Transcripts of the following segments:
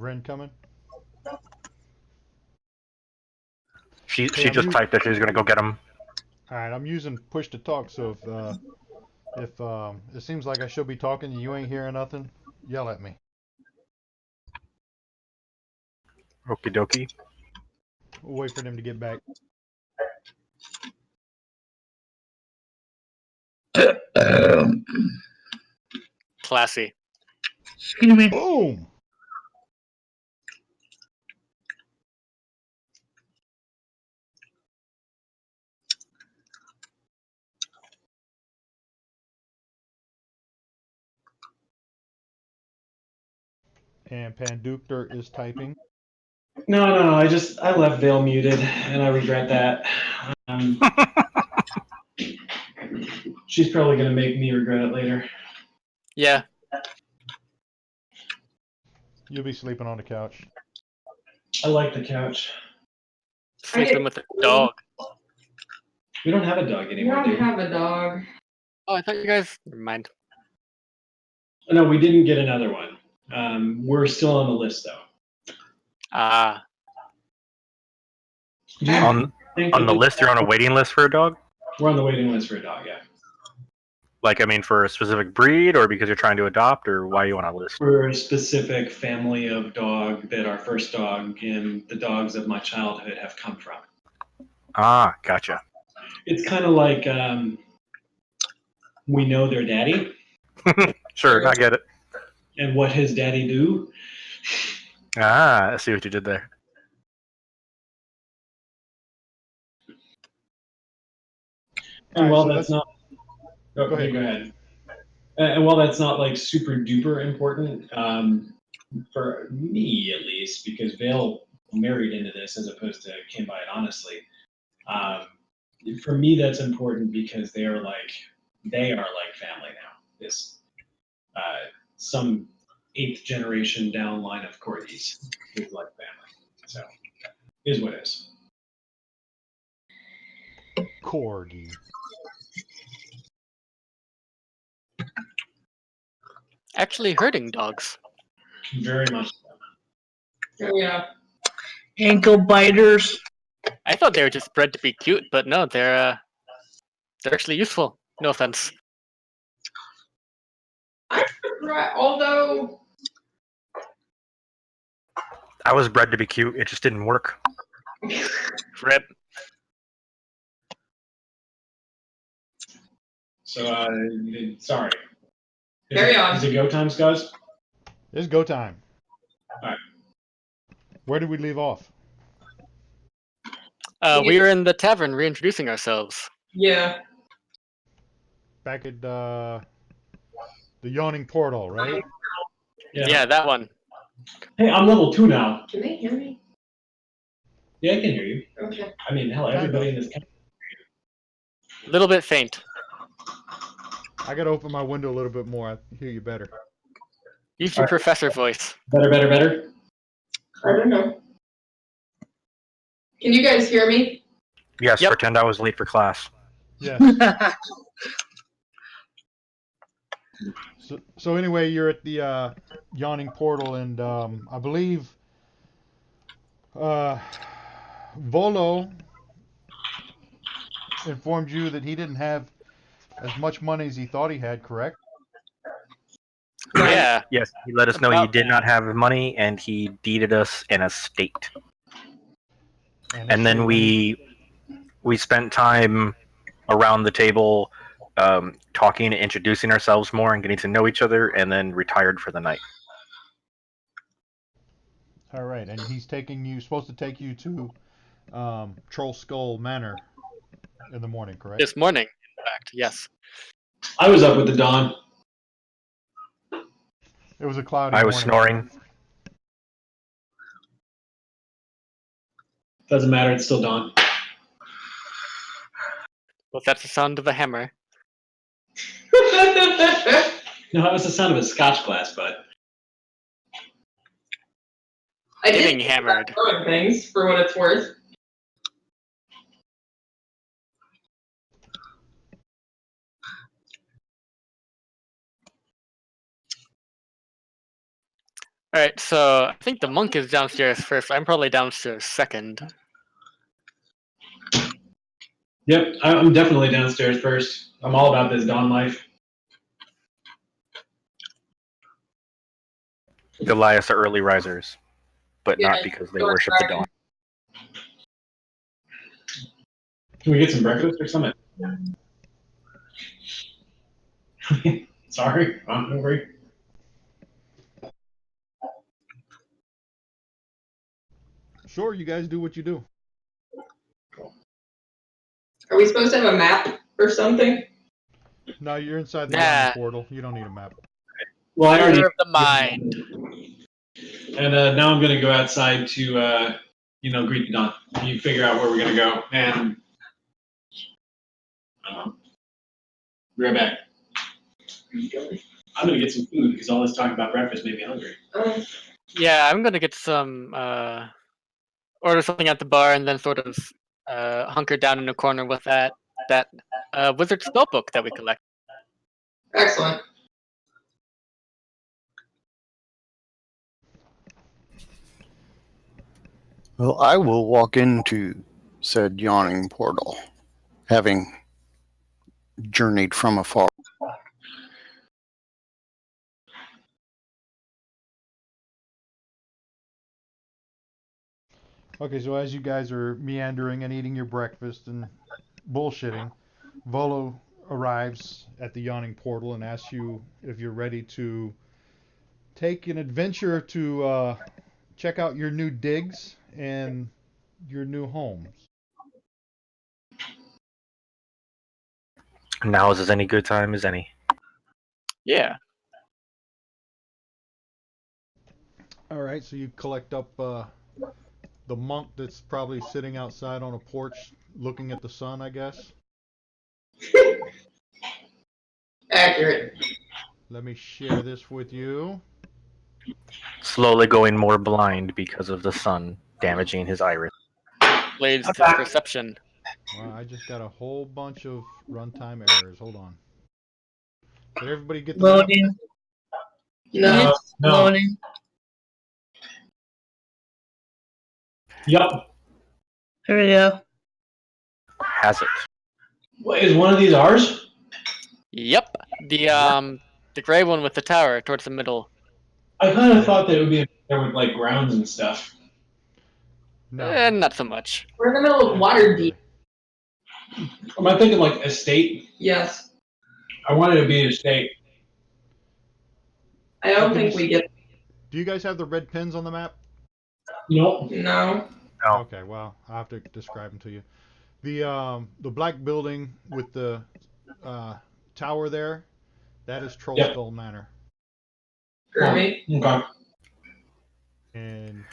Ren coming? She Hey, just typed that she was gonna go get him. All right, I'm using push to talk, so if it seems like I should be talking and you ain't hearing nothing, yell at me. Okie dokie. We'll wait for them to get back. Classy. Excuse me. Boom! And Pandukter is typing. No, I left Vale muted, and I regret that. She's probably gonna make me regret it later. Yeah. You'll be sleeping on the couch. I like the couch. Sleeping with a dog. We don't have a dog You anymore, don't do we? have a dog. Oh, I thought you guys. Never mind. No, we didn't get another one. We're still on the list, though. Ah. Do you On think on that the list, you're on a waiting list for a dog. We're on the waiting list for a dog, yeah. Like, I mean, for a specific breed, or because you're trying to adopt, or why are you on a list? For a specific family of dog that our first dog and the dogs of my childhood have come from. Ah, gotcha. It's kind of like we know their daddy Sure, I get it. and what his daddy do. Ah, I see what you did there. And Alright, while so that's let's- not, Go ahead. Go ahead. And while that's not like super duper important, for me at least, because Vale married into this as opposed to came by it honestly. For me, that's important because they are like family now. This some 8th generation down line of corgis is like family. So is what is. Corgi. Actually hurting dogs. Very much so. Oh yeah. Ankle biters. I thought they were just bred to be cute, but no, they're actually useful. No offense. Right. Although I was bred to be cute. It just didn't work. Rip. So sorry. Carry on. Is it go time, guys? It's go time. Alright. Where did we leave off? We were in the tavern reintroducing ourselves. yeah. Back at the yawning portal, right? Yeah, that one. Hey, I'm level 2 now. Can they hear me? Yeah, I can hear you. Okay. I mean, hell, everybody in this country. A little bit faint. I gotta open my window a little bit more. I hear you better. Use your professor voice. Better. I don't know. Can you guys hear me? Yes, Yep. pretend I was late for class. Yes. So anyway, you're at the yawning portal, and I believe Volo informed you that he didn't have as much money as he thought he had, correct? Yeah. Yes, he let us know he About did not have money, and he deeded us an estate. And then we spent time around the table talking and introducing ourselves more and getting to know each other, and then retired for the night. All right, and he's supposed to take you to Troll Skull Manor in the morning, correct? This morning, in fact, yes. I was up with the dawn. It was a cloudy I was morning. snoring. Doesn't matter, it's still dawn. Well, that's the sound of a hammer. No, that was the sound of a scotch glass, bud. I did Getting hammered. throwing things for what it's worth. All right, so I think the monk is downstairs first. I'm probably downstairs second. Yep, I'm definitely downstairs first. I'm all about this dawn life. Goliaths are early risers, but Yeah, not because they don't worship the try. dawn. Can we get some breakfast or something? Sorry, I'm hungry. Sure, you guys do what you do. Are we supposed to have a map or something? No, you're inside the Nah. yawning portal. You don't need a map. Well, I already. Theater of the mind. And now I'm gonna go outside to, greet the dawn. You figure out where we're gonna go, and be right back. I'm gonna get some food because all this talk about breakfast made me hungry. Yeah, I'm gonna get some order something at the bar and then sort of hunker down in a corner with that wizard spellbook that we collect. Excellent. Well, I will walk into said yawning portal, having journeyed from afar. Okay, so as you guys are meandering and eating your breakfast and bullshitting, Volo arrives at the yawning portal and asks you if you're ready to take an adventure to check out your new digs and your new homes. Now is as any good time as any. Yeah. All right, so you collect up the monk that's probably sitting outside on a porch looking at the sun, I guess. Accurate. Let me share this with you. Slowly going more blind because of the sun damaging his iris. Blades to perception. Wow, I just got a whole bunch of runtime errors. Hold on. Did everybody get the map? Loading. No. No. Loading. Yup. Here we go. Has it? What, is one of these ours? Yep. The gray one with the tower towards the middle. I kind of thought that it would be there with like grounds and stuff. No. Not so much. We're in the middle of water deep. Am I thinking like estate? Yes. I wanted to be an estate. I don't think we get. Do you guys have the red pins on the map? Nope. No. No. Okay, well, I'll have to describe them to you. The black building with the tower there, that is Troll Yep. Skull Manor. Gurmy. Okay. And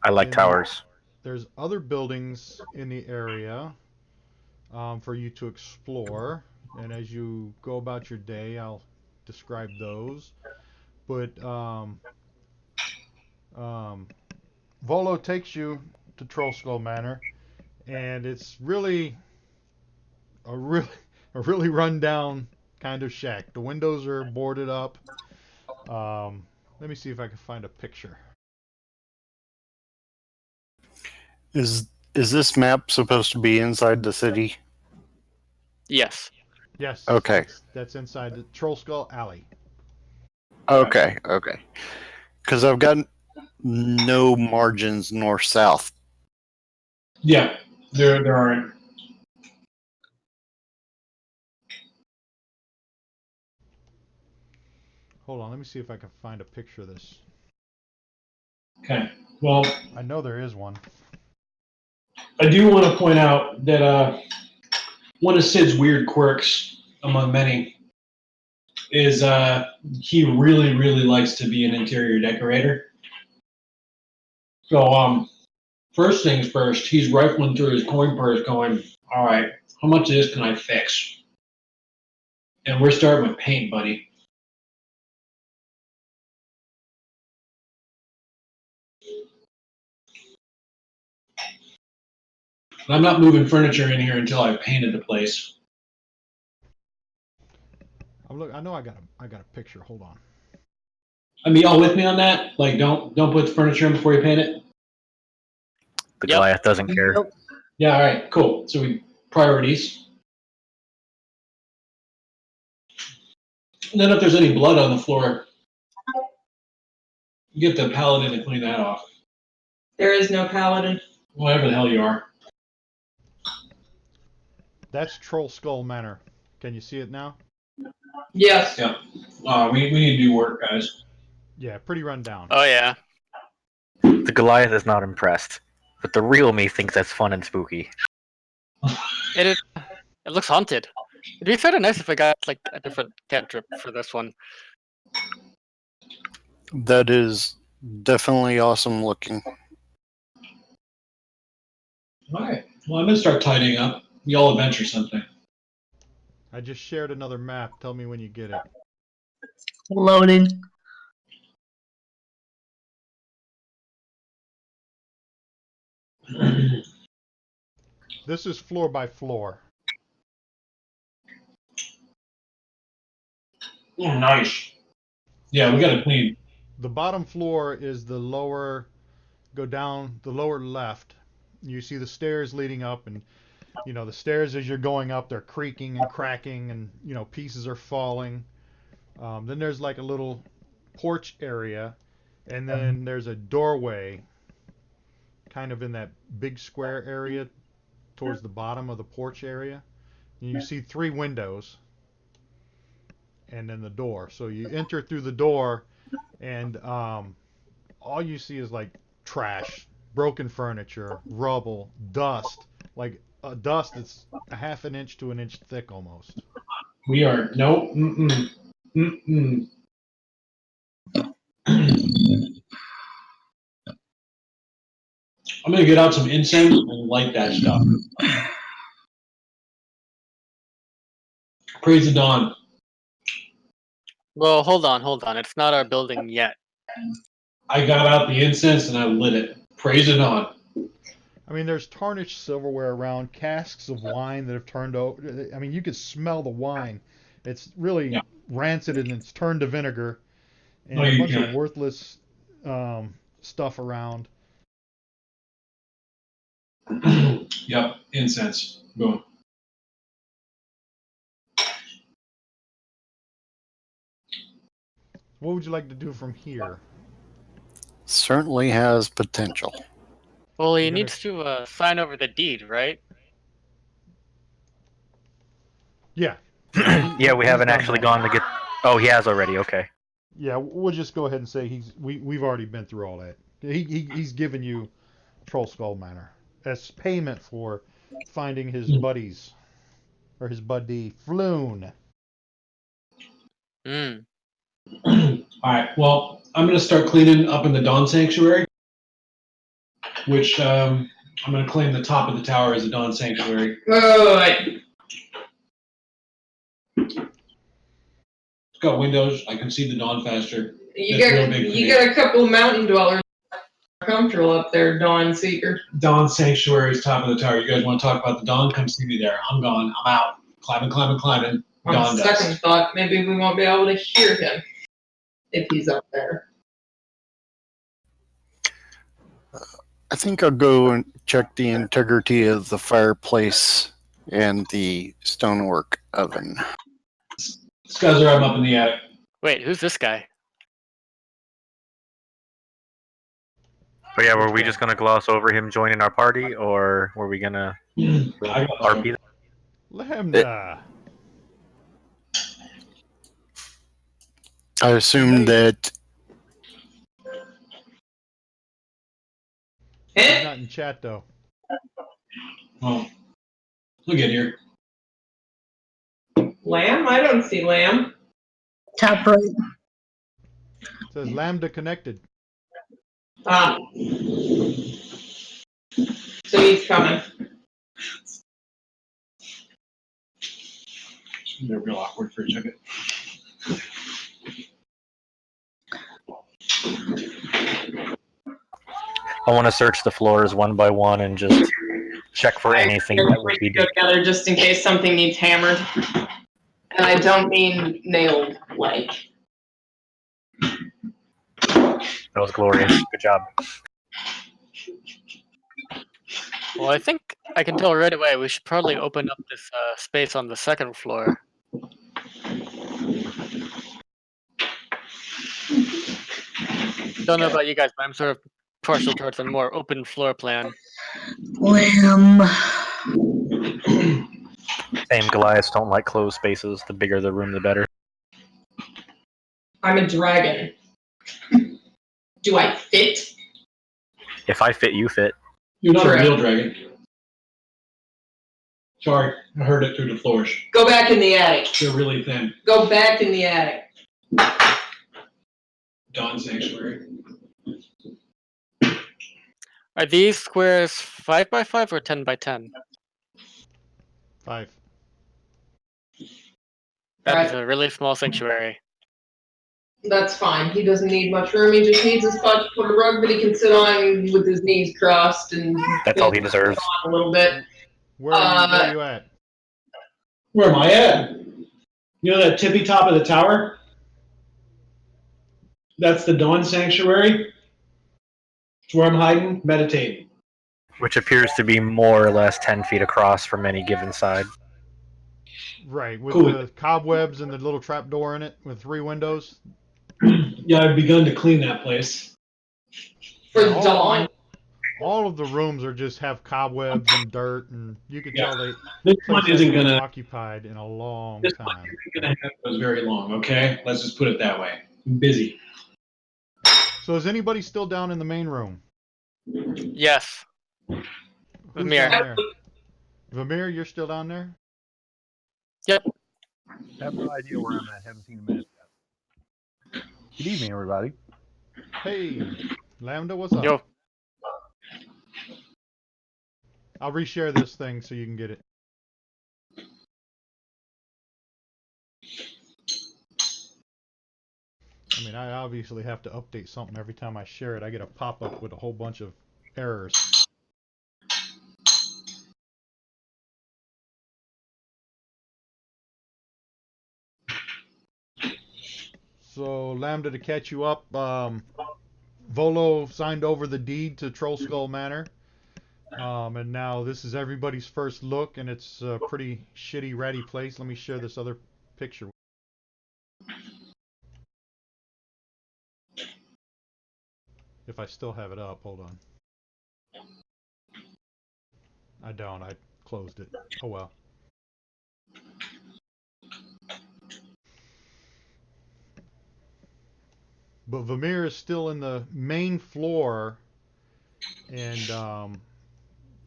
I like And- towers. there's other buildings in the area for you to explore. And as you go about your day, I'll describe those. But Volo takes you to Troll Skull Manor, and it's really a really rundown kind of shack. The windows are boarded up. Let me see if I can find a picture. Is this map supposed to be inside the city? Yes. Yes. Okay. That's inside the Troll Skull Alley. Okay. Because I've got no margins north-south. Yeah. There aren't. Hold on, let me see if I can find a picture of this. Okay. Well, I know there is one. I do want to point out that one of Sid's weird quirks, among many, is he really, really likes to be an interior decorator. So, first things first, he's rifling through his coin purse going, all right, how much of this can I fix? And we're starting with paint, buddy. I'm not moving furniture in here until I've painted the place. I know I got a picture. Hold on. I mean, y'all with me on that? Like, don't put the furniture in before you paint it. The Yep. Goliath doesn't care. Nope. Yeah, all right, cool. So we priorities. And then if there's any blood on the floor, you get the paladin to clean that off. There is no paladin. Whatever the hell you are. That's Troll Skull Manor. Can you see it now? Yes. Yeah. We need to do work, guys. Yeah, pretty run down. Oh yeah. The Goliath is not impressed, but the real me thinks that's fun and spooky. It is. It looks haunted. It'd be sort of nice if I got like a different cantrip for this one. That is definitely awesome looking. All right. Well, I'm gonna start tidying up. Y'all adventure something. I just shared another map. Tell me when you get it. Loading. This is floor by floor. Oh, nice. Yeah, we gotta clean. The bottom floor is the lower, go down the lower left. You see the stairs leading up, and the stairs as you're going up, they're creaking and cracking, and pieces are falling. Then there's like a little porch area, and then there's a doorway kind of in that big square area towards the bottom of the porch area. And you see 3 windows and then the door. So you enter through the door, and all you see is like trash, broken furniture, rubble, dust, like dust that's a half an inch to an inch thick almost. We are no. Mm-mm. Mm-mm. I'm gonna get out some incense and light that stuff. Praise the dawn. Well, hold on. It's not our building yet. I got out the incense and I lit it. Praise the dawn. I mean, there's tarnished silverware around, casks of wine that have turned over. I mean, you could smell the wine. It's really rancid and it's turned to vinegar, and a bunch of worthless stuff around. Yep, incense. Boom. What would you like to do from here? Certainly has potential. Well, he You're gonna- needs to sign over the deed, right? Yeah. Yeah, we He's haven't done actually that. gone to get. Oh, he has already. Okay. Yeah, we'll just go ahead and say we've already been through all that. He's given you Troll Skull Manor as payment for finding his buddies, or his buddy Floon. Hmm. All right. Well, I'm gonna start cleaning up in the Dawn Sanctuary, which I'm gonna claim the top of the tower as a Dawn Sanctuary. Wait. It's got windows. I can see the dawn faster. You That's real got big for you me. got a couple of mountain dwellers comfortable up there, Dawn Seeker. Dawn Sanctuary is top of the tower. You guys want to talk about the dawn? Come see me there. I'm gone. I'm out. Climbing. On Dawn second dust. thought, maybe we won't be able to hear him if he's up there. I think I'll go and check the integrity of the fireplace and the stonework oven. Scuzzer, I'm up in the attic. Wait, who's this guy? But yeah, were we just gonna gloss over him joining our party, or were we gonna I got RP? Lambda. I assume that He's not in chat though. Oh, look at here. Lamb? I don't see Lamb. Top right. It says Lambda connected. Ah. So he's coming. They're real awkward for a second. I want to search the floors one by one and just check for anything that would be. Go together just in case something needs hammered. And I don't mean nailed like. That was glorious. Good job. Well, I think I can tell right away we should probably open up this space on the second floor. Don't know about you guys, but I'm sort of partial towards a more open floor plan. Well, Same, Goliaths don't like closed spaces. The bigger the room, the better. I'm a dragon. Do I fit? If I fit, you fit. You're not True. a real dragon. Sorry, I heard it through the floors. Go back in the attic. They're really thin. Go back in the attic. Dawn Sanctuary. Are these squares 5 by 5 or 10 by 10? 5. That is Right. a really small sanctuary. That's fine. He doesn't need much room. He just needs a spot to put a rug that he can sit on with his knees crossed and That's all he deserves. on a little bit. Where are you at? Where am I at? You know that tippy top of the tower? That's the Dawn Sanctuary. It's where I'm hiding, meditating. Which appears to be more or less 10 feet across from any given side. Right, with Cool. the cobwebs and the little trap door in it with 3 windows. Yeah, I've begun to clean that place. For all, Dawn. all of the rooms are just have cobwebs and dirt, and you can tell they This place one isn't hasn't been gonna. occupied in a long This one time. isn't gonna have those very long. Okay, let's just put it that way. I'm busy. So is anybody still down in the main room? Yes. Who's Vamir. down there? Vamir, you're still down there? Yep. I have no idea where I'm at. Haven't seen a minute yet. Good evening, everybody. Hey, Lambda, what's up? Yo. I'll reshare this thing so you can get it. I mean, I obviously have to update something every time I share it. I get a pop-up with a whole bunch of errors. So, Lambda, to catch you up, Volo signed over the deed to Troll Skull Manor. And now this is everybody's first look, and it's a pretty shitty, ratty place. Let me share this other picture. If I still have it up, hold on. I don't, I closed it. Oh well. But Vamir is still in the main floor, and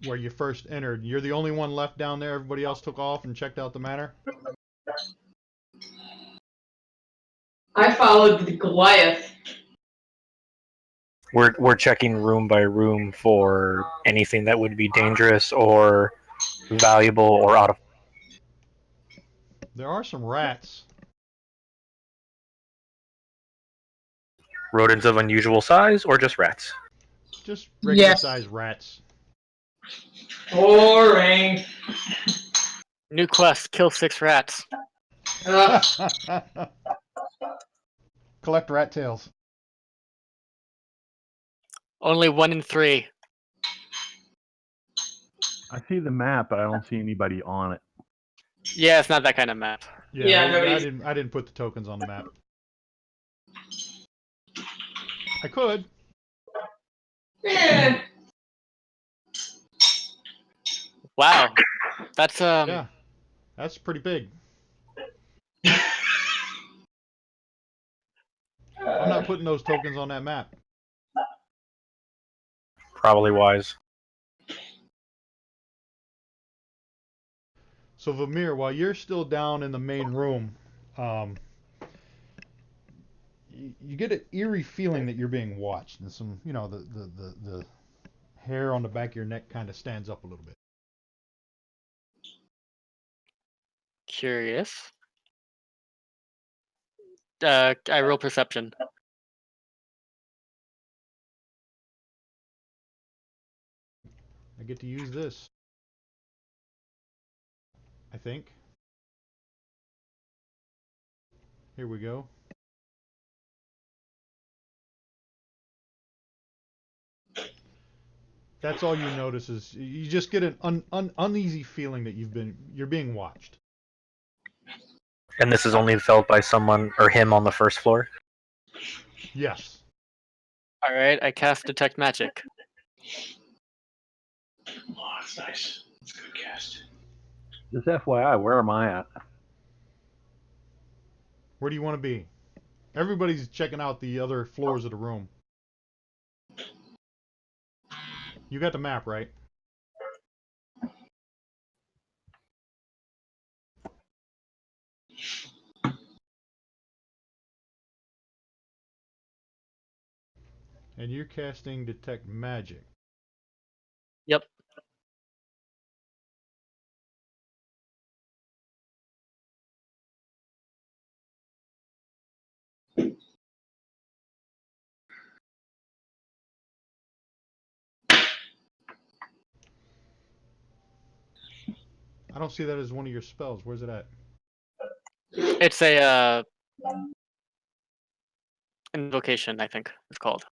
where you first entered. You're the only one left down there. Everybody else took off and checked out the manor. I followed the Goliath. We're checking room by room for anything that would be dangerous or valuable or out of. There are some rats. Rodents of unusual size or just rats? Just regular Yes. sized rats. Boring. New quest, kill 6 rats. Collect rat tails. Only 1 in 3. I see the map, but I don't see anybody on it. Yeah, it's not that kind of map. Yeah, I nobody's- didn't put the tokens on the map. I could. Eh. Wow. That's Yeah. That's pretty big. I'm not putting those tokens on that map. Probably wise. So Vamir, while you're still down in the main room, you get an eerie feeling that you're being watched, and some, the hair on the back of your neck kind of stands up a little bit. curious. I roll perception. I get to use this, I think. Here we go. That's all you notice is you just get an uneasy feeling that you're being watched. And this is only felt by someone or him on the first floor? Yes. Alright, I cast Detect Magic. Oh, that's nice. That's a good cast. Just FYI, where am I at? Where do you want to be? Everybody's checking out the other floors of the room. You got the map, right? And you're casting Detect Magic. Yep. I don't see that as one of your spells. Where's it at? It's a invocation, I think it's called.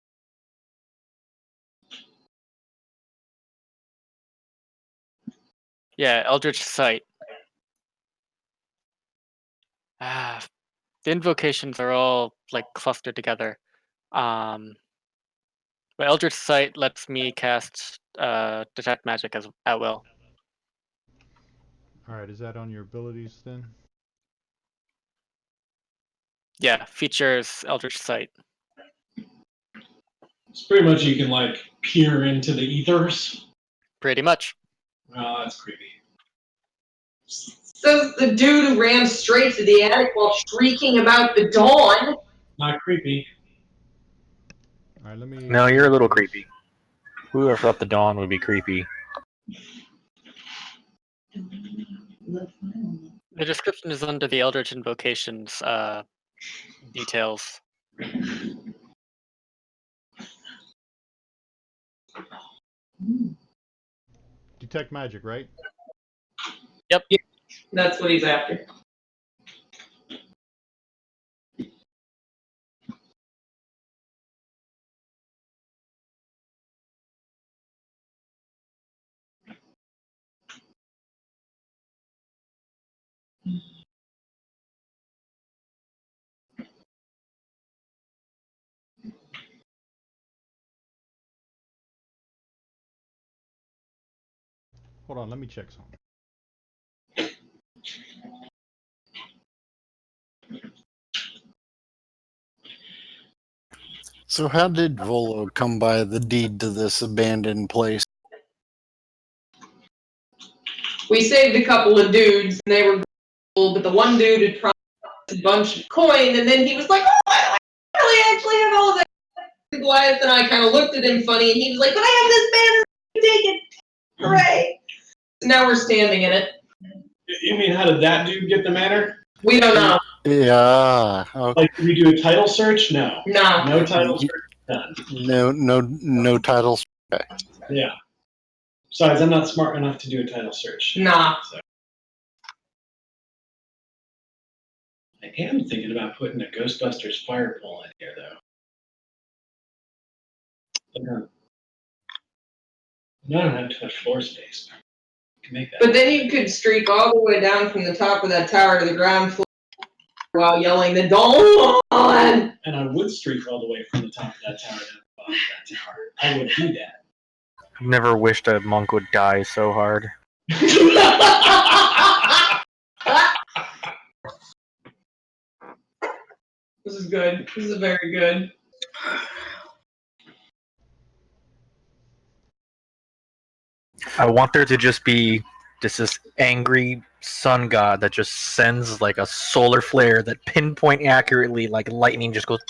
Yeah, Eldritch Sight. Ah, the invocations are all like clustered together. But Eldritch Sight lets me cast Detect Magic at will. All right, is that on your abilities then? Yeah, features Eldritch Sight. It's pretty much you can like peer into the ethers. Pretty much. Oh, that's creepy. Says the dude who ran straight to the attic while shrieking about the dawn. Not creepy. All right, let me. No, you're a little do this. creepy. Whoever thought the dawn would be creepy? The description is under the Eldritch Invocations details. Detect Magic, right? Yep. That's what he's after. Hold on, let me check something. So how did Volo come by the deed to this abandoned place? We saved a couple of dudes, and they were cool, but the one dude had promised a bunch of coin, and then he was like, "Oh, I don't really actually have all of that." Goliath and I kind of looked at him funny, and he was like, "But I have this banner, take it, hooray!" So now we're standing in it. You mean how did that dude get the manor? We don't know. Yeah. Okay. Like, did we do a title search? No. No. No title search done. No titles. Okay. Yeah. Besides, I'm not smart enough to do a title search. Nah. So. I am thinking about putting a Ghostbusters fire pole in here, though. No, I don't have too much floor space. You can make that. But then you could streak all the way down from the top of that tower to the ground floor while yelling the dawn. And I would streak all the way from the top of that tower to the bottom of that tower. I would do that. I've never wished a monk would die so hard. This is good. This is very good. I want there to just be this angry sun god that just sends like a solar flare that pinpoint accurately, like lightning, just goes.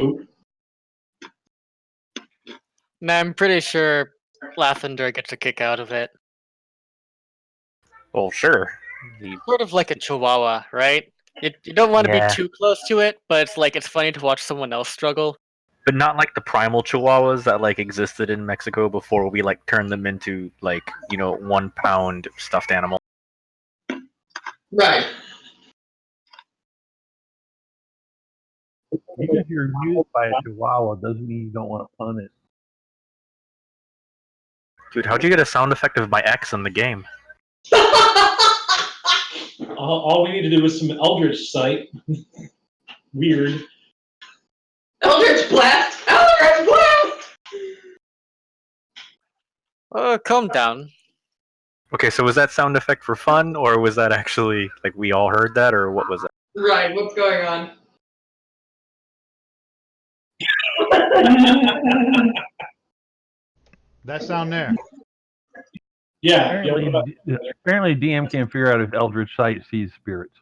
Oop. Now I'm pretty sure Lathander gets a kick out of it. Well, sure. Sort of like a chihuahua, right? You don't want to Yeah. be too close to it, but it's funny to watch someone else struggle. But not like the primal chihuahuas that like existed in Mexico before we like turned them into like 1 pound stuffed animal. Right. Because you're used by a chihuahua doesn't mean you don't want to pun it. Dude, how'd you get a sound effect of my ex in the game? All we need to do is some Eldritch Sight. Weird. Eldritch Blast! Eldritch Blast! Calm down. Okay, so was that sound effect for fun, or was that actually, like, we all heard that, or what was that? Right, what's going on? That sound there. Yeah. Apparently, DM can't figure out if Eldritch Sight sees spirits.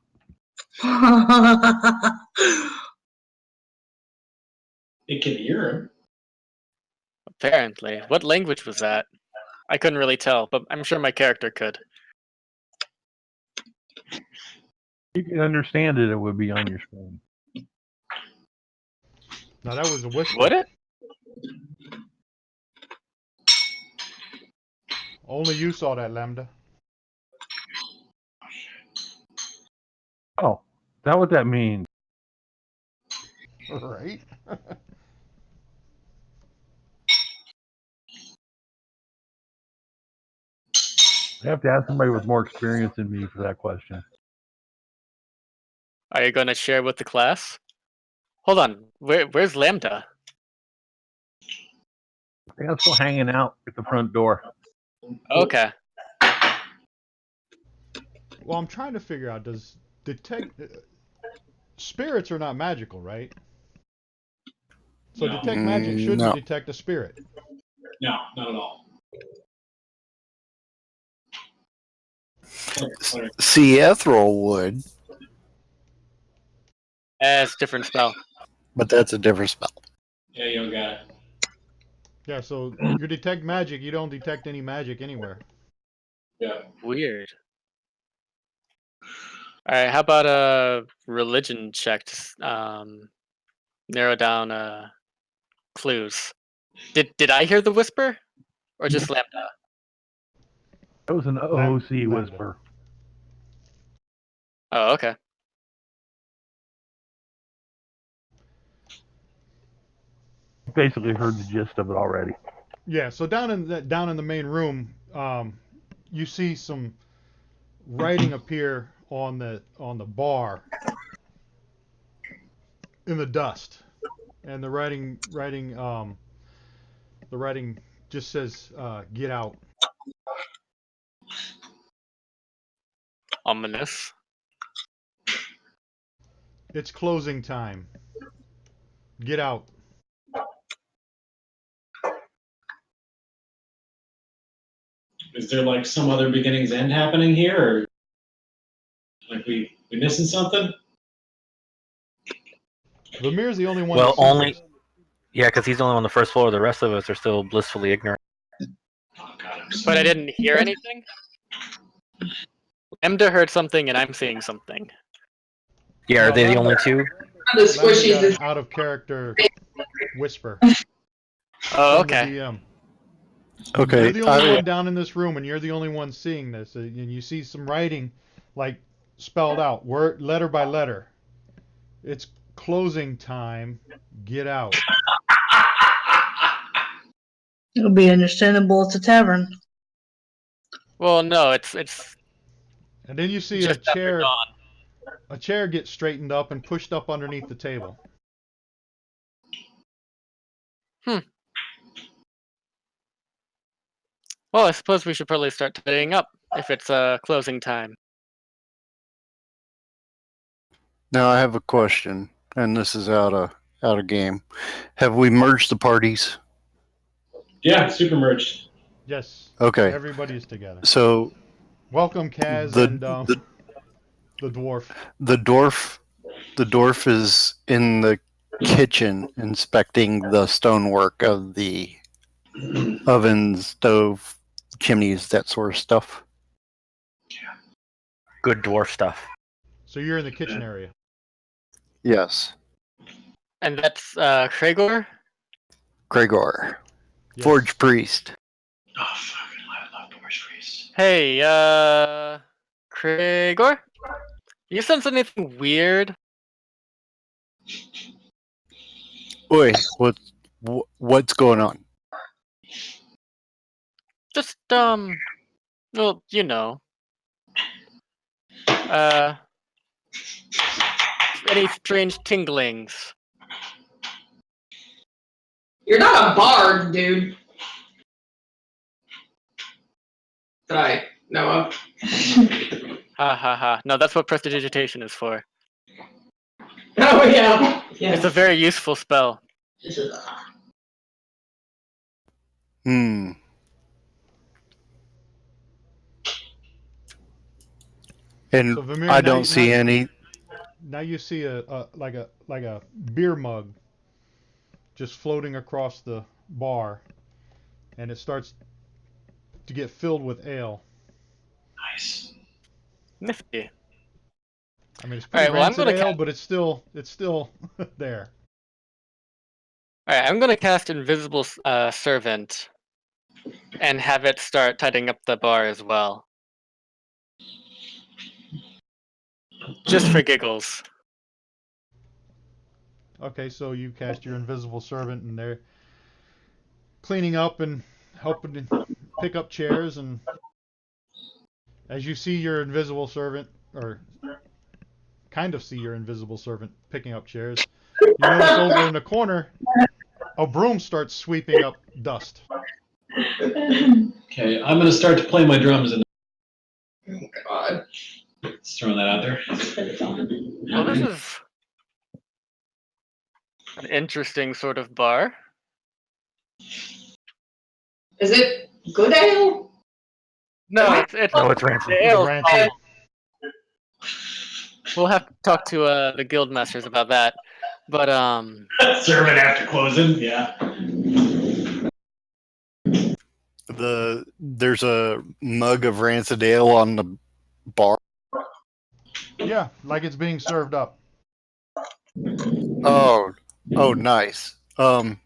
It can hear him. Apparently. What language was that? I couldn't really tell, but I'm sure my character could. If you could understand it, it would be on your screen. No, that was a whisper. Would it? Only you saw that, Lambda. Oh, is that what that means? Right? I have to ask somebody with more experience than me for that question. Are you going to share with the class? Hold on. Where's Lambda? I think I'm still hanging out at the front door. Okay. Well, I'm trying to figure out, does detect... spirits are not magical, right? So No. detect magic shouldn't No. detect a spirit. No, not at all. See, Ethereal would, It's a different spell. but that's a different spell. Yeah, you don't got it. Yeah, so you detect magic, you don't detect any magic anywhere. Yeah. Weird. Alright, how about a religion check to narrow down clues? Did I hear the whisper? Or just Lambda? That was an OOC whisper. Oh, okay. Basically heard the gist of it already. Yeah, so down in the main room, you see some writing appear on the bar in the dust, and the writing just says "Get out." Ominous. It's closing time. Get out. Is there like some other beginnings end happening here, or like we missing something? Vermeer's the only one. Well, that sees only... this. Yeah, because he's only on the first floor. The rest of us are still blissfully ignorant. Oh God, I'm so But I didn't hear anything? Lambda heard something and I'm seeing something. Yeah, are No, they the Lambda- only two? The Lambda squishies got an is out of character whisper Oh, from the okay. DM. Okay, You're the only one down in this room, and you're the only one seeing this. And you see some writing, like spelled out, word letter by letter. It's closing time. Get out. It'll be understandable. It's a tavern. Well, no, it's And then you see just after dawn. a chair get straightened up and pushed up underneath the table. Well, I suppose we should probably start tidying up if it's closing time. now I have a question, and this is out of game. Have we merged the parties? yeah, super merged. Yes. Okay, Everybody's together. so Welcome, Kaz the and the the dwarf. the dwarf is in the kitchen inspecting the stonework of the oven, stove, chimneys, that sort of stuff. Good dwarf stuff. So you're in the kitchen area. Yes, And that's Kragor? Gregor, Yes. Forge Priest. Oh fucking I love Doors Priest. Hey, Kragor? You sense anything weird? Oi, what's going on? Just well, you know, any strange tinglings? You're not a bard, dude. That I know of. Ha ha ha. No, that's what prestidigitation is for. Oh yeah. It's a very useful spell. Hmm. And So Vamir, I now don't you- see now- any. Now you see a like a beer mug just floating across the bar, and it starts to get filled with ale. Nice. Nifty. I mean, it's All pretty right. Well, I'm rancid gonna ale, but it's still there. All right. I'm gonna cast Invisible Servant and have it start tidying up the bar as well, just for giggles. Okay, so you cast your invisible servant, and they're cleaning up and helping to pick up chairs. And as you see your invisible servant, or kind of see your invisible servant picking up chairs, you notice over in the corner a broom starts sweeping up dust. Okay, I'm gonna start to play my drums and Oh god. just throwing that out there. Well, this is an interesting sort of bar. Is it good ale? No, it's No, it's rancid. the ale's Rancid. We'll have to talk to the guild masters about that. But Serve it after closing. Yeah. There's a mug of rancid ale on the bar. Yeah, like it's being served up. Oh, nice. I'm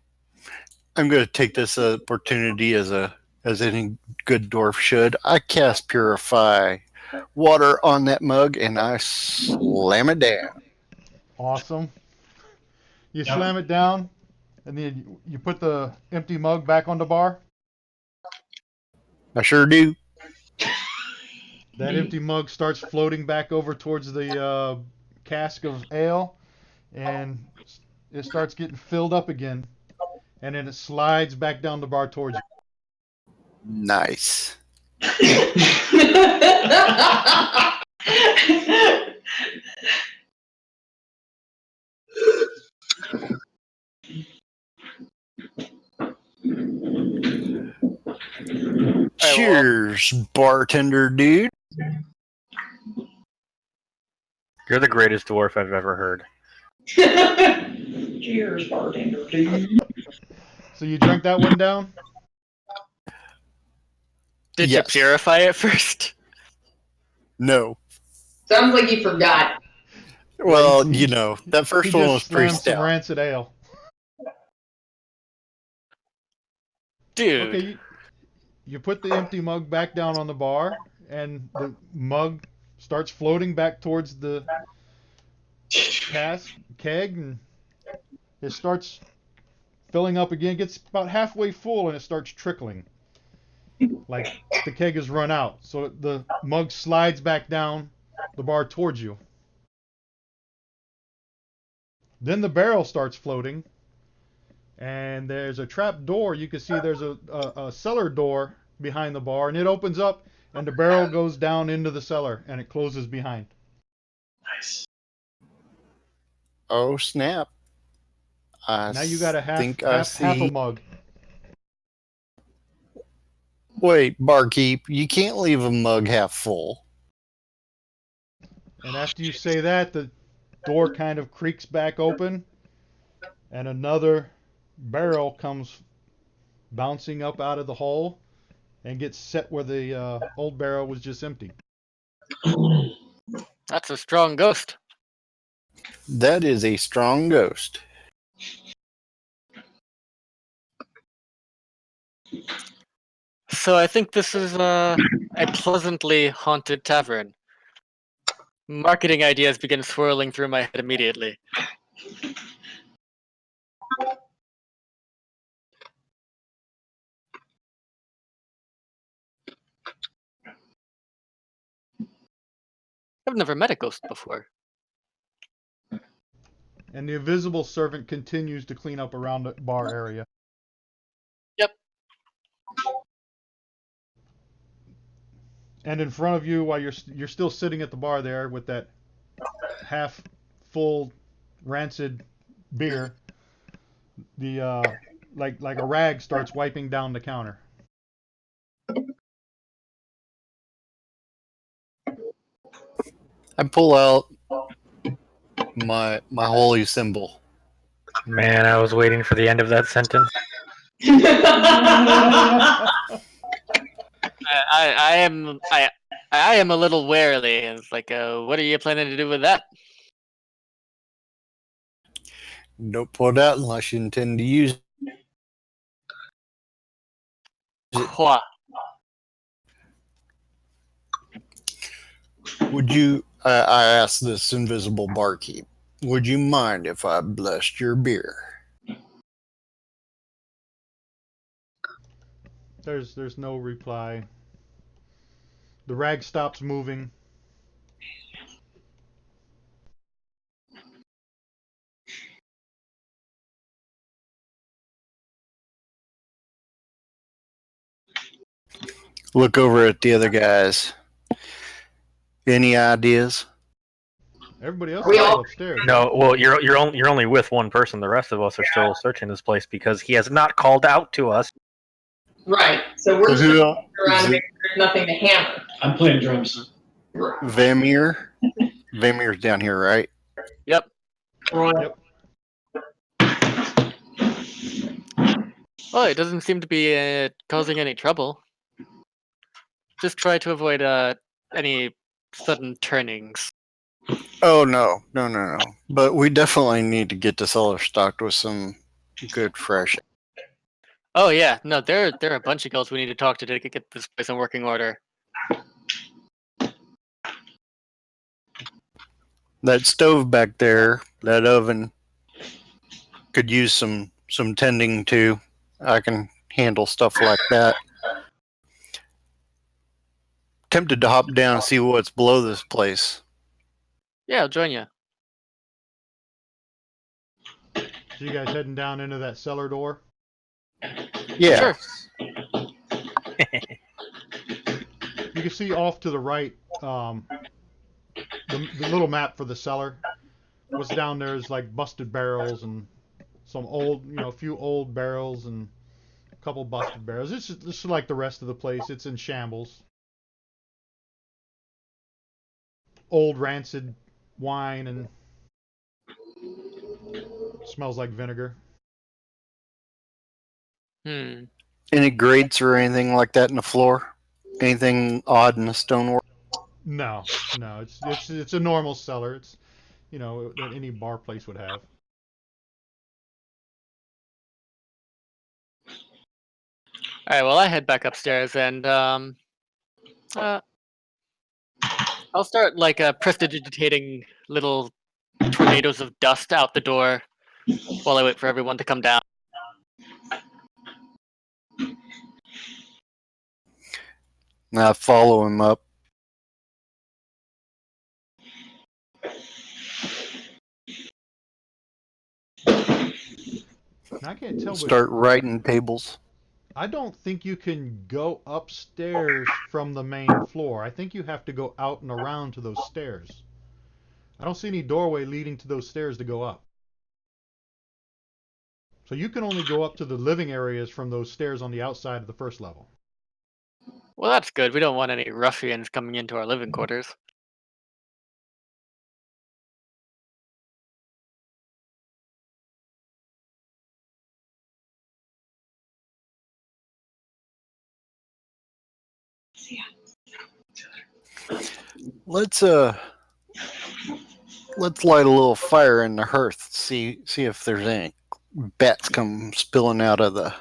going to take this opportunity as any good dwarf should. I cast Purify water on that mug and I slam it down. Awesome. You Yep. slam it down, and then you put the empty mug back on the bar. I sure do. That empty mug starts floating back over towards the cask of ale, and it starts getting filled up again, and then it slides back down the bar towards you. Nice. Cheers, bartender dude. You're the greatest dwarf I've ever heard. Cheers, bartender. So you drank that one down? did Yes. you purify it first? No. Sounds like you forgot. Well, He- that first He one just was pretty slammed some stout. rancid ale. Dude. Okay, you put the empty mug back down on the bar, and the mug starts floating back towards the keg, and it starts filling up again. It gets about halfway full, and it starts trickling. Like the keg has run out. So the mug slides back down the bar towards you. Then the barrel starts floating, and there's a trap door. You can see there's a cellar door behind the bar, and it opens up, and the barrel goes down into the cellar, and it closes behind. Nice. Oh, snap. Now you got a think half a mug. Wait, barkeep, you can't leave a mug half full. And after you say that, the door kind of creaks back open, and another barrel comes bouncing up out of the hole and gets set where the old barrel was just empty. That's a strong ghost. That is a strong ghost. So I think this is a pleasantly haunted tavern. Marketing ideas begin swirling through my head immediately. I've never met a ghost before. And the invisible servant continues to clean up around the bar area. Yep. And in front of you, while you're still sitting at the bar there with that half full rancid beer, the like a rag starts wiping down the counter. I pull out my holy symbol. Man, I was waiting for the end of that sentence. I am a little wary. It's like, what are you planning to do with that? Don't pull it out unless you intend to use it. Hua. Would you? I asked this invisible barkeep. Would you mind if I blessed your beer? There's no reply. The rag stops moving. Look over at the other guys. Any ideas? Everybody else We is still all- upstairs. No, well, you're only with one person. The rest of us are still searching this place because he has not called out to us. Right. So we're just Who- looking around to make sure there's nothing to hammer. I'm playing drums. Vamir? Vamir's down here, right? Yep. Yep. Well, it doesn't seem to be causing any trouble. Just try to avoid any sudden turnings. Oh no. But we definitely need to get the cellar stocked with some good fresh. Oh yeah, no, there are a bunch of girls we need to talk to get this place in working order. That stove back there, that oven, could use some tending to. I can handle stuff like that. Tempted to hop down and see what's below this place. Yeah, I'll join you. So you guys heading down into that cellar door? Yeah. Sure. You can see off to the right the little map for the cellar. What's down there is like busted barrels and some old, a few old barrels and a couple busted barrels. It's just like the rest of the place. It's in shambles. Old rancid wine and smells like vinegar. Any grates or anything like that in the floor? Anything odd in the stonework? No. It's a normal cellar. It's that any bar place would have. All right. Well, I head back upstairs and I'll start like prestidigitating little tornadoes of dust out the door while I wait for everyone to come down. I follow him up. Now, I can't tell, but Start writing tables. I don't think you can go upstairs from the main floor. I think you have to go out and around to those stairs. I don't see any doorway leading to those stairs to go up. So you can only go up to the living areas from those stairs on the outside of the first level. Well, that's good. We don't want any ruffians coming into our living quarters. Let's light a little fire in the hearth. See if there's any bats come spilling out of the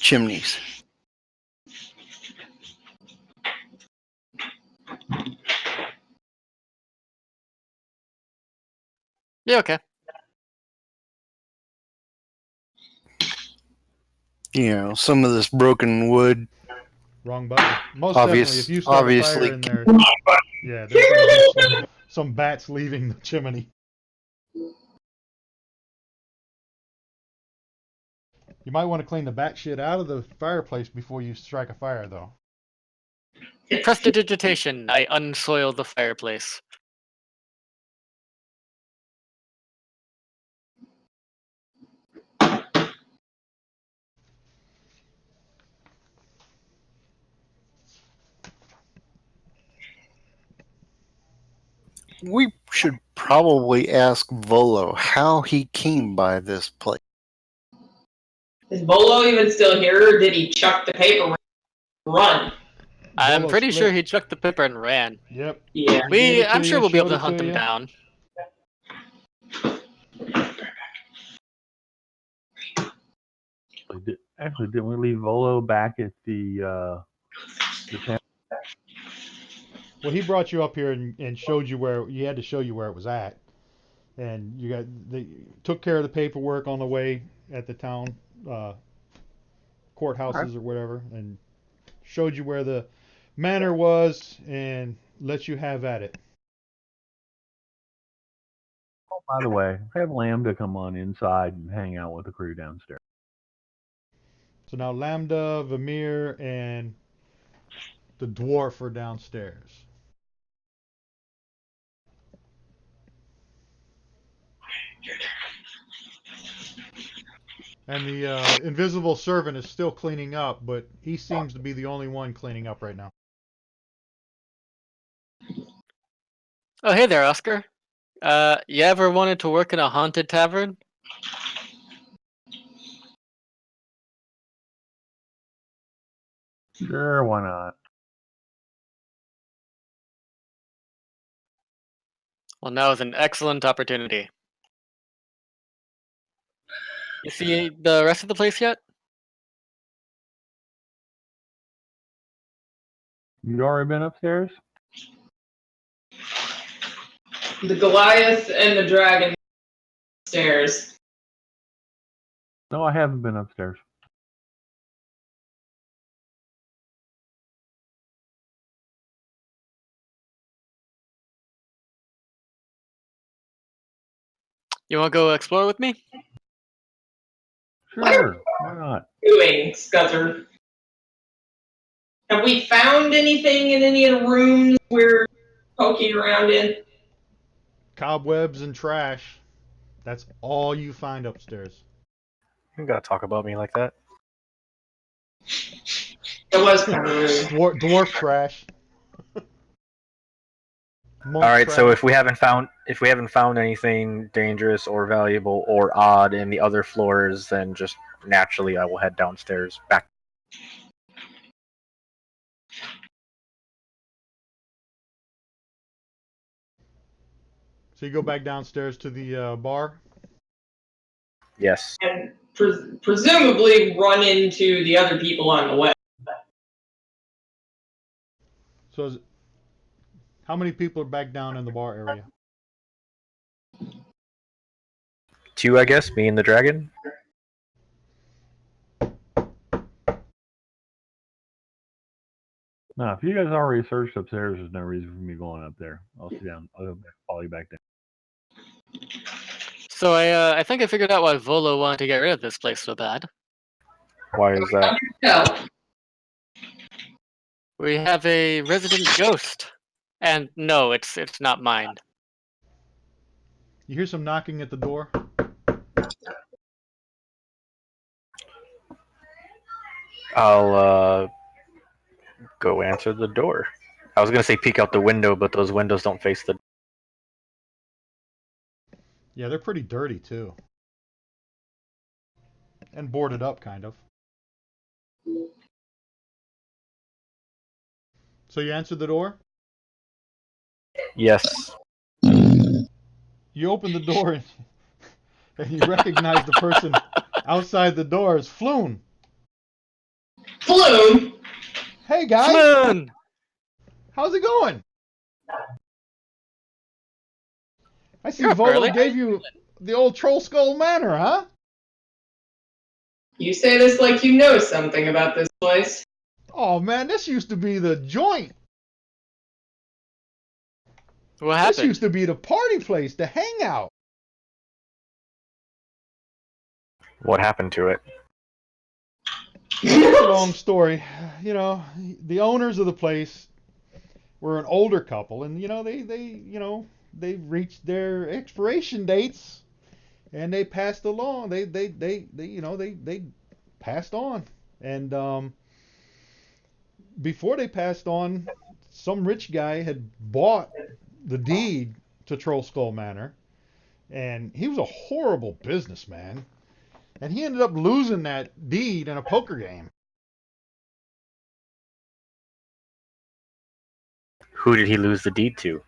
chimneys. Yeah, okay. Some of this broken wood Wrong button. Most definitely, if you start a Obviously, fire in there, yeah, there's going to be some bats leaving the chimney. You might want to clean the bat shit out of the fireplace before you strike a fire, though. Prestidigitation. I unsoil the fireplace. we should probably ask Volo how he came by this place. Is Bolo even still here, or did he chuck the paper and run? I'm Bolo pretty sure split. he chucked the paper and ran. Yep. Yeah. Gave it to I'm sure you, we'll be able showed to it hunt to him you. down. Actually, didn't we leave Volo back at the town? Well, he brought you up here and showed you where he had to show you where it was at, and they took care of the paperwork on the way at the town courthouses or whatever, and showed you where the manor was and let you have at it. Oh, by the way, have Lambda come on inside and hang out with the crew downstairs. So now Lambda, Vamir, and the dwarf are downstairs. And the invisible servant is still cleaning up, but he seems to be the only one cleaning up right now. Oh, hey there, Oscar. You ever wanted to work in a haunted tavern? Sure, why not? Well, now is an excellent opportunity. You see the rest of the place yet? You already been upstairs? The Goliath and the dragon stairs. No, I haven't been upstairs. You want to go explore with me? Sure, why not? Doing, Scuzzer. Have we found anything in any of the rooms we're poking around in? Cobwebs and trash. That's all you find upstairs. You gotta talk about me like that. It was kind of rude. Dwarf trash. Monk All right, trash. so if we haven't found anything dangerous or valuable or odd in the other floors, then just naturally I will head downstairs back. So you go back downstairs to the bar? Yes. And presumably run into the other people on the way. So how many people are back down in the bar area? 2, I guess, me and the dragon. No, if you guys already searched upstairs, there's no reason for me going up there. I'll sit down. I'll follow you back down. So I think I figured out why Volo wanted to get rid of this place so bad. Why is that? No. We have a resident ghost, and no, it's not mine. You hear some knocking at the door? I'll go answer the door. I was gonna say peek out the window, but those windows don't face the. Yeah, they're pretty dirty too. And boarded up, kind of. So you answered the door? Yes. You open the door and you recognize the person outside the door as Floon. Flume! Hey guys, Floon! how's it going? I see You're up Volo early. gave you the old Troll Skull Manor, huh? You say this like you know something about this place. Oh man, this used to be the joint. What This happened? used to be the party place, the hangout. What happened to it? It's a long story. You know, the owners of the place were an older couple, and they reached their expiration dates, and they passed along. They passed on, and before they passed on, some rich guy had bought the deed to Troll Skull Manor, and he was a horrible businessman, and he ended up losing that deed in a poker game. Who did he lose the deed to?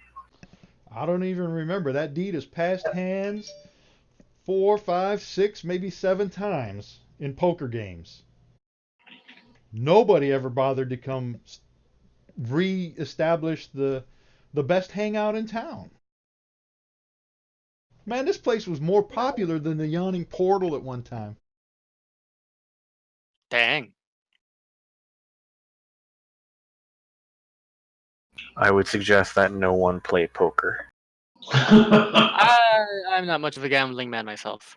I don't even remember. That deed has passed hands 4, 5, 6, maybe 7 times in poker games. Nobody ever bothered to come re-establish the best hangout in town. Man, this place was more popular than the Yawning Portal at one time. Dang. I would suggest that no one play poker. I'm not much of a gambling man myself.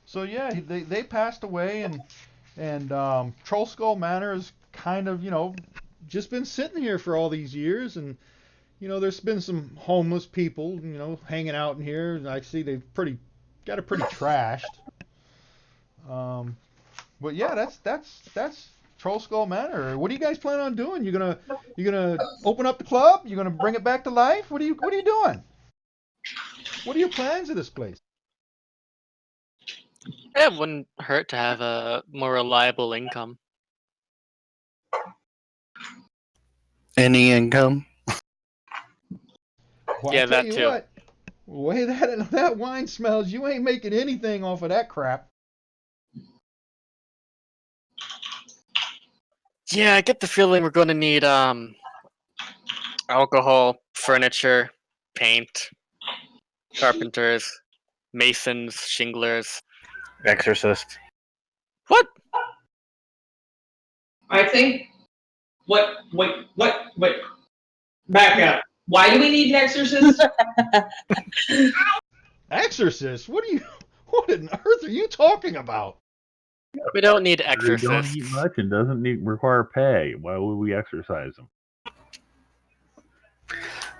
So yeah, they passed away, and Troll Skull Manor has kind of just been sitting here for all these years, and there's been some homeless people hanging out in here, and I see they've got it pretty trashed. But yeah, that's Troll Skull Manor. What do you guys plan on doing? You gonna open up the club? You gonna bring it back to life? What are you doing? What are your plans of this place? It wouldn't hurt to have a more reliable income. Any income? Well, Yeah, I tell that you too. what, the way that wine smells, you ain't making anything off of that crap. Yeah, I get the feeling we're going to need alcohol, furniture, paint, carpenters, masons, shinglers. Exorcist. What? I think. What? Wait. Back up. Why do we need an exorcist? Exorcist? What on earth are you talking about? We don't need They don't exorcists. eat much and doesn't require pay. Why would we exercise them?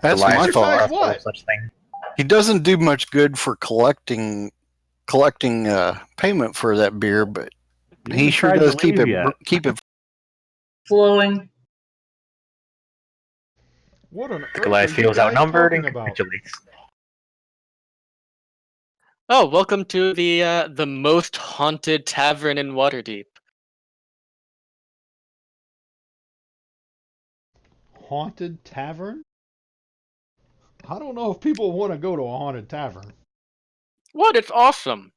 That's The lies my are thought. Exercise no what? such thing. He doesn't do much good for collecting payment for that beer, but he even sure tried to does keep leave it yet. Flowing. What on earth are Goliath you feels guys outnumbered talking and about? capitulates. Oh, welcome to the most haunted tavern in Waterdeep. Haunted tavern? I don't know if people want to go to a haunted tavern. What? It's awesome.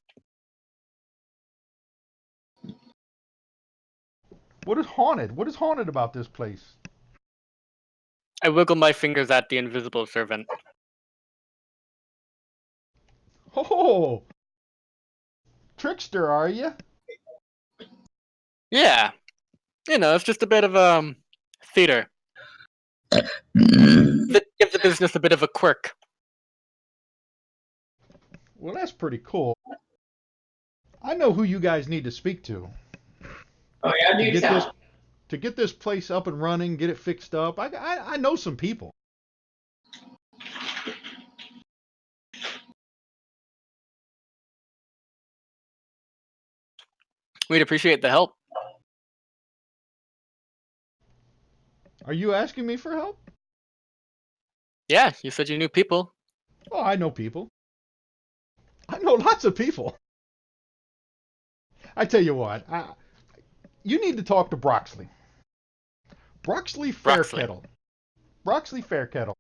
What is haunted? What is haunted about this place? I wiggle my fingers at the invisible servant. Oh, trickster, are you? Yeah. It's just a bit of theater. Give the business a bit of a quirk. Well, that's pretty cool. I know who you guys need to speak to. Oh yeah, do tell. To get this place up and running, get it fixed up. I know some people. We'd appreciate the help. Are you asking me for help? Yeah, you said you knew people. Oh, I know people. I know lots of people. I tell you what, you need to talk to Broxley. Broxley Fairkettle. Broxley Fairkettle.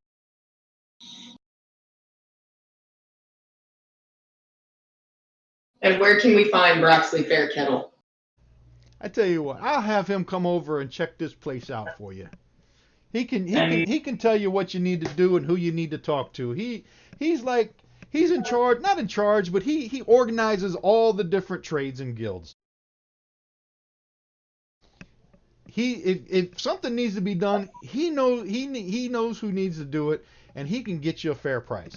And where can we find Broxley Fairkettle? I tell you what, I'll have him come over and check this place out for you. He can tell you what you need to do and who you need to talk to. He's in charge, not in charge, but he organizes all the different trades and guilds. if something needs to be done, he knows who needs to do it, and he can get you a fair price.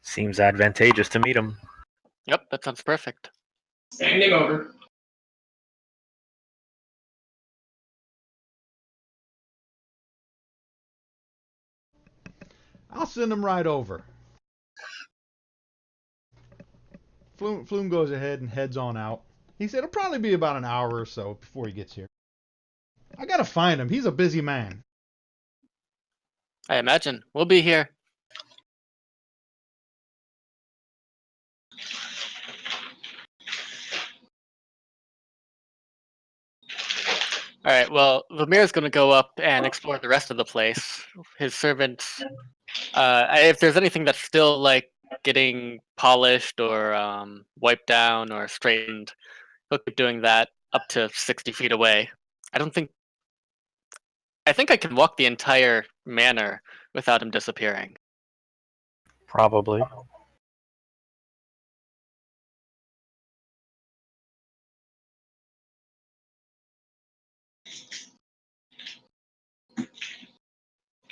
Seems advantageous to meet him. Yep, that sounds perfect. Send him over. I'll send him right over. Flume goes ahead and heads on out. He said it'll probably be about an hour or so before he gets here. I gotta find him. He's a busy man. I imagine. We'll be here. Alright, well, Vamir's gonna go up and explore the rest of the place. His servants, if there's anything that's still, like, getting polished or wiped down or straightened, he'll keep doing that up to 60 feet away. I think I can walk the entire manor without him disappearing. Probably.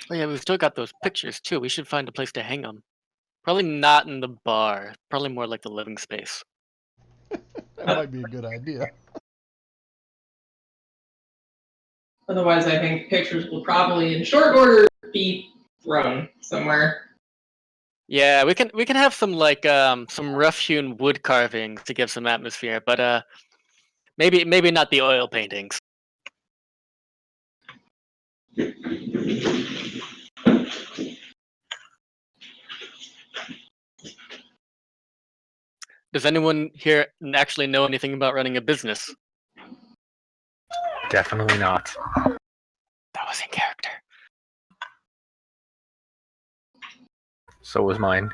Oh yeah, we've still got those pictures too. We should find a place to hang them. Probably not in the bar. Probably more like the living space. That might be a good idea. Otherwise, I think pictures will probably, in short order, be thrown somewhere. Yeah, we can have some like some rough-hewn wood carvings to give some atmosphere, but maybe not the oil paintings. Does anyone here actually know anything about running a business? Definitely not. That was in character. So was mine.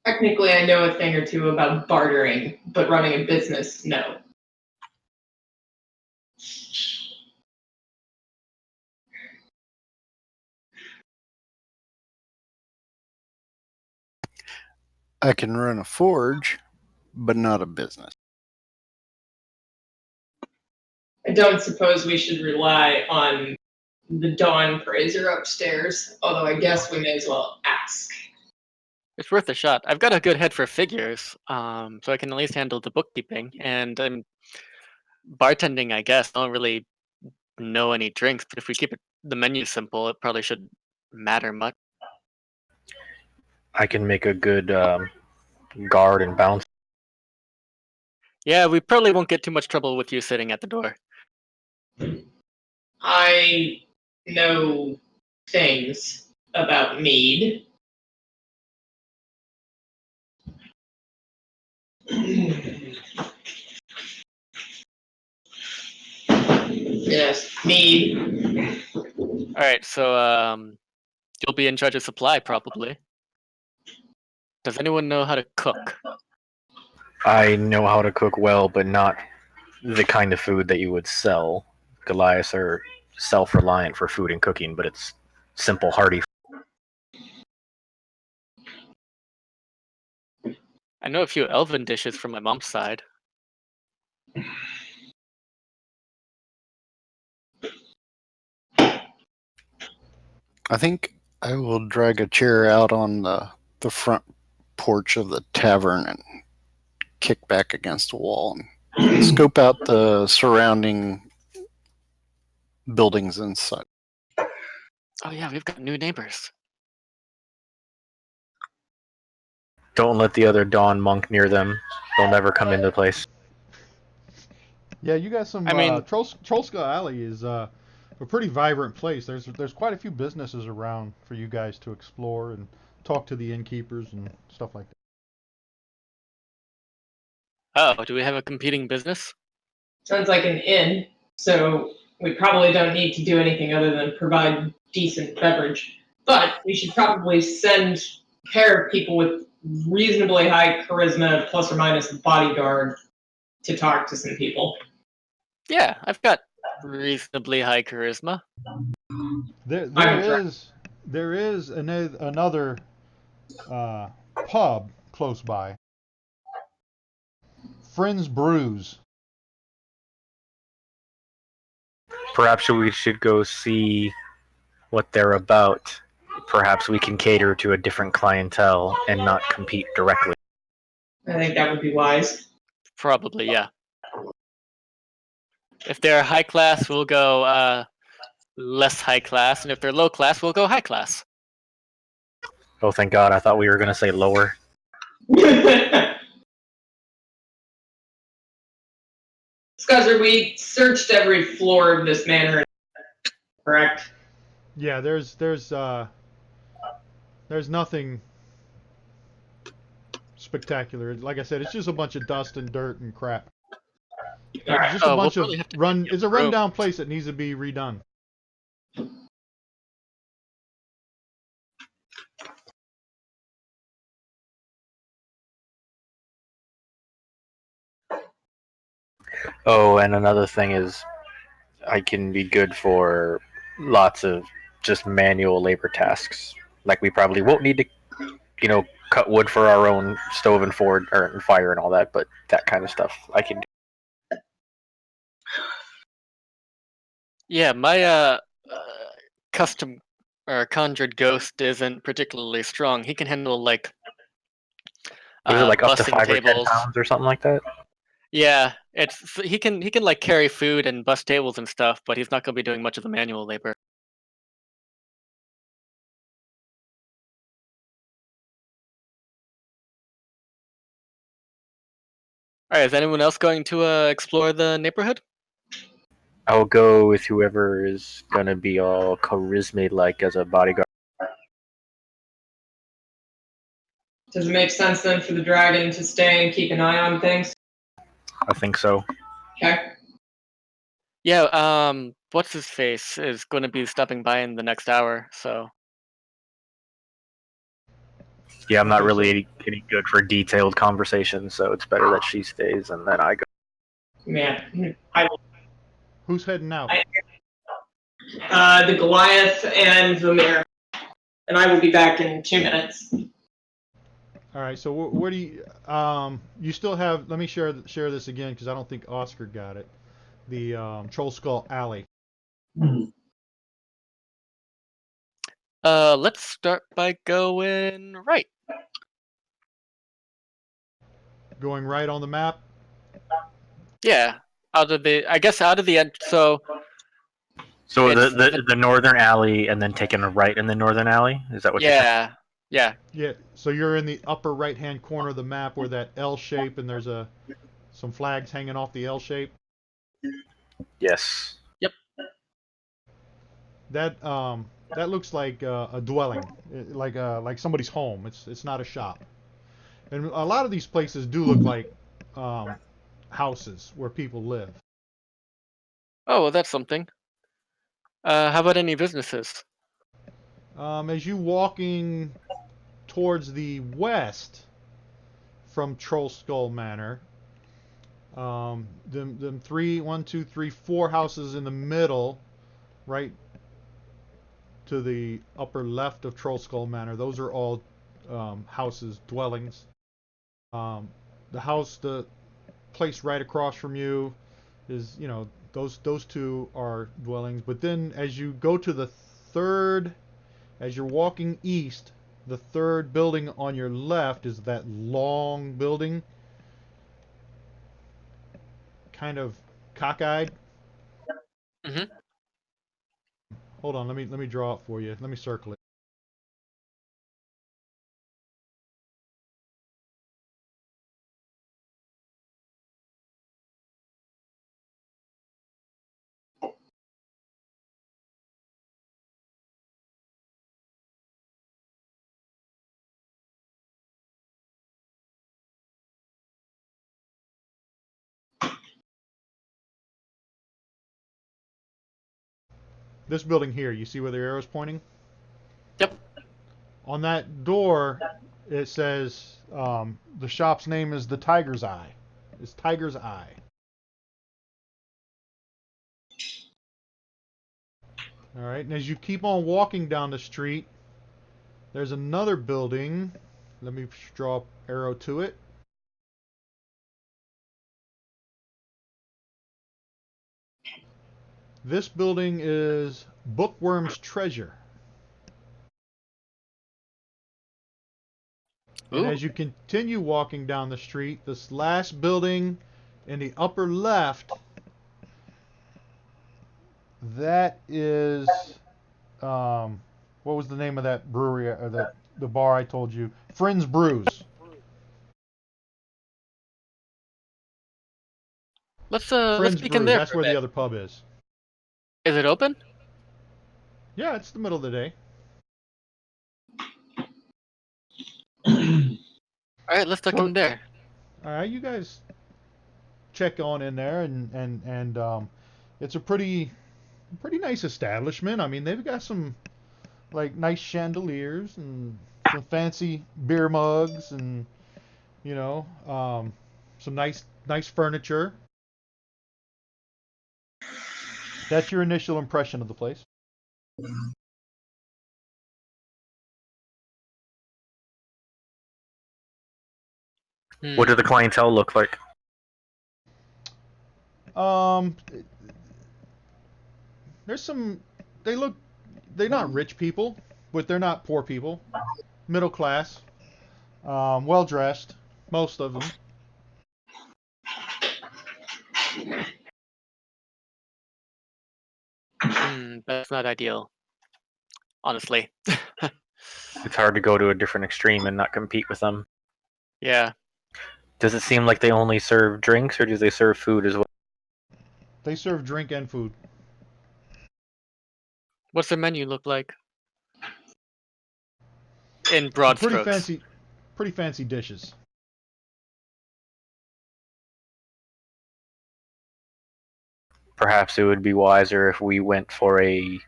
Technically, I know a thing or two about bartering, but running a business, no. I can run a forge, but not a business. I don't suppose we should rely on the Dawn Praiser upstairs, although I guess we may as well ask. It's worth a shot. I've got a good head for figures, so I can at least handle the bookkeeping and bartending. I guess I don't really know any drinks, but if we keep the menu simple, it probably shouldn't matter much. I can make a good guard and bounce. Yeah, we probably won't get too much trouble with you sitting at the door. I know things about mead. Yes, mead. All right, so you'll be in charge of supply probably. Does anyone know how to cook? I know how to cook well, but not the kind of food that you would sell. Goliaths are self-reliant for food and cooking, but it's simple, hearty. I know a few elven dishes from my mom's side. I think I will drag a chair out on the front porch of the tavern and kick back against the wall and scope out the surrounding buildings and such. Oh yeah, we've got new neighbors. Don't let the other Dawn monk near them. They'll never come into the place. Yeah, you got some. I mean- Trollska Alley is a pretty vibrant place. There's quite a few businesses around for you guys to explore and talk to the innkeepers and stuff like that. Oh, do we have a competing business? Sounds like an inn, so we probably don't need to do anything other than provide decent beverage. But we should probably send a pair of people with reasonably high charisma, plus or minus a bodyguard, to talk to some people. Yeah, I've got reasonably high charisma. There I'm is another pub close by. Friends Brews. Perhaps we should go see what they're about. Perhaps we can cater to a different clientele and not compete directly. I think that would be wise. Probably, yeah. If they're high class, we'll go less high class, and if they're low class, we'll go high class. Oh, thank God! I thought we were going to say lower. Scuzzer, we searched every floor of this manor, correct? Yeah, there's nothing spectacular. Like I said, it's just a bunch of dust and dirt and crap. It's just a Oh, we'll bunch of probably have to get It's a room. rundown place that needs to be redone. Oh, and another thing is, I can be good for lots of just manual labor tasks. Like we probably won't need to, cut wood for our own stove and fire and all that, but that kind of stuff I can do. Yeah, my custom or conjured ghost isn't particularly strong. He can handle like Was it like up to busting 5 or 10 tables. pounds or something like that? Yeah, he can like carry food and bust tables and stuff, but he's not going to be doing much of the manual labor. All right, is anyone else going to explore the neighborhood? I'll go with whoever is gonna be all charisma like as a bodyguard. Does it make sense then for the dragon to stay and keep an eye on things? I think so. Okay. Yeah, what's his face is going to be stopping by in the next hour, so. Yeah, I'm not Okay, really any good for detailed conversations, so it's better that she stays and then I go. Yeah. I will. Who's heading out? The Goliath and the mayor. And I will be back in 2 minutes. All right. So where do you you still have? Let me share this again because I don't think Oscar got it. The Troll Skull Alley. Let's start by going right. Going right on the map. Yeah, out of the end. So So it's the northern alley and then taking a right in the northern alley? Is that what you're saying? yeah. Yeah. So you're in the upper right-hand corner of the map where that L shape and there's some flags hanging off the L shape. Yes. Yep. That looks like a dwelling, like somebody's home. It's not a shop. And a lot of these places do look like houses where people live. Oh, well, that's something. How about any businesses? As you walking towards the west from Troll Skull Manor, them four houses in the middle, right to the upper left of Troll Skull Manor. Those are all houses, dwellings. The place right across from you is, those two are dwellings. But then as you go to the third, as you're walking east, the third building on your left is that long building, kind of cockeyed. Mhm. Hold on, let me draw it for you. Let me circle it. This building here, you see where the arrow's pointing? Yep. On that door, it says the shop's name is the Tiger's Eye. It's Tiger's Eye. All right, and as you keep on walking down the street, There's another building. Let me draw an arrow to it. This building is Bookworm's Treasure. And Ooh. as you continue walking down the street, this last building in the upper left, that is, what was the name of that brewery, or the bar I told you? Friends Brews. Let's Friends peek in Brews, there that's for a where the bit. other pub is. Is it open? Yeah, it's the middle of the day. All right, let's look So- in there. All right, you guys check on in there, and it's a pretty nice establishment. I mean, they've got some like nice chandeliers and some fancy beer mugs, and you know, some nice furniture. That's your initial impression of the place. What did the clientele look like? Um, there's some. They're not rich people, but they're not poor people. Middle class, well dressed, most of them. That's not ideal, honestly. It's hard to go to a different extreme and not compete with them. Yeah. Does it seem like they only serve drinks, or do they serve food as well? They serve drink and food. What's their menu look like? In broad Pretty strokes. fancy dishes. Perhaps it would be wiser if we went for a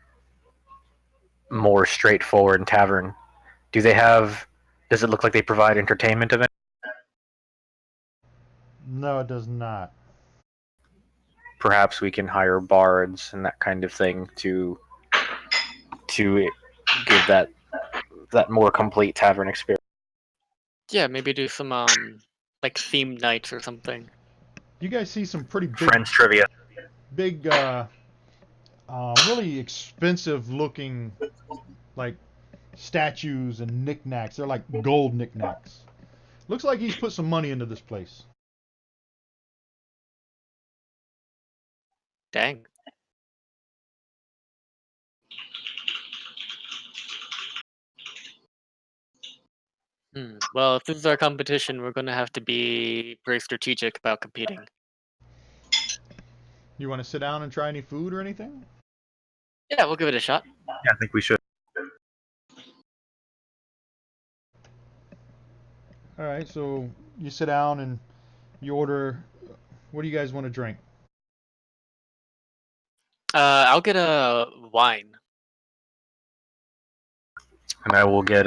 more straightforward tavern. Does it look like they provide entertainment events? No, it does not. Perhaps we can hire bards and that kind of thing to give that more complete tavern experience. Yeah, maybe do some like themed nights or something. You guys see some pretty Friends trivia. big, really expensive looking, like statues and knickknacks. They're like gold knickknacks. Looks like he's put some money into this place. Dang. Well, if this is our competition, we're going to have to be very strategic about competing. You want to sit down and try any food or anything? Yeah, we'll give it a shot. Yeah, I think we should. All right, so you sit down and you order. What do you guys want to drink? I'll get a wine. And I will get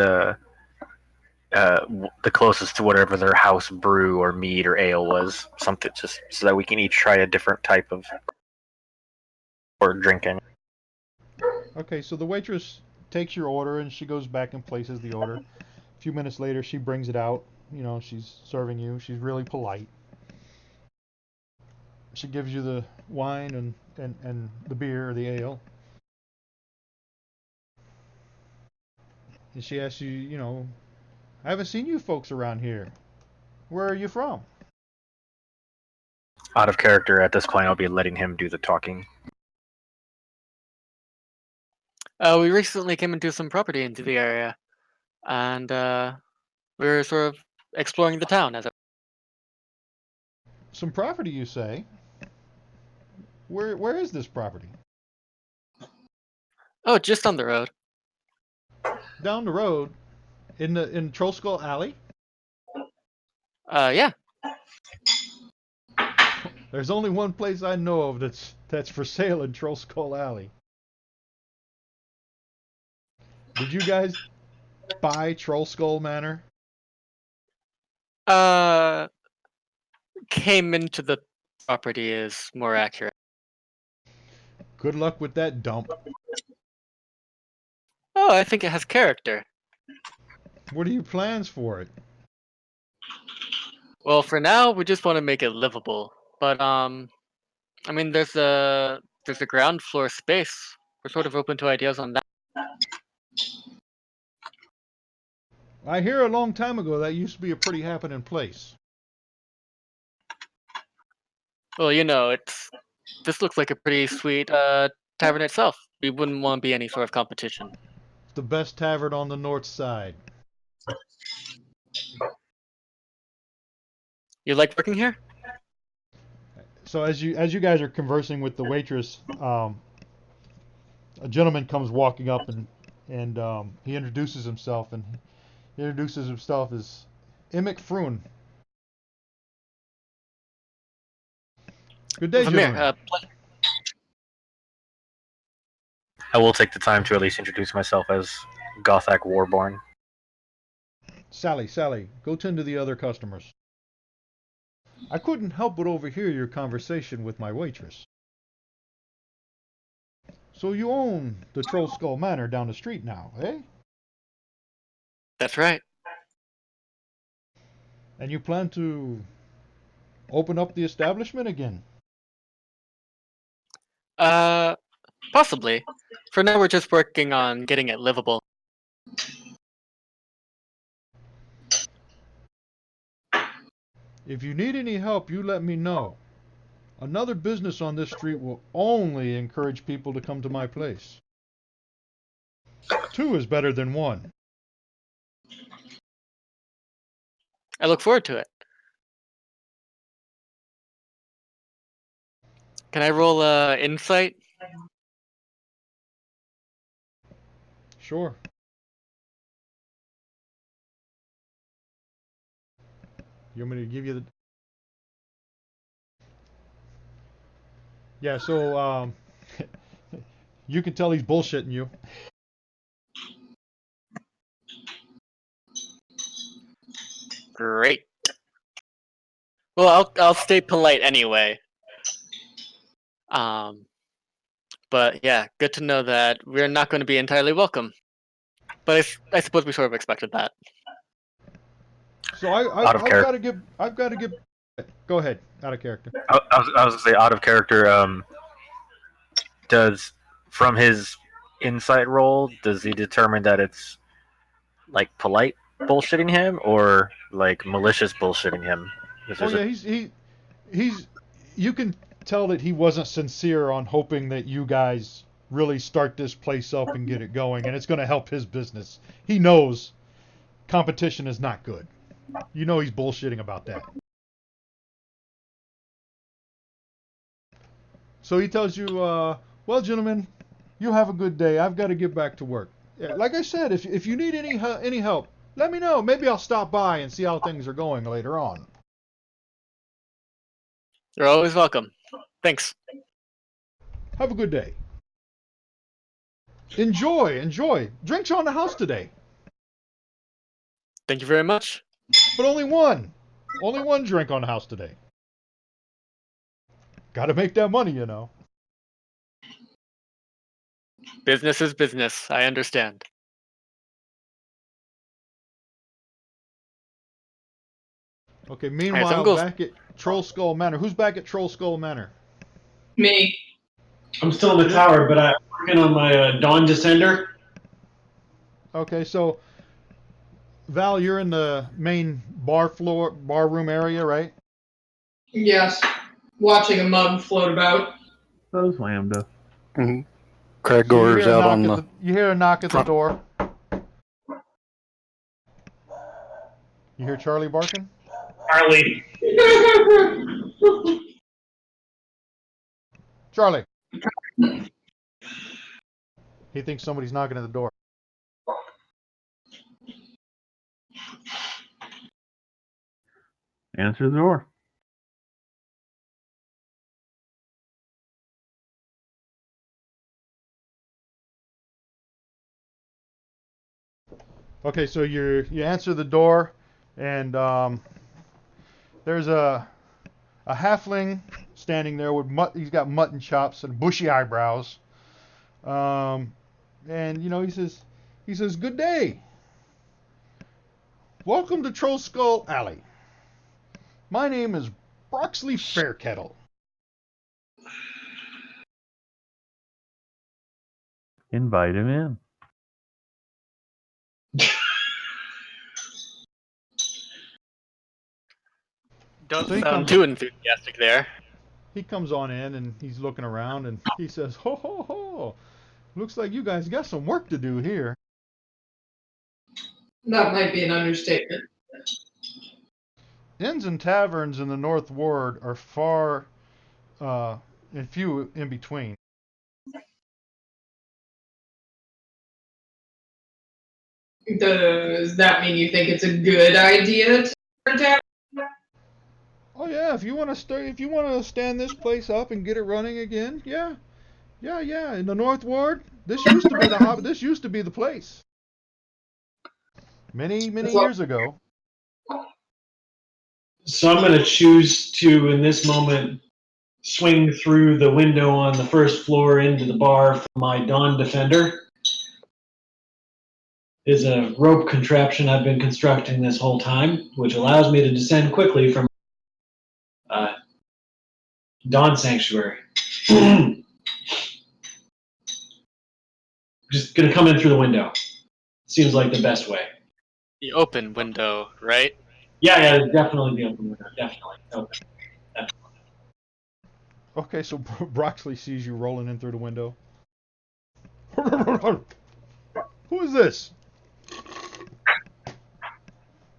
the closest to whatever their house brew or mead or ale was, something just so that we can each try a different type of or drinking. Okay, so the waitress takes your order and she goes back and places the order. A few minutes later, she brings it out. You know, she's serving you. She's really polite. She gives you the wine and the beer or the ale. And she asks you, you know, I haven't seen you folks around here. Where are you from? Out of character at this point, I'll be letting him do the talking. We recently came into some property into the area, and we were sort of exploring the town as a. Some property, you say? Where is this property? Oh, just on the road. Down the road, in Troll Skull Alley. Yeah. There's only one place I know of that's for sale in Troll Skull Alley. Did you guys buy Troll Skull Manor? Came into the property is more accurate. Good luck with that dump. Oh, I think it has character. What are your plans for it? Well, for now, we just want to make it livable. But I mean, there's a ground floor space. We're sort of open to ideas on that. I hear a long time ago that used to be a pretty happening place. Well, this looks like a pretty sweet tavern itself. We wouldn't want to be any sort of competition. The best tavern on the north side. You like working here? So as you guys are conversing with the waitress, a gentleman comes walking up and he introduces himself as Emic Froon. Good day, Vermeer, gentlemen. I will take the time to at least introduce myself as Gothak Warborn. Sally, go tend to the other customers. I couldn't help but overhear your conversation with my waitress. So you own the Troll Skull Manor down the street now, eh? That's right. And you plan to open up the establishment again? Possibly. For now, we're just working on getting it livable. If you need any help, you let me know. Another business on this street will only encourage people to come to my place. 2 is better than 1. I look forward to it. Can I roll insight? Sure. You want me to give you the... Yeah, so, you can tell he's bullshitting you. Great. Well, I'll stay polite anyway. But yeah, good to know that we're not going to be entirely welcome. But I suppose we sort of expected that. So I've got to give. Go ahead, out of character. I was going to say, out of character, does, from his insight roll, does he determine that it's like polite bullshitting him or like malicious bullshitting him? Oh yeah, he's. You can tell that he wasn't sincere on hoping that you guys really start this place up and get it going, and it's going to help his business. He knows competition is not good. You know he's bullshitting about that. So he tells you, well, gentlemen, you have a good day. I've got to get back to work. Yeah, like I said, if you need any help, let me know. Maybe I'll stop by and see how things are going later on. You're always welcome. Thanks. Have a good day. Enjoy. Drinks on the house today. Thank you very much. But only one. Only one drink on the house today. Gotta make that money, you know. Business is business. I understand. Okay, meanwhile, right, back at Troll Skull Manor. Who's back at Troll Skull Manor? Me. I'm still in the tower, but I'm working on my Dawn Descender. Okay, so Val, you're in the main bar room area, right? Yes. Watching a mug float about. So is Lambda. And Gregor's out on the. You hear a knock at the door. You hear Charlie barking? Charlie. Charlie. He thinks somebody's knocking at the door. Answer the door. Okay, so you answer the door, and there's a halfling standing there with he's got mutton chops and bushy eyebrows, and you know he says good day. Welcome to Troll Skull Alley. My name is Broxley Fairkettle. Invite him in. Don't So he sound comes- too enthusiastic there. He comes on in and he's looking around and he says, "Ho ho ho! Looks like you guys got some work to do here." That might be an understatement. Inns and taverns in the North Ward are far and few in between. Does that mean you think it's a good idea to attack? Oh yeah, if you want to stand this place up and get it running again, yeah. In the North Ward, this used to be this used to be the place. Many years ago. So I'm going to choose to, in this moment, swing through the window on the first floor into the bar for my Dawn Defender. Is a rope contraption I've been constructing this whole time, which allows me to descend quickly from Dawn Sanctuary. Just going to come in through the window. Seems like the best way. The open window, right? Yeah, definitely the open window. Definitely. Open. Okay, so Broxley sees you rolling in through the window. Who is this?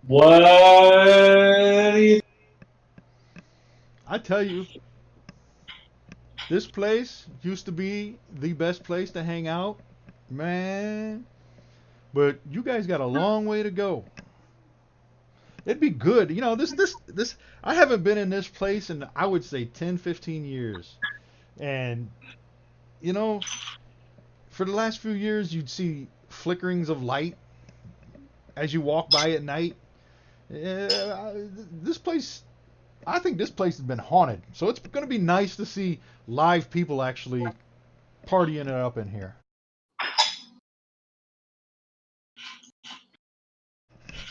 What do you... I tell you, this place used to be the best place to hang out, man. But you guys got a long way to go. It'd be good, this. I haven't been in this place in, I would say, 10, 15 years, and for the last few years, you'd see flickerings of light as you walk by at night. This place, I think this place has been haunted. So it's going to be nice to see live people actually partying it up in here.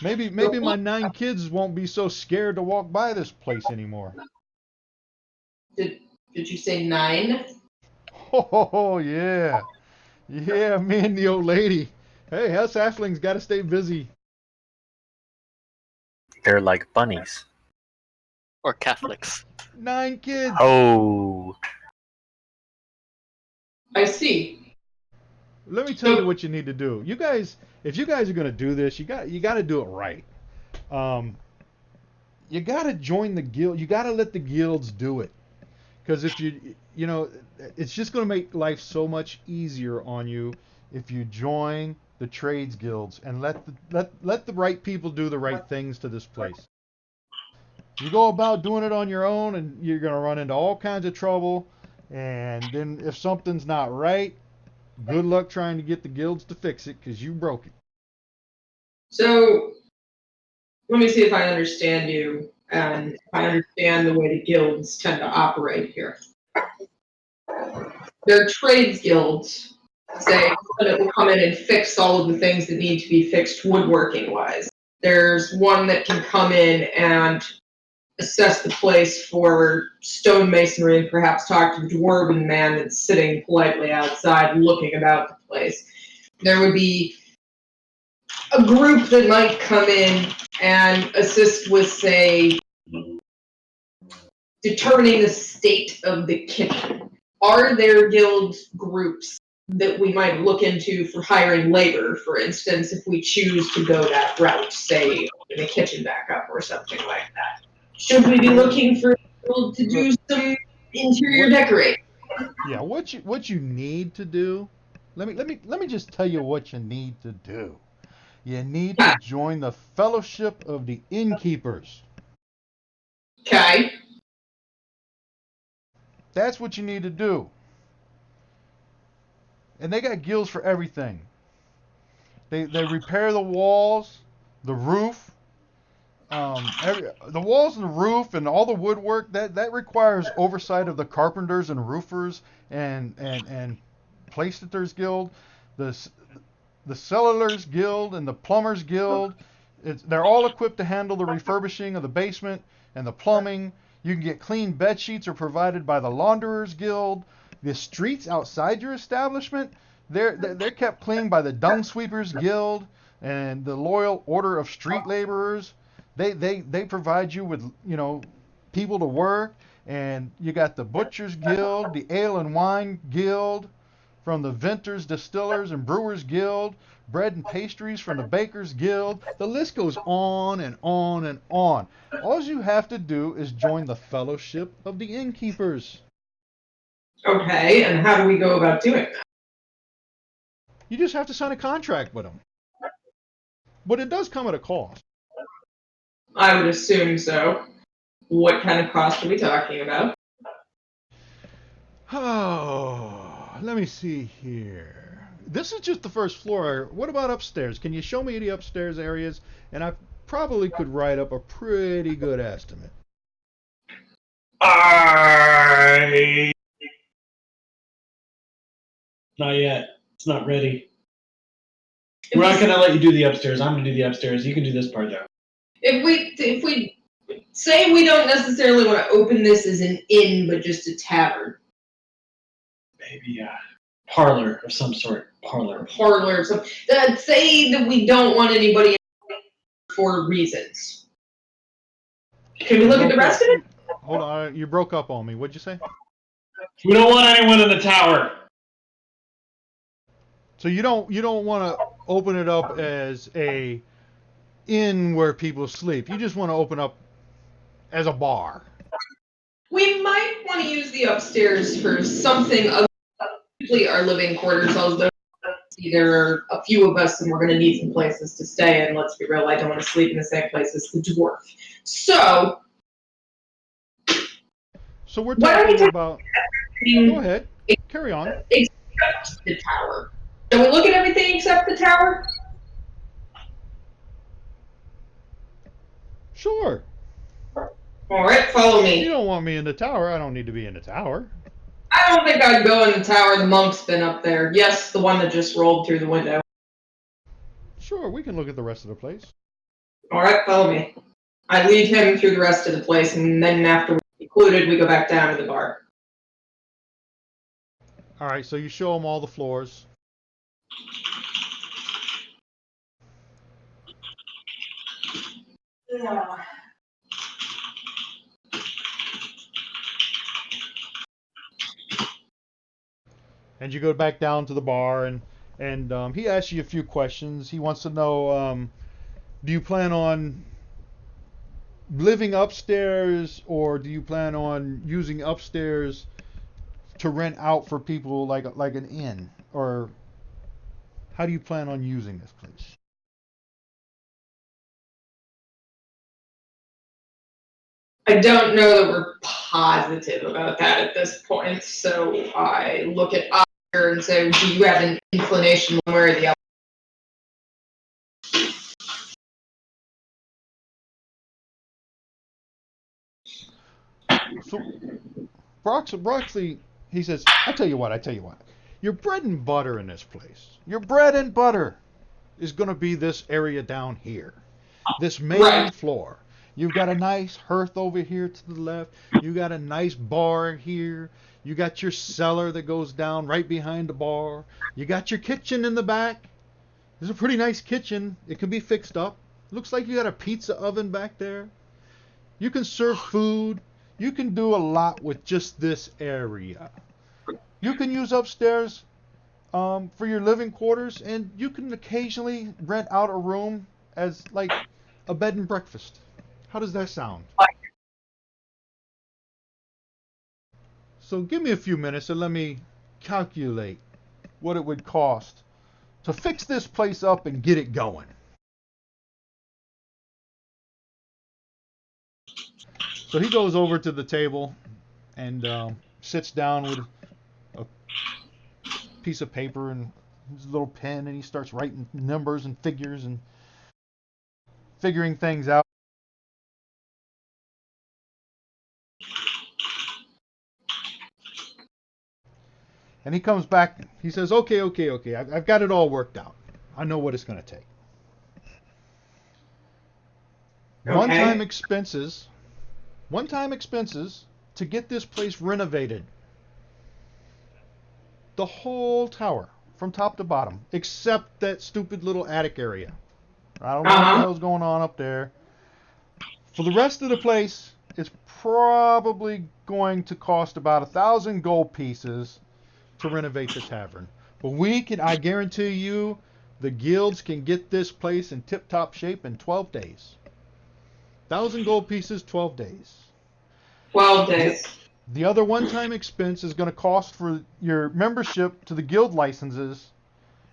Maybe my 9 kids won't be so scared to walk by this place anymore. Did you say 9? Oh yeah. Yeah, me and the old lady. Hey, us halflings got to stay busy. They're like bunnies. Or Catholics. 9 kids. Oh. I see. Let me tell you what you need to do. You guys, if you guys are going to do this, you got to do it right. You got to join the guild. You got to let the guilds do it. Because if it's just going to make life so much easier on you if you join the trades guilds and let the right people do the right things to this place. You go about doing it on your own, and you're going to run into all kinds of trouble. And then if something's not right, good luck trying to get the guilds to fix it because you broke it. So, let me see if I understand you, and if I understand the way the guilds tend to operate here. Their trades guilds say that will come in and fix all of the things that need to be fixed woodworking-wise. There's one that can come in and assess the place for stonemasonry and perhaps talk to the dwarven man that's sitting politely outside looking about the place. There would be a group that might come in and assist with, say, determining the state of the kitchen. Are there guild groups that we might look into for hiring labor, for instance, if we choose to go that route, say, open a kitchen back up or something like that? Should we be looking for people to do some interior decorating? Yeah, what you need to do? Let me just tell you what you need to do. You need to join the Fellowship of the Innkeepers. Okay. That's what you need to do. And they got guilds for everything. They repair the walls, the roof, the walls and the roof and all the woodwork. That requires oversight of the carpenters and roofers and plasterers guild, the cellulars guild and the plumbers guild. They're all equipped to handle the refurbishing of the basement and the plumbing. You can get clean bed sheets are provided by the Launderers Guild. The streets outside your establishment, they're kept clean by the Dung Sweepers Guild and the Loyal Order of Street Laborers. They provide you with, people to work. And you got the Butchers Guild, the Ale and Wine Guild, from the Vintners, Distillers, and Brewers Guild, bread and pastries from the Bakers Guild. The list goes on and on and on. All you have to do is join the Fellowship of the Innkeepers. Okay, and how do we go about doing that? You just have to sign a contract with them. But it does come at a cost. I would assume so. What kind of cost are we talking about? Oh, let me see here. This is just the first floor. What about upstairs? Can you show me the upstairs areas? And I probably could write up a pretty good estimate. Not yet. It's not ready. We're not gonna let you do the upstairs. I'm gonna do the upstairs. You can do this part though. If we say we don't necessarily want to open this as an inn, but just a tavern. Maybe a parlor of some sort. Parlor. Or something. Say that we don't want anybody for reasons. Can we look at the rest of it? Hold on, you broke up on me. What'd you say? We don't want anyone in the tower. So you don't want to open it up as a inn where people sleep. You just want to open up as a bar. We might want to use the upstairs for something other than our living quarters, although there are a few of us and we're going to need some places to stay, and let's be real, I don't want to sleep in the same place as the dwarf. So we're talking about... Go ahead. Carry on. Except the tower. Can we look at everything except the tower? Sure. All right, follow me. You don't want me in the tower. I don't need to be in the tower. I don't think I'd go in the tower. The monk's been up there. Yes, the one that just rolled through the window. Sure, we can look at the rest of the place. All right, follow me. I lead him through the rest of the place, and then after we're concluded, we go back down to the bar. All right, so you show him all the floors. Yeah. And you go back down to the bar, and he asks you a few questions. He wants to know, do you plan on living upstairs, or do you plan on using upstairs to rent out for people like an inn? Or how do you plan on using this place? I don't know that we're positive about that at this point, so I look at Oscar and say, do you have an inclination one way or the other? So Broxley, he says, I tell you what. Your bread and butter in this place. Your bread and butter is going to be this area down here. This main floor. You've got a nice hearth over here to the left. You got a nice bar here. You got your cellar that goes down right behind the bar. You got your kitchen in the back. There's a pretty nice kitchen. It can be fixed up. Looks like you got a pizza oven back there. You can serve food. You can do a lot with just this area. You can use upstairs for your living quarters, and you can occasionally rent out a room as like a bed and breakfast. How does that sound? So give me a few minutes and let me calculate what it would cost to fix this place up and get it going. So he goes over to the table and sits down with a piece of paper and his little pen, and he starts writing numbers and figures and figuring things out. And he comes back, he says, okay, I've got it all worked out. I know what it's going to take. Okay. One-time expenses to get this place renovated. The whole tower, from top to bottom, except that stupid little attic area. I don't know what the Uh-huh. hell's going on up there. For the rest of the place, it's probably going to cost about 1,000 gold pieces to renovate the tavern. But I guarantee you, the guilds can get this place in tip-top shape in 12 days. 1,000 gold pieces, 12 days. 12 The, days. the other one-time expense is going to cost for your membership to the guild licenses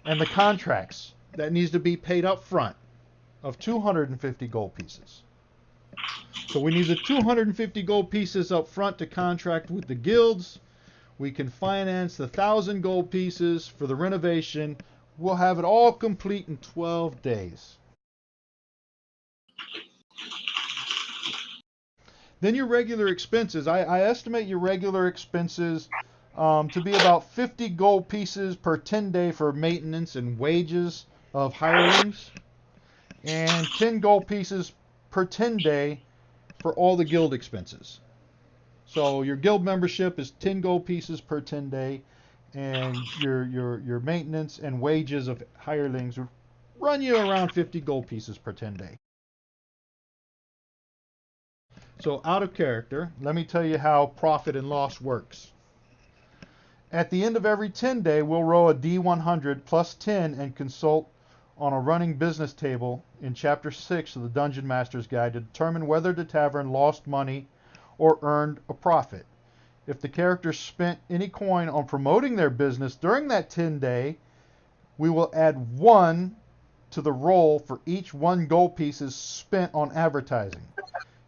and the contracts. That needs to be paid up front of 250 gold pieces. So we need the 250 gold pieces up front to contract with the guilds. We can finance the 1,000 gold pieces for the renovation. We'll have it all complete in 12 days. Then your regular expenses. I estimate your regular expenses to be about 50 gold pieces per 10 day for maintenance and wages of hirelings, and 10 gold pieces per 10 day for all the guild expenses. So your guild membership is 10 gold pieces per 10 day, and your maintenance and wages of hirelings run you around 50 gold pieces per 10 day. So out of character, let me tell you how profit and loss works. At the end of every 10 day, we'll roll a D100 plus 10 and consult on a running business table in Chapter 6 of the Dungeon Master's Guide to determine whether the tavern lost money or earned a profit. If the character spent any coin on promoting their business during that 10 day, we will add 1 to the roll for each 1 gold pieces spent on advertising.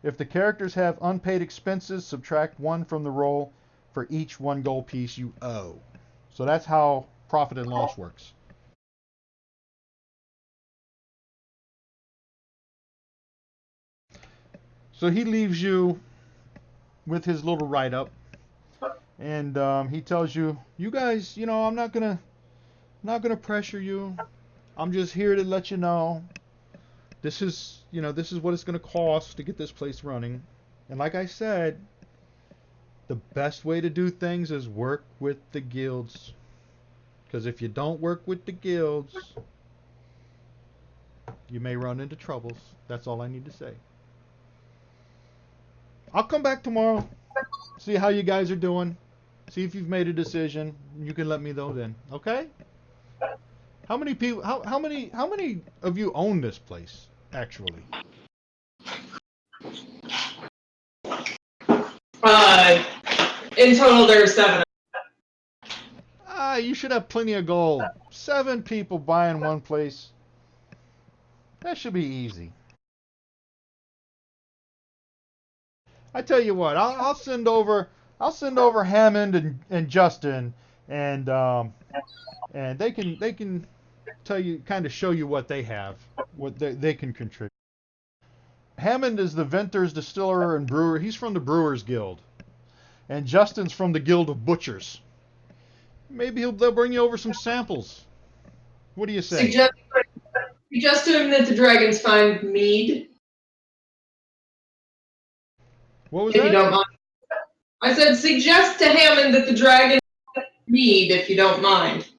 If the characters have unpaid expenses, subtract 1 from the roll for each 1 gold piece you owe. So that's how profit and loss works. So he leaves you with his little write-up, and he tells you, you guys, I'm not gonna pressure you. I'm just here to let you know this is what it's gonna cost to get this place running. And like I said, the best way to do things is work with the guilds. Because if you don't work with the guilds, you may run into troubles. That's all I need to say. I'll come back tomorrow, see how you guys are doing, see if you've made a decision. You can let me know then. Okay? How many people? How many of you own this place actually? In total, there's 7. You should have plenty of gold. 7 people buying one place. That should be easy. I tell you what, I'll send over Hammond and Justin, and they can tell you, kind of show you what they have, what they can contribute. Hammond is the vintner's distiller and brewer. He's from the Brewers Guild, and Justin's from the Guild of Butchers. Maybe they'll bring you over some samples. What do you say? Suggest to him that the dragons find mead, What was if you that? don't mind. I said suggest to Hammond that the dragons find mead, if you don't mind.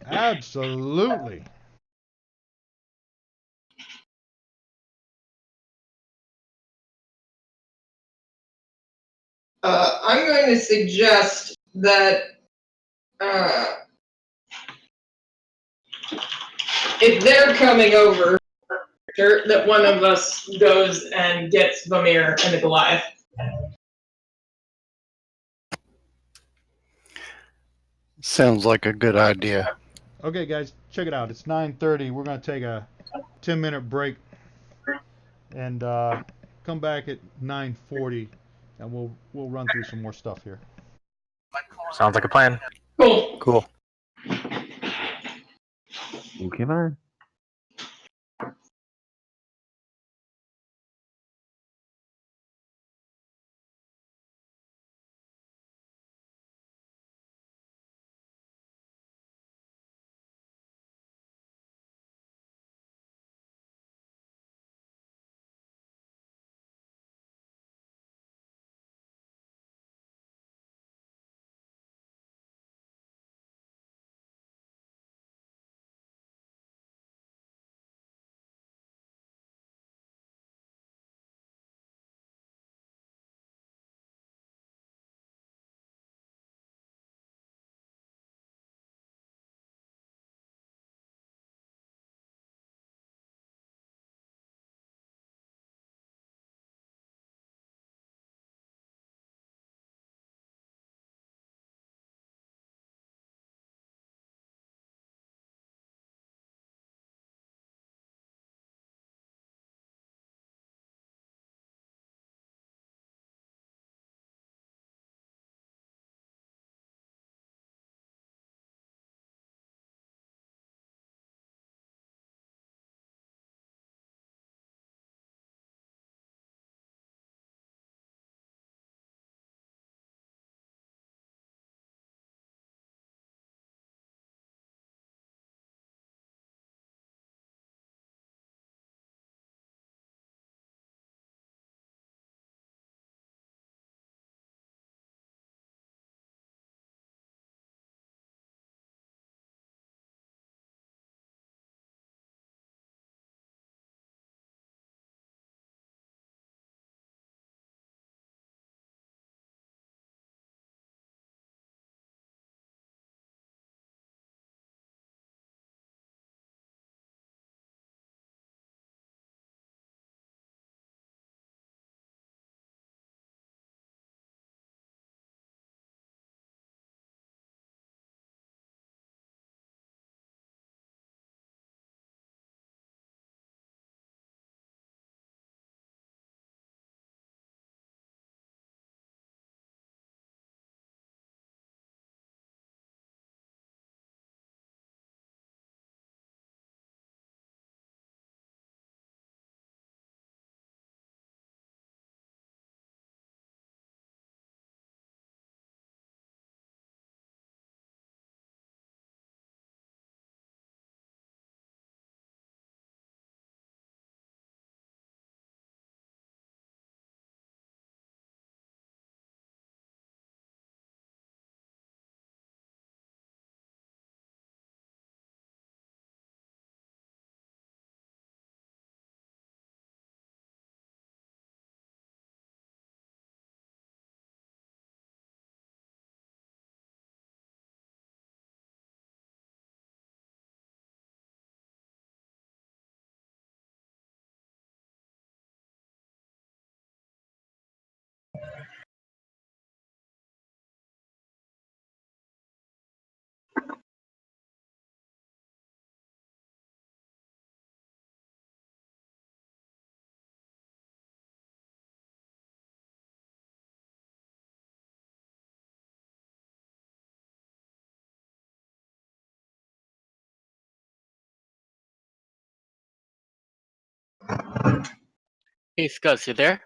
Absolutely. I'm going to suggest that if they're coming over, that one of us goes and gets Vamir and the Goliath. Sounds like a good idea. Okay, guys, check it out. It's 9:30. We're gonna take a 10-minute break and come back at 9:40, and we'll run through some more stuff here. Sounds like a plan. Cool. Cool. Okay, man. Hey, Scuzz, you there?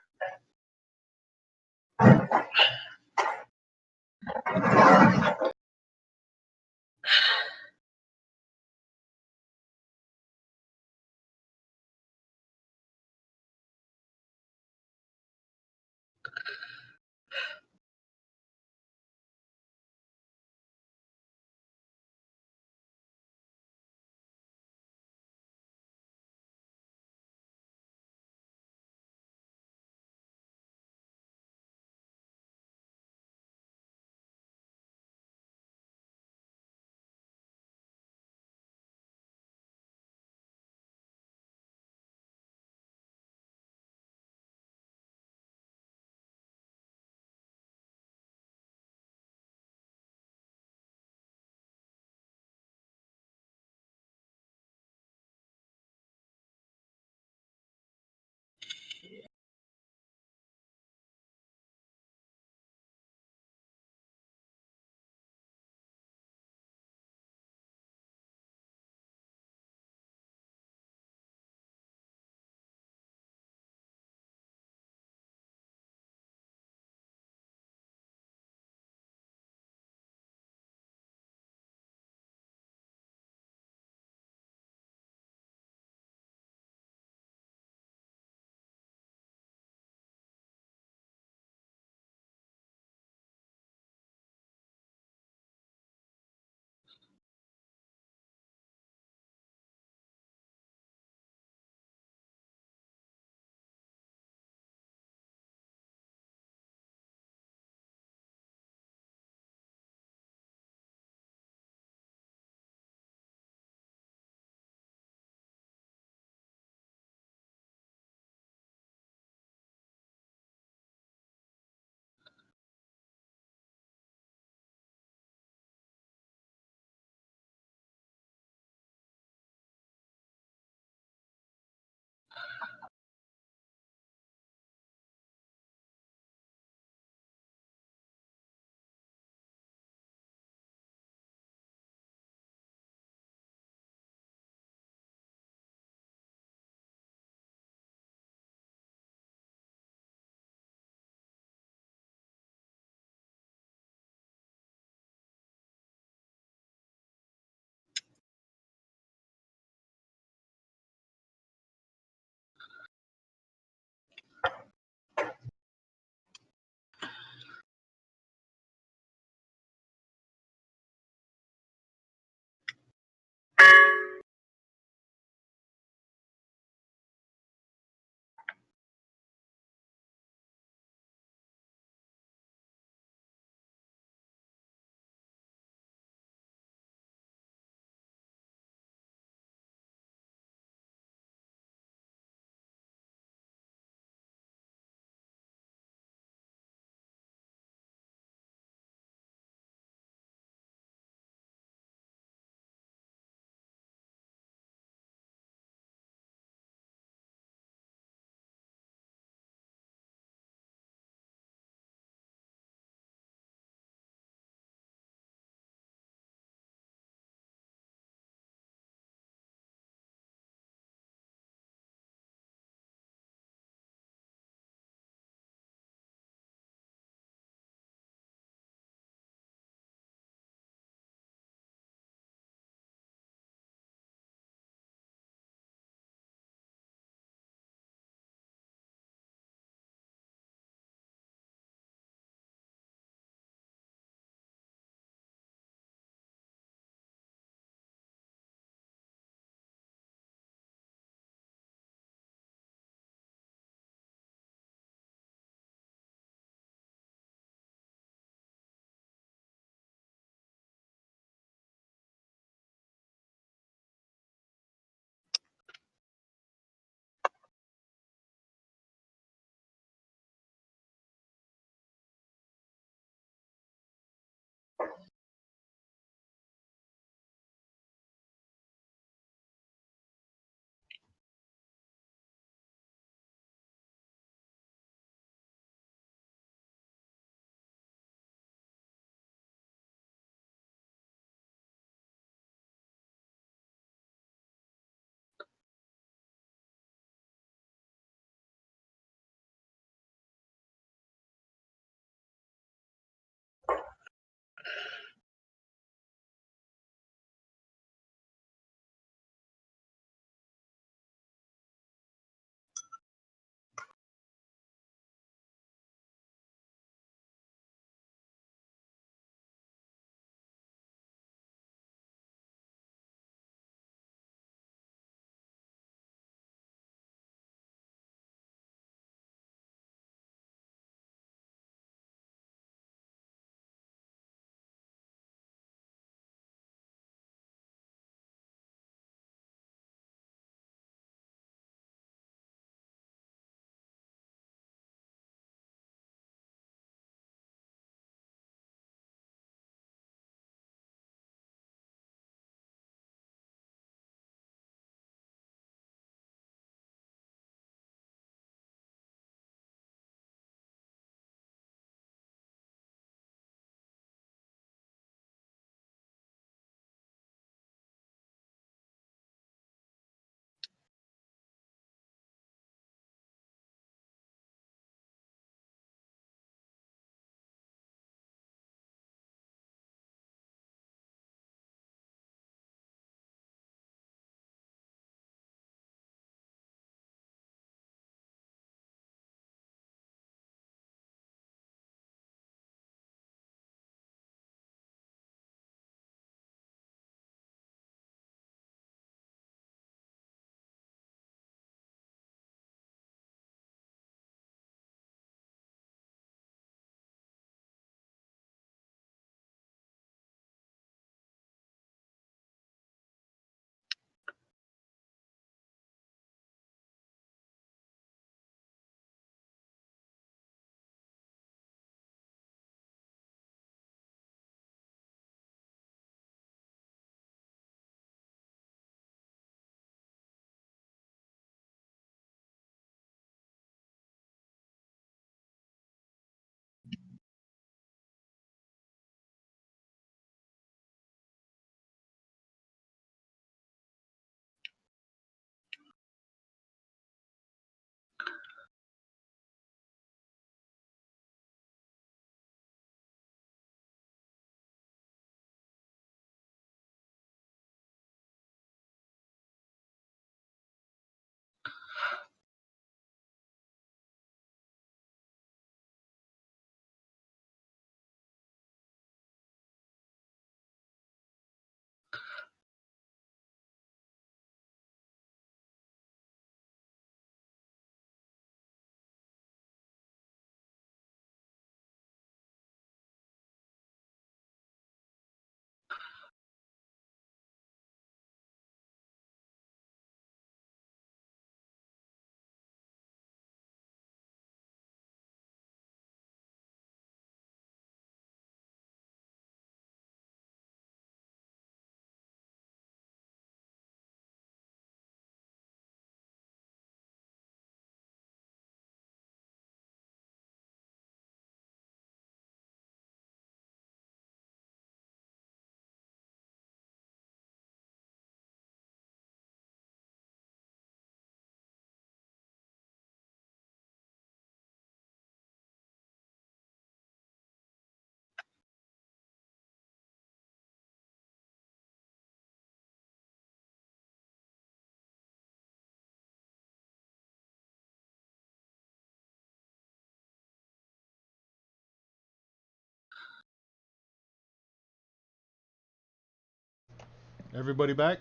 Everybody back?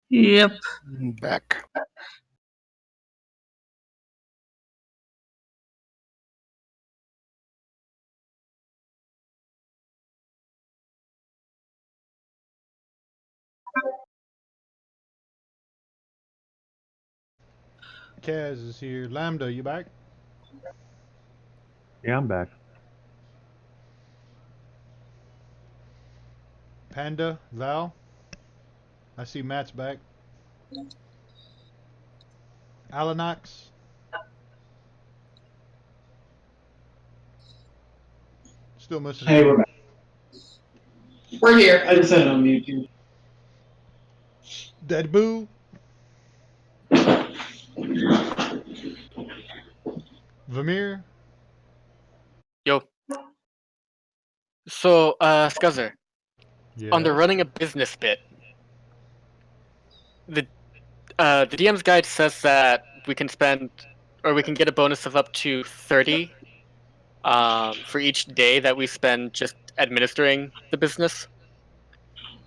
Yep. Back. Kaz is here. Lambda, you back? Yeah, I'm back. Panda, Val? I see Matt's back. Alanox? Still missing Hey, some. we're back. We're here. I just had it on mute too. Dead Boo? Vamir? Yo. So, Scuzzer, on the Yes. running a business bit, the DM's guide says that we can spend, or we can get a bonus of up to 30 for each day that we spend just administering the business.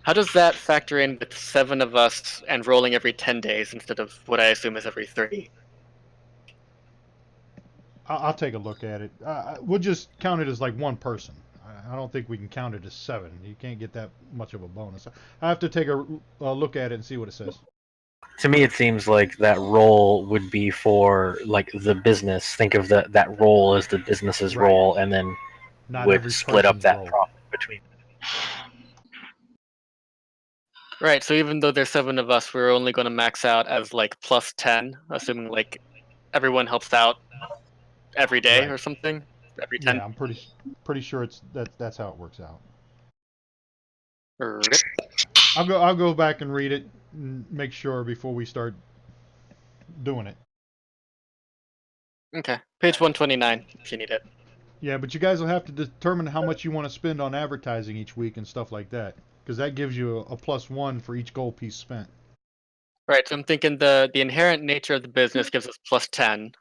How does that factor in with 7 of us and rolling every 10 days instead of what I assume is every 30? I'll take a look at it. We'll just count it as like one person. I don't think we can count it as 7. You can't get that much of a bonus. I have to take a look at it and see what it says. To me, it seems like that role would be for like the business. Think of that role as the business's Right. role, and then Not would every split up person's that role. profit between. Right, so even though there's 7 of us, we're only going to max out as like plus 10, assuming like everyone helps out every day Right. or something. Every 10. Yeah, I'm pretty sure that's how it works out. Rip. I'll go back and read it and make sure before we start doing it. Okay, page 129 if you need it. Yeah, but you guys will have to determine how much you want to spend on advertising each week and stuff like that, because that gives you a +1 for each gold piece spent. Right, so I'm thinking the inherent nature of the business gives us plus 10,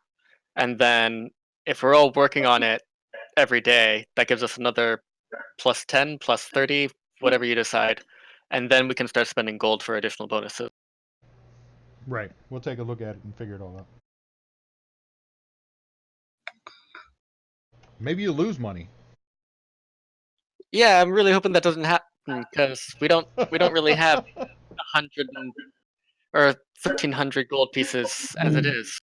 and then if we're all working on it every day, that gives us another plus 10, plus 30, whatever you decide, and then we can start spending gold for additional bonuses. Right. We'll take a look at it and figure it all out. Maybe you lose money. Yeah, I'm really hoping that doesn't happen because we don't really have 100 or 1,300 gold pieces as it is.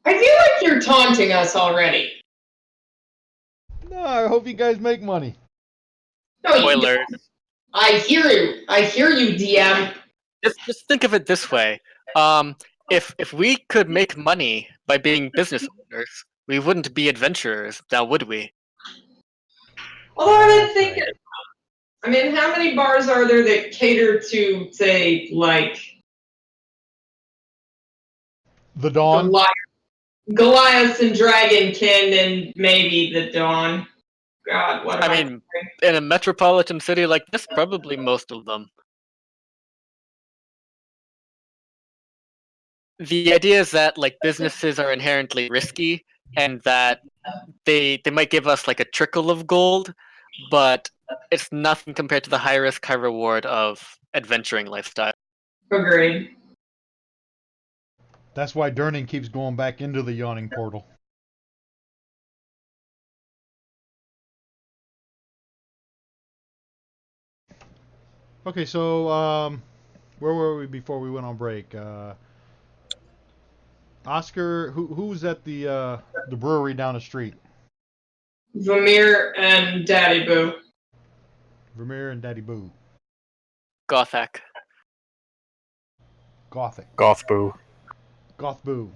I feel like you're taunting us already. No, I hope you guys make money. No, Spoilers. I hear you. I hear you, DM. Just think of it this way. If we could make money by being business owners, we wouldn't be adventurers, now would we? Although I've been That's thinking, right. I mean, how many bars are there that cater to, say, like The Dawn. Goliath and Dragonkin and maybe the Dawn? God, what am I I mean, in a metropolitan city like this, probably most of them. The idea is that like businesses are inherently risky and that they might give us like a trickle of gold, but it's nothing compared to the high risk, high reward of adventuring lifestyle. Agreed. That's why Durning keeps going back into the yawning portal. Okay, so where were we before we went on break? Oscar, who was at the brewery down the street? Vamir and Daddy Boo. Vermeer and Daddy Boo. Gothak. Gothic. Gothboo. Goth Boo.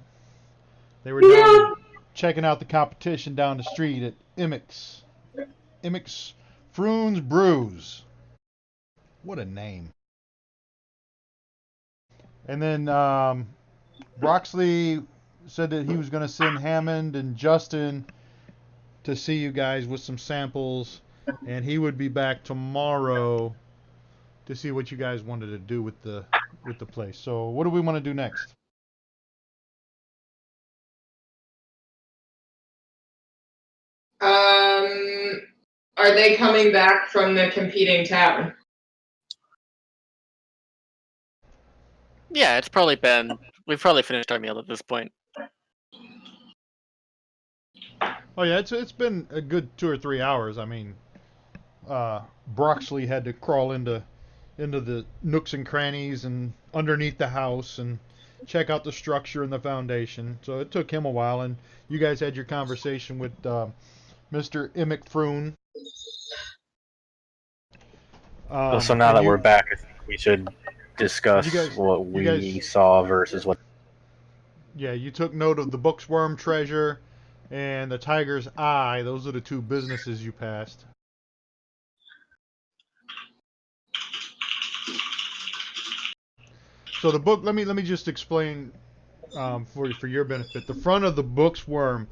They were down checking out the competition down the street at Emmix. Emmix Froon's Brews. What a name. And then Broxley said that he was going to send Hammond and Justin to see you guys with some samples, and he would be back tomorrow to see what you guys wanted to do with the place. So what do we want to do next? Are they coming back from the competing tavern? Yeah, we've probably finished our meal at this point. Oh yeah, it's been a good 2 or 3 hours. I mean, Broxley had to crawl into the nooks and crannies and underneath the house and check out the structure and the foundation. So it took him a while. And you guys had your conversation with Mr. Emick Froon. So now that we're back, I think we should discuss what you we guys- saw versus what. Yeah, you took note of the Booksworm treasure and the Tiger's Eye. Those are the two businesses you passed. So the book. Let me just explain for your benefit. The front of the Booksworm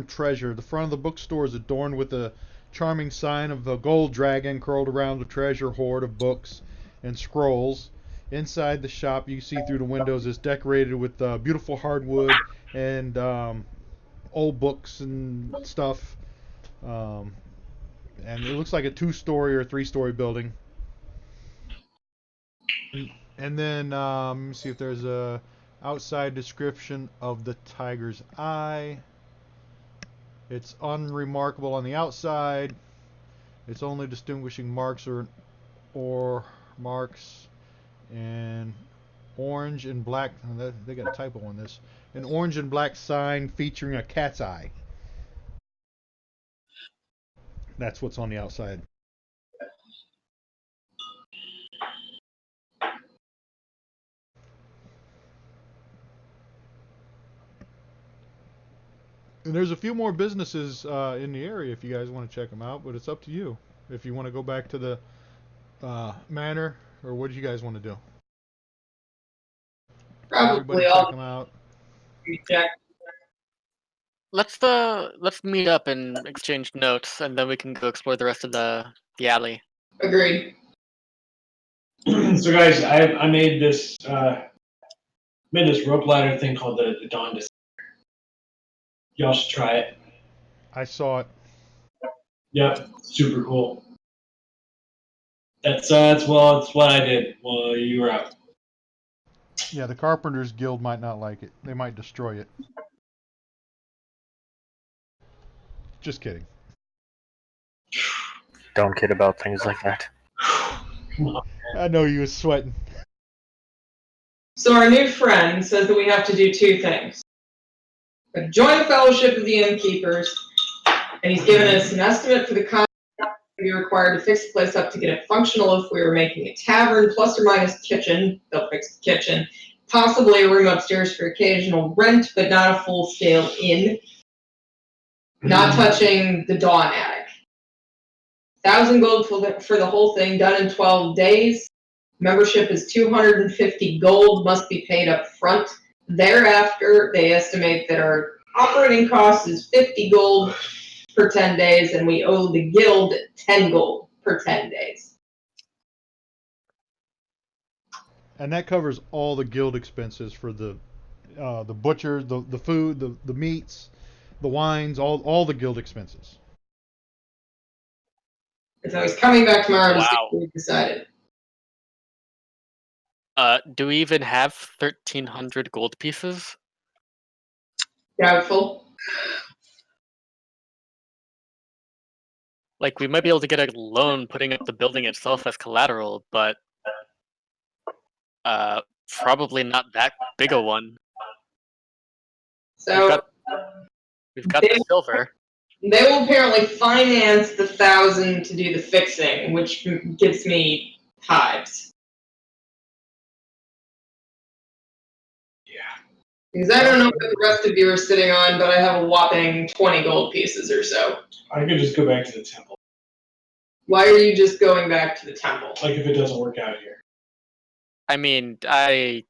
treasure. The front of the bookstore is adorned with a charming sign of the gold dragon curled around the treasure hoard of books and scrolls. Inside the shop, you see through the windows, is decorated with beautiful hardwood and old books and stuff. Um, and it looks like a 2-story or 3-story building. And then let me see if there's a outside description of the Tiger's Eye. It's unremarkable on the outside. Its only distinguishing marks or marks and orange and black. They got a typo on this. An orange and black sign featuring a cat's eye. That's what's on the outside. And there's a few more businesses in the area if you guys want to check them out, but it's up to you. If you want to go back to the manor, or what do you guys want to do? Probably Everybody check all them out. check. Let's meet up and exchange notes, and then we can go explore the rest of the alley. Agreed. So guys, I made this rope ladder thing called the Dawn Descender. Y'all should try it. I saw it. Yep, super cool. That's what I did while you were out. Yeah, the Carpenters Guild might not like it. They might destroy it. Just kidding. Don't kid about things like that. I know you was sweating. So our new friend says that we have to do two things. Join the Fellowship of the Innkeepers, and he's given us an estimate for the cost that would be required to fix the place up to get it functional if we were making a tavern, plus or minus kitchen. They'll fix the kitchen. Possibly a room upstairs for occasional rent, but not a full-scale inn. Not touching the Dawn Attic. 1,000 gold for the whole thing, done in 12 days. Membership is 250 gold, must be paid up front. Thereafter, they estimate that our operating cost is 50 gold per 10 days, and we owe the guild 10 gold per 10 days. And that covers all the guild expenses for the butcher, the food, the meats, the wines, all the guild expenses. And so he's coming back tomorrow to see Wow. what we've decided. Do we even have 1,300 gold pieces? Doubtful. Like, we might be able to get a loan putting up the building itself as collateral, but probably not that big a one. So We've got the silver. they will apparently finance the 1,000 to do the fixing, which gives me hives. Yeah. Because I don't know what the rest of you are sitting on, but I have a whopping 20 gold pieces or so. I could just go back to the temple. Why are you just going back to the temple? Like if it doesn't work out here. I mean, I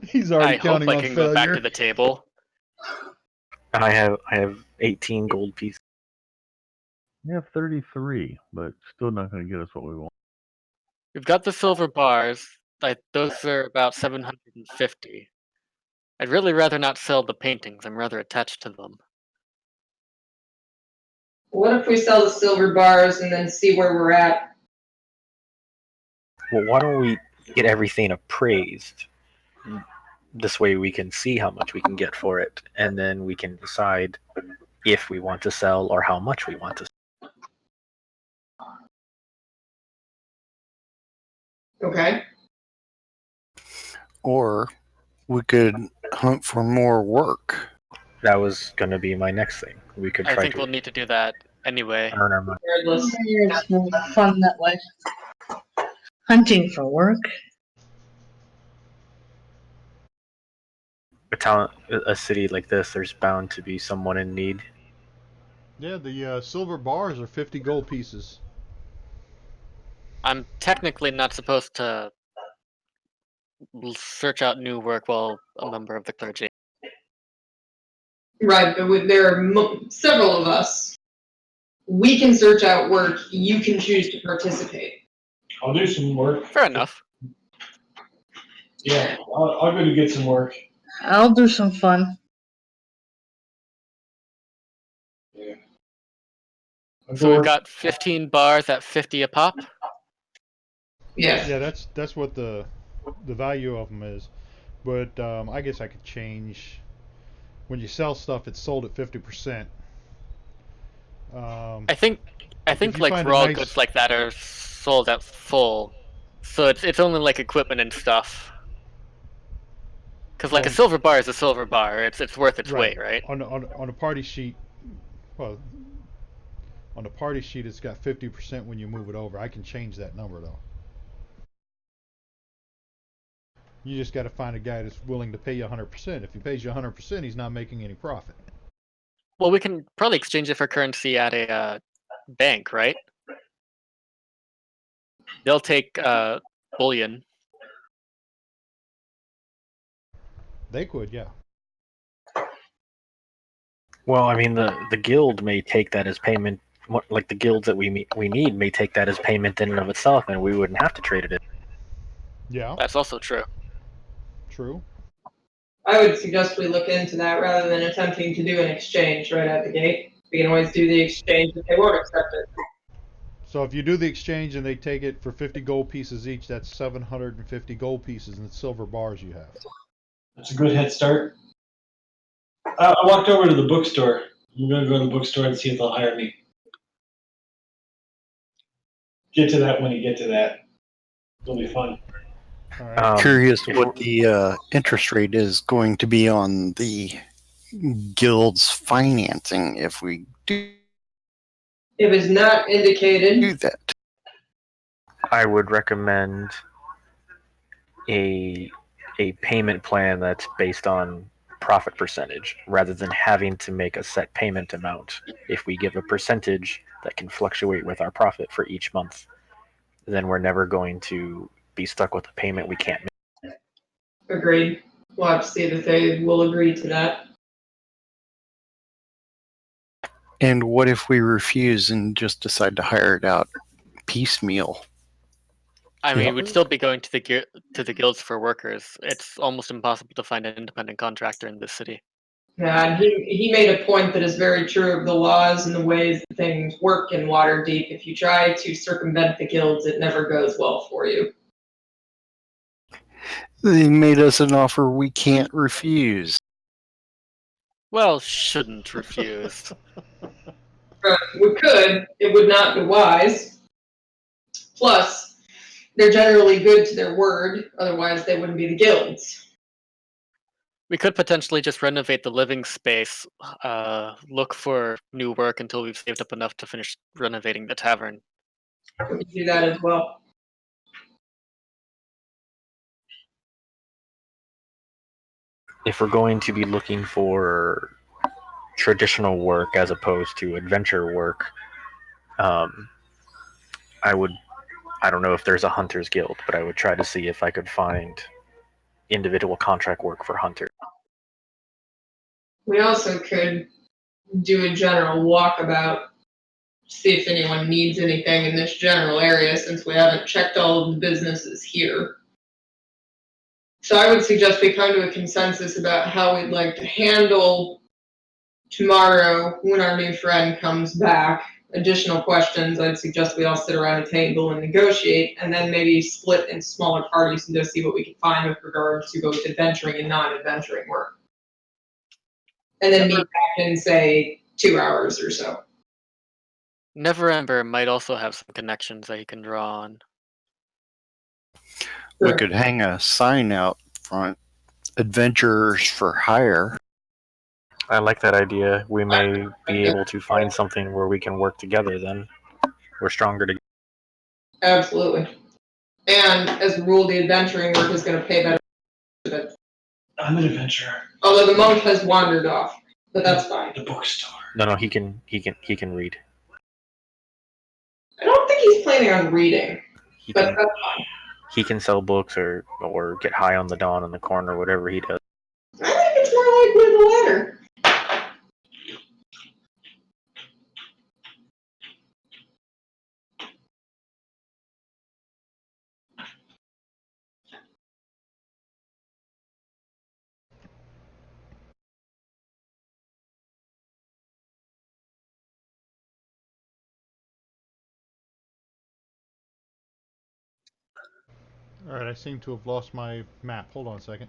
He's already hope counting I on can go back to failure. the table. And I have 18 gold pieces. We have 33, but still not going to get us what we want. We've got the silver bars. Those are about 750. I'd really rather not sell the paintings. I'm rather attached to them. What if we sell the silver bars and then see where we're at? Well, why don't we get everything appraised? This way we can see how much we can get for it, and then we can decide if we want to sell or how much we want to sell. Okay. Or we could hunt for more work. That was going to be my next thing. We could I try think to we'll need to do that anyway. earn our money. Regardless. It's more fun that way. Hunting for work. A city like this, there's bound to be someone in need. Yeah, the silver bars are 50 gold pieces. I'm technically not supposed to search out new work while a member of the clergy. Right, but there are several of us. We can search out work. You can choose to participate. I'll do some work. Fair enough. Yeah, I'll go to get some work. I'll do some fun. Yeah. I'll So go we've work. got 15 bars at 50 a pop. Yes. Yeah, that's what the value of them is. But I guess I could change. When you sell stuff, it's sold at 50%. I think you like find a raw nice- goods like that are sold at full, so it's only like equipment and stuff. Because like a Well, silver bar is a silver bar. It's worth its right. weight, right? On a party sheet, well, on the party sheet, it's got 50% when you move it over. I can change that number though. You just got to find a guy that's willing to pay you 100%. If he pays you 100%, he's not making any profit. Well, we can probably exchange it for currency at a bank, right? They'll take bullion. They could, yeah. Well, I mean, the guild may take that as payment. Like the guilds that we need may take that as payment in and of itself, and we wouldn't have to trade it in. Yeah, That's also true. true. I would suggest we look into that rather than attempting to do an exchange right out the gate. We can always do the exchange if they won't accept it. So if you do the exchange and they take it for 50 gold pieces each, that's 750 gold pieces in silver bars you have. That's a good head start. I walked over to the bookstore. I'm going to go to the bookstore and see if they'll hire me. Get to that when you get to that. It'll be fun. All right. Curious what the interest rate is going to be on the guild's financing if we do If it's not indicated, that. I would recommend a payment plan that's based on profit percentage rather than having to make a set payment amount. If we give a percentage that can fluctuate with our profit for each month, then we're never going to be stuck with a payment we can't make. agreed. We'll have to see if they will agree to that. And what if we refuse and just decide to hire it out piecemeal? I mean, Yep. we'd still be going to the guilds for workers. It's almost impossible to find an independent contractor in this city. Yeah, and he made a point that is very true of the laws and the ways that things work in Waterdeep. If you try to circumvent the guilds, it never goes well for you. They made us an offer we can't refuse. Well, shouldn't refuse. We could, it would not be wise. Plus, they're generally good to their word, otherwise they wouldn't be the guilds. We could potentially just renovate the living space, look for new work until we've saved up enough to finish renovating the tavern. We could do that as well. If we're going to be looking for traditional work as opposed to adventure work, I don't know if there's a hunter's guild, but I would try to see if I could find individual contract work for hunters. We also could do a general walkabout, see if anyone needs anything in this general area since we haven't checked all of the businesses here. So I would suggest we come to a consensus about how we'd like to handle tomorrow when our new friend comes back. additional questions, I'd suggest we all sit around a table and negotiate, and then maybe split in smaller parties and just see what we can find with regard to both adventuring and non-adventuring work. And then meet back in, say, 2 hours or so. Neverember might also have some connections that you can draw on. We Sure. could hang a sign out front, adventurers for hire. I like that idea. We may be able to find something where we can work together then. We're stronger together. Absolutely. And as a rule, the adventuring work is going to pay better. I'm an adventurer. Although the monk has wandered off, but that's fine. The bookstore. No, he can read. I don't think he's planning on reading, He but can that's fine. he can sell books or get high on the dawn in the corner, whatever he does. I think it's more likely the latter. Alright, I seem to have lost my map. Hold on a second.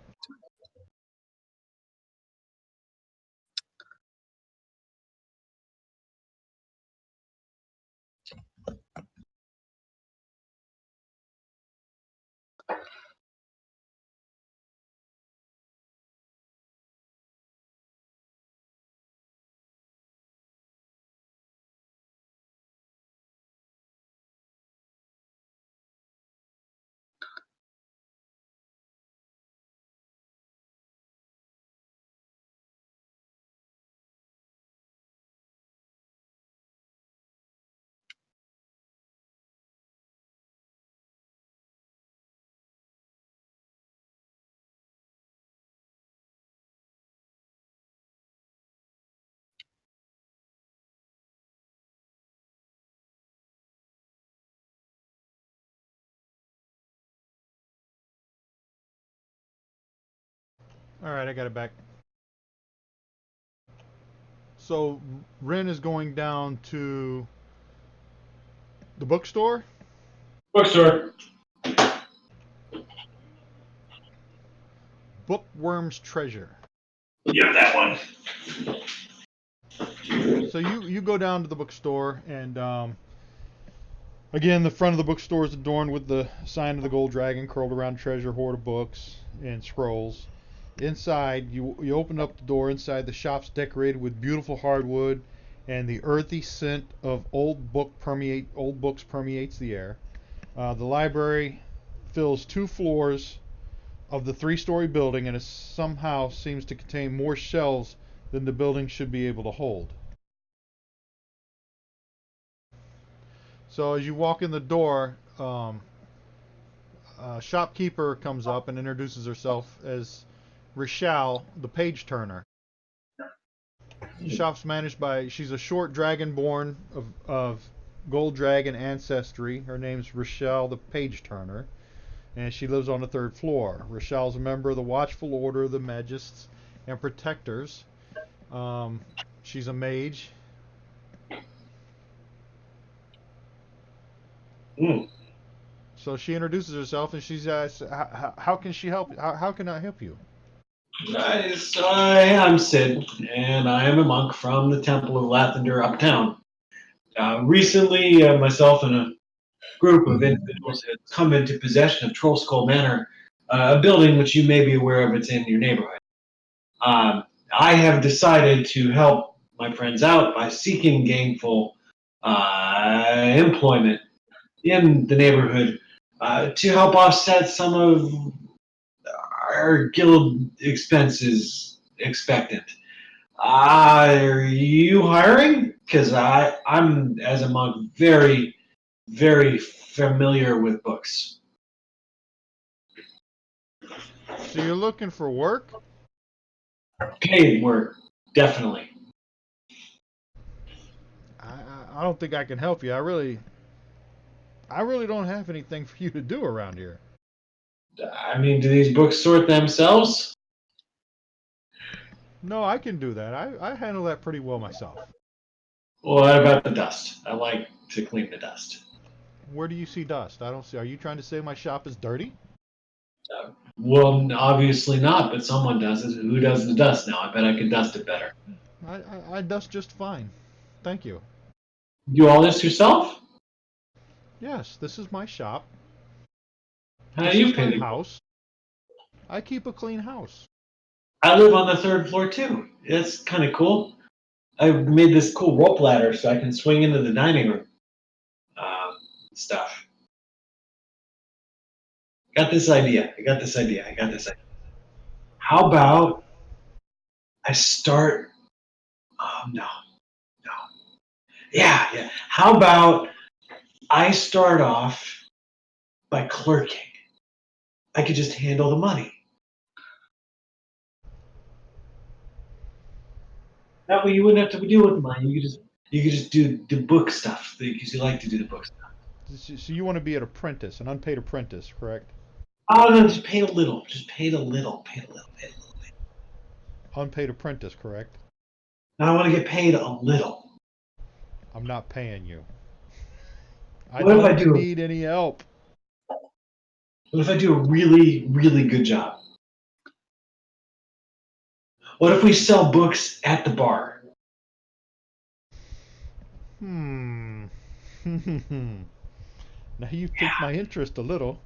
Alright, I got it back. So, Ren is going down to the bookstore? Bookstore. Bookworm's Treasure. Yeah, that one. So you go down to the bookstore, and again, the front of the bookstore is adorned with the sign of the gold dragon curled around a treasure hoard of books and scrolls. Inside, you open up the door. Inside, the shop's decorated with beautiful hardwood, and the earthy scent of old books permeates the air. The library fills 2 floors of the 3-story building, and it somehow seems to contain more shelves than the building should be able to hold. So as you walk in the door, a shopkeeper comes up and introduces herself as Rochelle, the page turner. The shop's managed by, she's a short dragonborn of gold dragon ancestry. Her name's Rochelle, the page turner, and she lives on the 3rd floor. Rochelle's a member of the Watchful Order of the Magists and Protectors. She's a mage. So she introduces herself, and she's asked, how can she help? How can I help you? I'm Sid, and I am a monk from the Temple of Lathander uptown. Recently, myself and a group of individuals had come into possession of Troll Skull Manor, a building which you may be aware of. It's in your neighborhood. I have decided to help my friends out by seeking gainful employment in the neighborhood to help offset some of our guild expenses expectant. Are you hiring? Because I'm, as a monk, very, very familiar with books. So you're looking for work? Paid work, definitely. I don't think I can help you. I really don't have anything for you to do around here. I mean, do these books sort themselves? No, I can do that. I handle that pretty well myself. What about the dust? I like to clean the dust. Where do you see dust? I don't see. Are you trying to say my shop is dirty? Well, obviously not, but someone does it. Who does the dust now? I bet I could dust it better. I dust just fine. Thank you. You do all this yourself? Yes, this is my shop. How This do you is my pay the house. I keep a clean house. I live on the 3rd floor too. That's kind of cool. I made this cool rope ladder so I can swing into the dining room. Stuff. I got this idea. How about I start? Oh no. Yeah. How about I start off by clerking? I could just handle the money. That way you wouldn't have to deal with the money. You could just do the book stuff because you like to do the book stuff. So you want to be an apprentice, an unpaid apprentice, correct? Oh no, just paid a little. Just paid a little. Unpaid apprentice, correct? Now I want to get paid a little. I'm not paying you. I What if I don't do? need any help. What if I do a really, really good job? What if we sell books at the bar? Hmm. Now you've piqued my interest a little.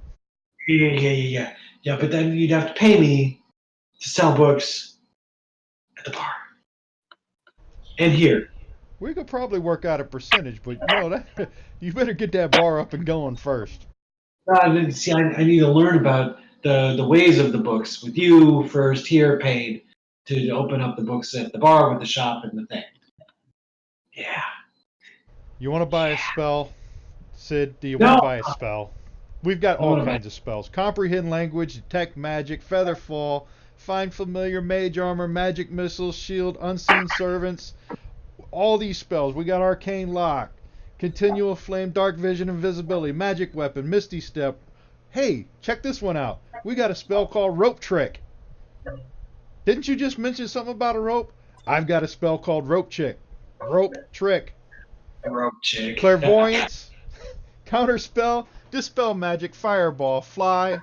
Yeah. Yeah, but then you'd have to pay me to sell books at the bar. And here. We could probably work out a percentage, but that you better get that bar up and going first. See, I need to learn about the ways of the books with you first here paid to open up the books at the bar with the shop and the thing. Yeah. You want to buy a spell, Sid? Do you No. want to buy a spell? We've got all No. kinds of spells. Comprehend language, detect magic, feather fall, find familiar, mage armor, magic missiles, shield, unseen servants. All these spells. We got arcane lock, continual flame, dark vision, invisibility, magic weapon, misty step. Hey, check this one out. We got a spell called rope trick. Didn't you just mention something about a rope? I've got a spell called rope trick. Rope chick. Clairvoyance, counterspell, dispel magic, fireball, fly,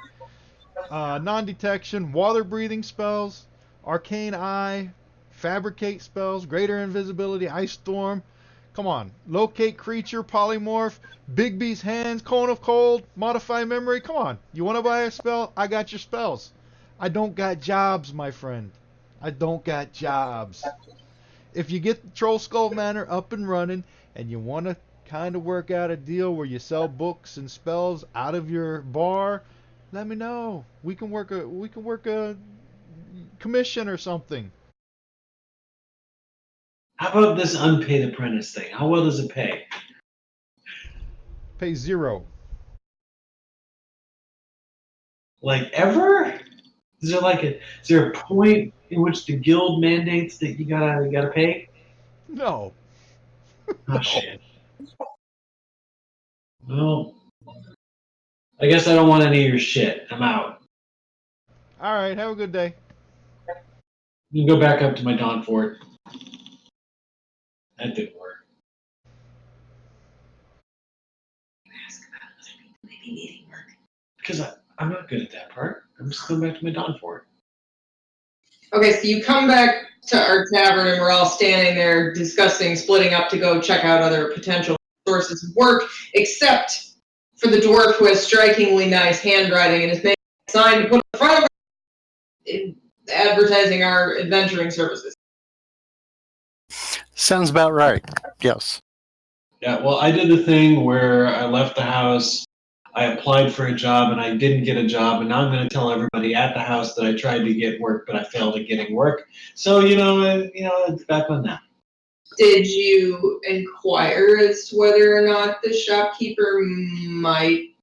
non-detection, water-breathing spells, arcane eye, fabricate spells, greater invisibility, ice storm. Come on, locate creature, polymorph, Bigby's hands, cone of cold, modify memory. Come on, you want to buy a spell? I got your spells. I don't got jobs, my friend. I don't got jobs. If you get Troll Skull Manor up and running and you want to kind of work out a deal where you sell books and spells out of your bar, let me know. We can work a commission or something. How about this unpaid apprentice thing? How well does it pay? Pay 0. Like ever? Is there a point in which the guild mandates that you gotta pay? No. Oh shit. Well, I guess I don't want any of your shit. I'm out. All right, have a good day. You can go back up to my Dawn Fort. That didn't work. Ask about other people maybe needing work. Because I'm not good at that part. I'm just going back to my Dawn Fort. Okay, so you come back to our tavern and we're all standing there discussing splitting up to go check out other potential sources of work, except for the dwarf who has strikingly nice handwriting and is making a sign to put in front of her advertising our adventuring services. Sounds about right. Yes. Yeah, well, I did the thing where I left the house, I applied for a job, and I didn't get a job, and now I'm going to tell everybody at the house that I tried to get work, but I failed at getting work. So, it's back on that. Did you inquire as to whether or not the shopkeeper might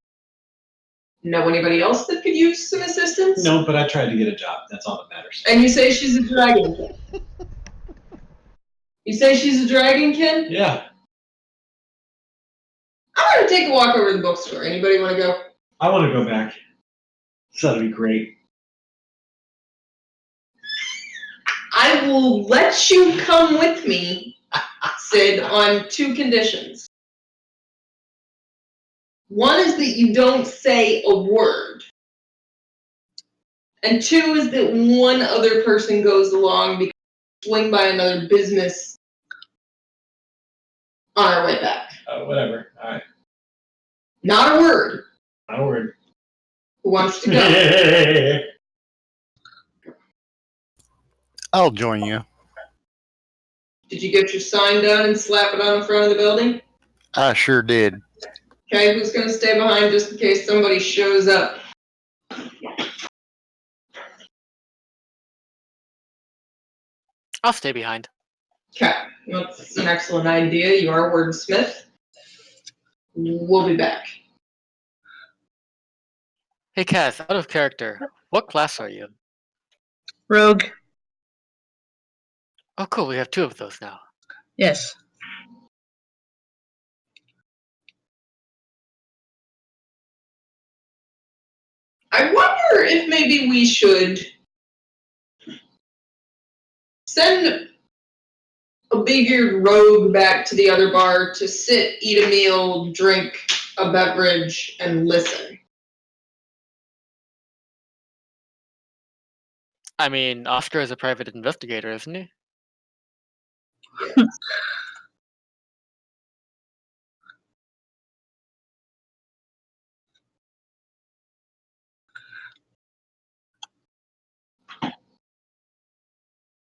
know anybody else that could use some assistance? No, but I tried to get a job. That's all that matters. And you say she's a dragonkin? You say she's a dragonkin? Yeah. I'm going to take a walk over to the bookstore. Anybody want to go? I want to go back. So that'd be great. I will let you come with me Sid, on 2 conditions. One is that you don't say a word. And 2 is that one other person goes along because we swing by another business on our way back. Whatever. All right. Not a word. Not a word. Who wants to go? I'll join you. Did you get your sign done and slap it on the front of the building? I sure did. Okay, who's going to stay behind just in case somebody shows up? I'll stay behind. Okay, that's an excellent idea. You are wordsmith. We'll be back. Hey, Kaz, out of character, what class are you? Rogue. Oh, cool, we have 2 of those now. Yes. I wonder if maybe we should send a big-eared rogue back to the other bar to sit, eat a meal, drink a beverage, and listen. I mean, Oscar is a private investigator, isn't he?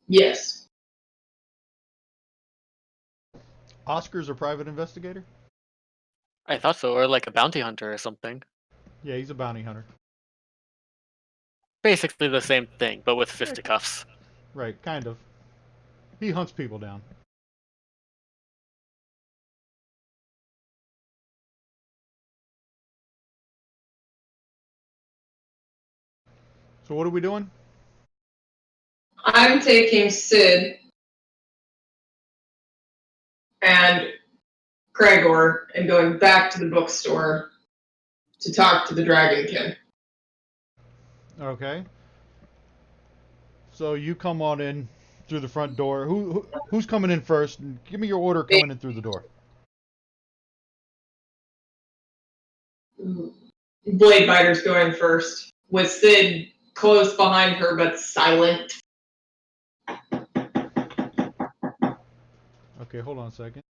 Yes. Oscar's a private investigator? I thought so, or like a bounty hunter or something. Yeah, he's a bounty hunter. Basically the same thing, but with fisticuffs. Right, kind of. He hunts people down. So what are we doing? I'm taking Sid and Gregor and going back to the bookstore to talk to the Dragon King. Okay. So you come on in through the front door. Who's coming in first? Give me your order coming in through the door. Bladebiter's going first, with Sid close behind her but silent. Okay, hold on a second.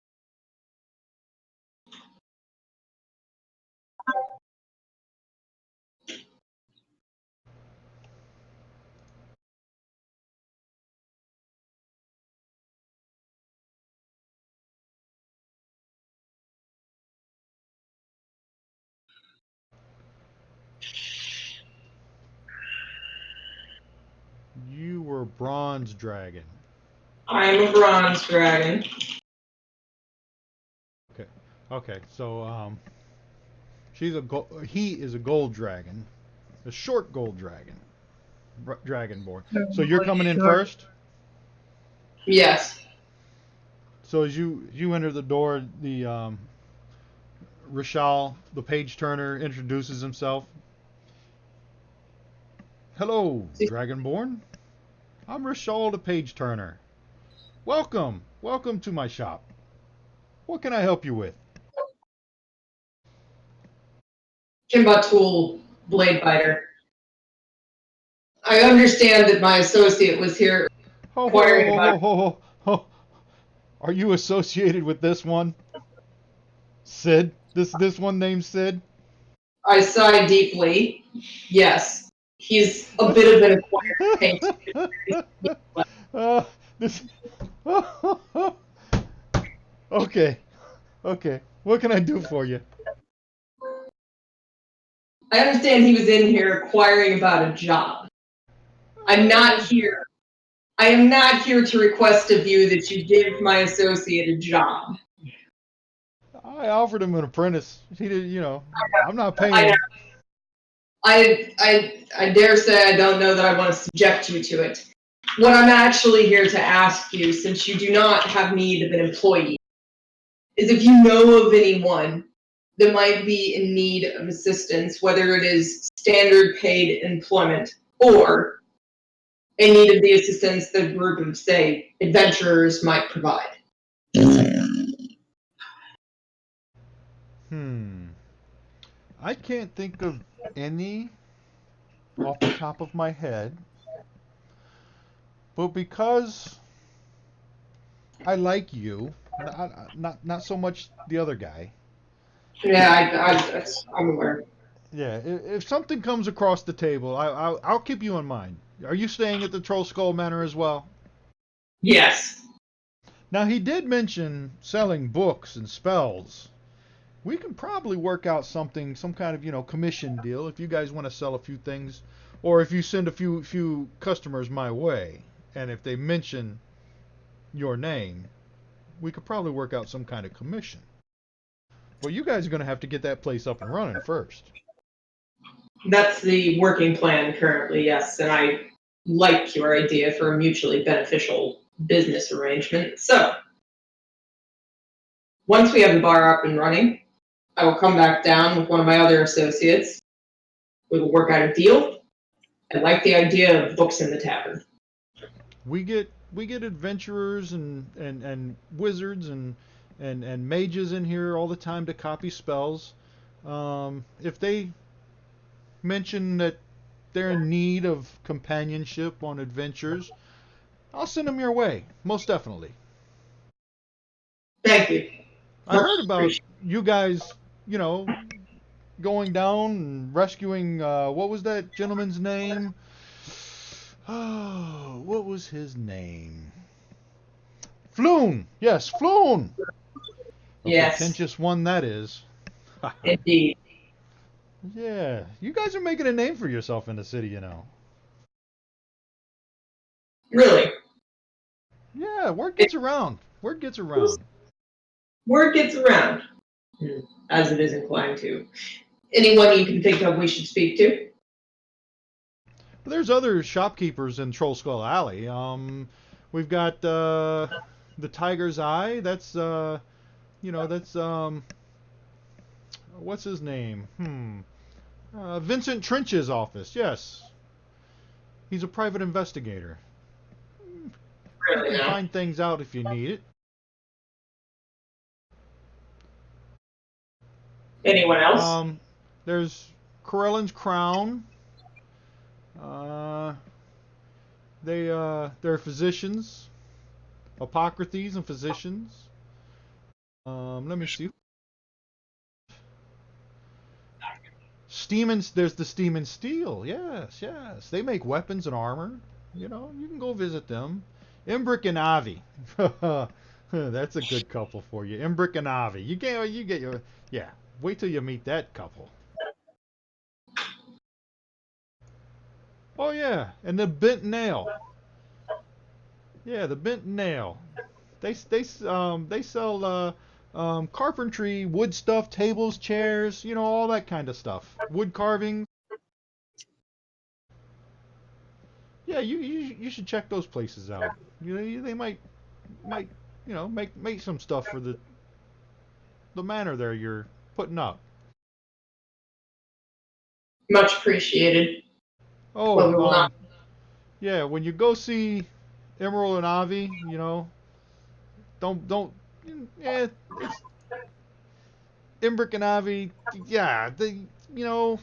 You were Bronze Dragon. I'm a bronze dragon. Okay, so he is a gold dragon, a short gold dragon, dragonborn. So you're coming in first. Yes. So as you enter the door, the Rishal, the page turner, introduces himself. Hello, Dragonborn. I'm Rishal, the page turner. Welcome to my shop. What can I help you with? Kimbatul Bladebiter. I understand that my associate was here inquiring about... Are you associated with this one? Sid? This one named Sid? I sigh deeply. Yes. He's a bit of an acquired taste. This. Okay. What can I do for you? I understand he was in here inquiring about a job. I am not here to request of you that you give my associate a job. I offered him an apprentice. He did, I'm not paying him. I dare say I don't know that I want to subject you to it. What I'm actually here to ask you, since you do not have need of an employee, is if you know of anyone that might be in need of assistance, whether it is standard paid employment or in need of the assistance the group of, say, adventurers might provide. I can't think of any off the top of my head, but because I like you, not so much the other guy. Yeah, I'm aware. Yeah, if something comes across the table, I'll keep you in mind. Are you staying at the Troll Skull Manor as well? Yes. Now he did mention selling books and spells. We can probably work out something, some kind of commission deal if you guys want to sell a few things, or if you send a few customers my way, and if they mention your name, we could probably work out some kind of commission. But you guys are going to have to get that place up and running first. That's the working plan currently, yes, and I like your idea for a mutually beneficial business arrangement. So, once we have the bar up and running, I will come back down with one of my other associates. We will work out a deal. I like the idea of books in the tavern. We get adventurers and wizards and mages in here all the time to copy spells. If they mention that they're in need of companionship on adventures, I'll send them your way, most definitely. Thank you. I heard about you guys, going down and rescuing, what was that gentleman's name? Oh, what was his name? Floon! Yes, Floon! A Yes, pretentious one that is. indeed. Yeah, you guys are making a name for yourself in the city, Really? Yeah, word gets around. Word gets around. Word gets around, as it is inclined to. Anyone you can think of we should speak to? There's other shopkeepers in Troll Skull Alley. We've got the Tiger's Eye. That's that's what's his name? Vincent Trench's office. Yes, he's a private investigator. You Really can now? find things out if you need it. Anyone else? There's Corellin's Crown. Uh, they're physicians, Hippocrates and physicians. Let me see. There's the Steam and Steel. Yes, yes. They make weapons and armor. You can go visit them. Imbric and Avi. That's a good couple for you. Imbric and Avi. You get your, yeah. Wait till you meet that couple. Oh yeah, and the Bent Nail. Yeah, the Bent Nail. They sell carpentry, wood stuff, tables, chairs, all that kind of stuff. Wood carving. Yeah, you should check those places out. They might make some stuff for the manor there you're putting up. Much appreciated. Oh, Well, we will not. yeah, when you go see Emerald and Avi, don't yeah, it's Imbric and Avi. Yeah, you'll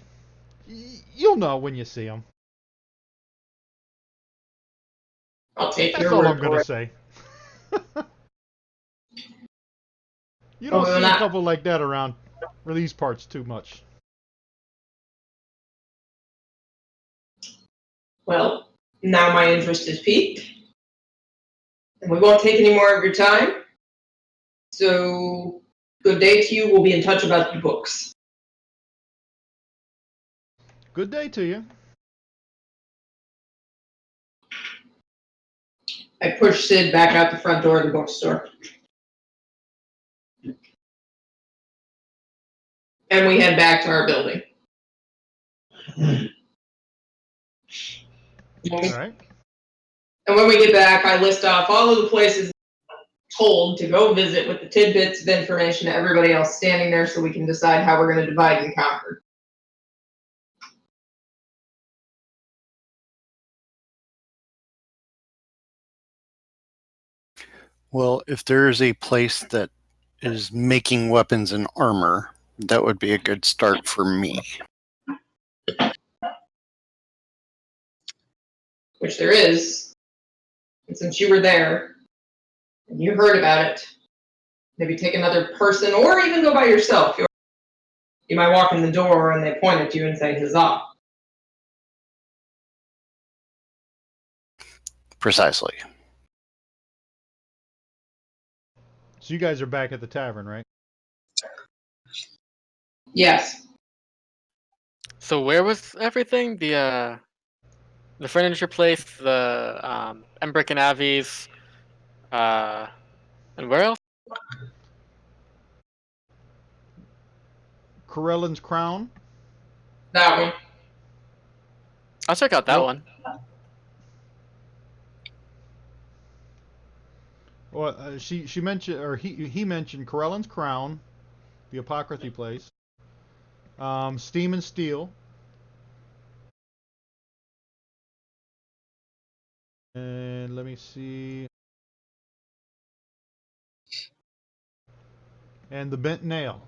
know when you see them. I'll take That's your all word I'm for gonna it. say. You Well, don't we see will a not. couple like that around these parts too much. Well, now my interest is piqued, and we won't take any more of your time. So, good day to you. We'll be in touch about the books. Good day to you. I push Sid back out the front door of the bookstore. And we head back to our building. All right. And when we get back, I list off all of the places told to go visit with the tidbits of information to everybody else standing there so we can decide how we're going to divide and conquer. Well, if there is a place that is making weapons and armor, That would be a good start for me. Which there is. And since you were there, and you heard about it, maybe take another person, or even go by yourself. You might walk in the door and they point at you and say, huzzah. Precisely. So you guys are back at the tavern, right? Yes. So where was everything? The furniture place, the Embrick and Avi's, and where else? Corellan's Crown. That one. I'll check out that one. Well, she mentioned, or he mentioned Corellan's Crown, the Apocryphy place, Steam and Steel, and let me see, and the Bent Nail.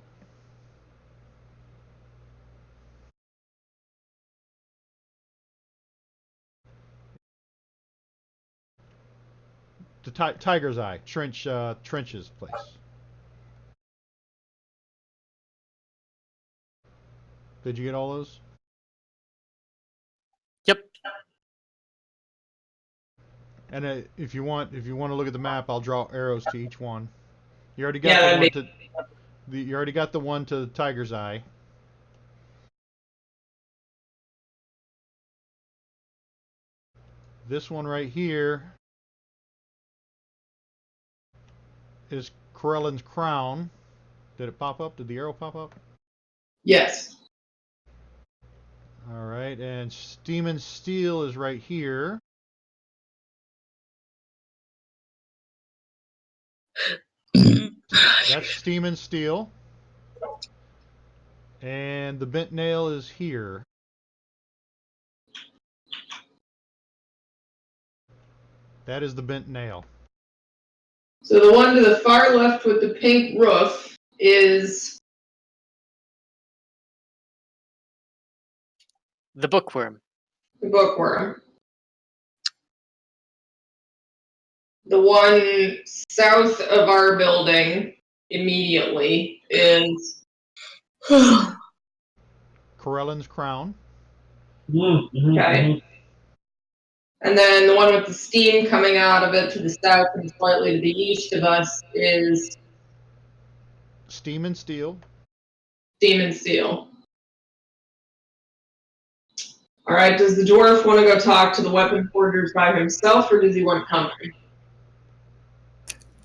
The Tiger's Eye, Trench's place. Did you get all those? Yep. And if you want to look at the map, I'll draw arrows to each one. You already got you already got the one to Tiger's Eye. This one right here is Corellan's Crown. Did it pop up? Did the arrow pop up? Yes. All right, and Steam and Steel is right here. That's Steam and Steel. And the Bent Nail is here. That is the Bent Nail. So the one to the far left with the pink roof is The Bookworm. the Bookworm. The one south of our building immediately is Corellan's Crown. okay. And then the one with the steam coming out of it to the south and slightly to the east of us is Steam and Steel. Steam and Steel. All right, does the dwarf want to go talk to the weapon forgers by himself, or does he want company?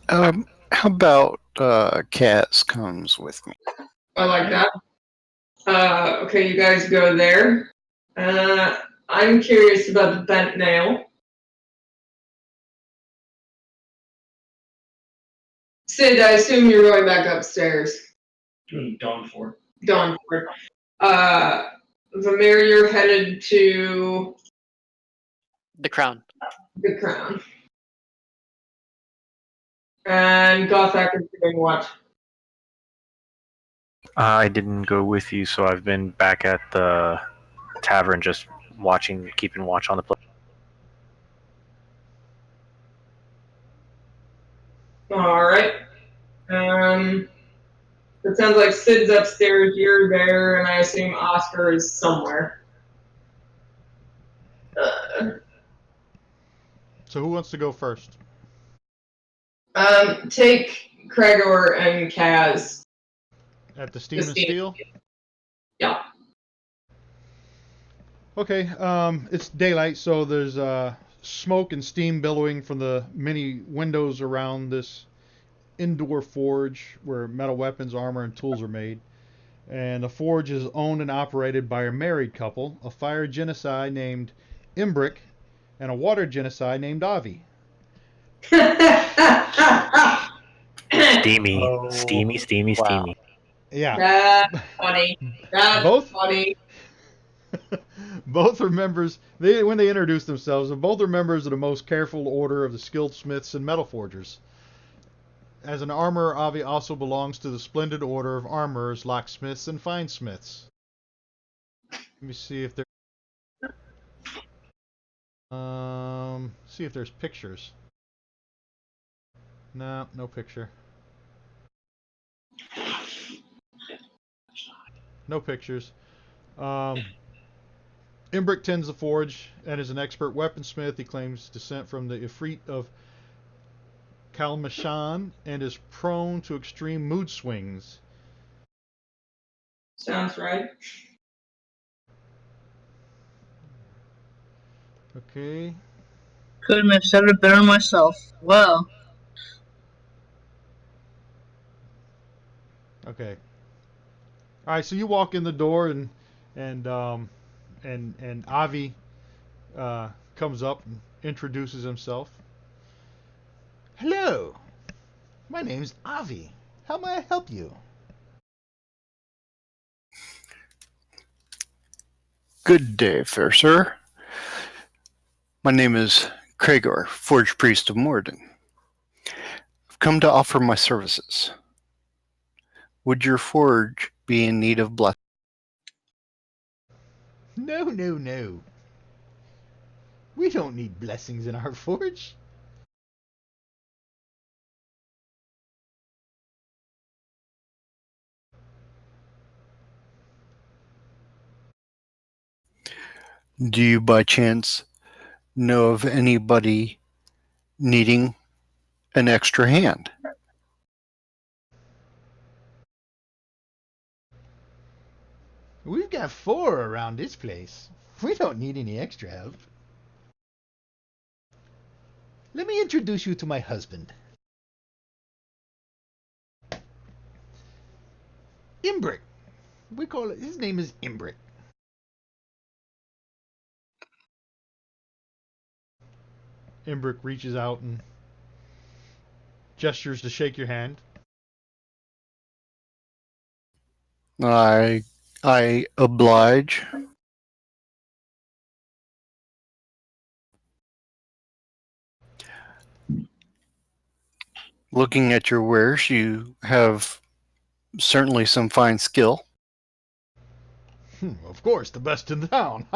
How about Cass comes with me? I like that. Okay, you guys go there. I'm curious about the bent nail. Sid, I assume you're going back upstairs. Dawnford. Dawnford. Vamir, you're headed to The Crown. the Crown. And Gothak is doing what? I didn't go with you, so I've been back at the tavern just watching, keeping watch on the place. All right. It sounds like Sid's upstairs, you're there, and I assume Oscar is somewhere. So who wants to go first? Take Gregor and Kaz. At the Steam and Steel? Yeah. Okay, it's daylight, so there's smoke and steam billowing from the many windows around this indoor forge where metal weapons, armor, and tools are made. And the forge is owned and operated by a married couple, a fire genocide named Imbrick, and a water genocide named Avi. Steamy. Yeah. That's funny. Both? Funny. Both are members, when they introduce themselves, both are members of the most careful order of the skilled smiths and metal forgers. as an armorer, Avi also belongs to the splendid order of armorers, locksmiths, and finesmiths. Let me see if there. See if there's pictures. No, no picture. No pictures. Imbric tends the forge and is an expert weaponsmith. He claims descent from the Ifrit of Kalmashan and is prone to extreme mood swings. Sounds right. Okay. Couldn't have said it better myself. Well, Okay. All right. So you walk in the door and Avi comes up and introduces himself. Hello. My name's Avi. How may I help you? Good day, fair sir. My name is Kragor, Forge Priest of Morden. I've come to offer my services. Would your forge be in need of blessing? No, no, no. We don't need blessings in our forge. Do you by chance know of anybody needing an extra hand? We've got 4 around this place. We don't need any extra help. Let me introduce you to my husband. Imbric. We call it, his name is Imbric. Imbric reaches out and gestures to shake your hand. I oblige. Looking at your wares, you have certainly some fine skill. Of course, the best in town.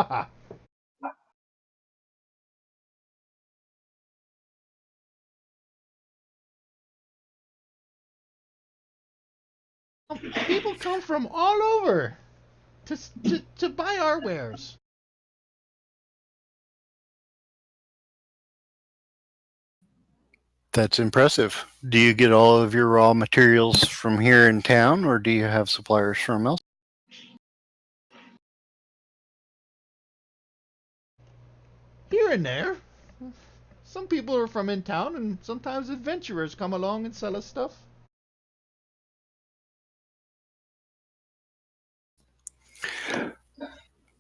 People come from all over to buy our wares. That's impressive. Do you get all of your raw materials from here in town, or do you have suppliers from elsewhere? Here and there. Some people are from in town, and sometimes adventurers come along and sell us stuff.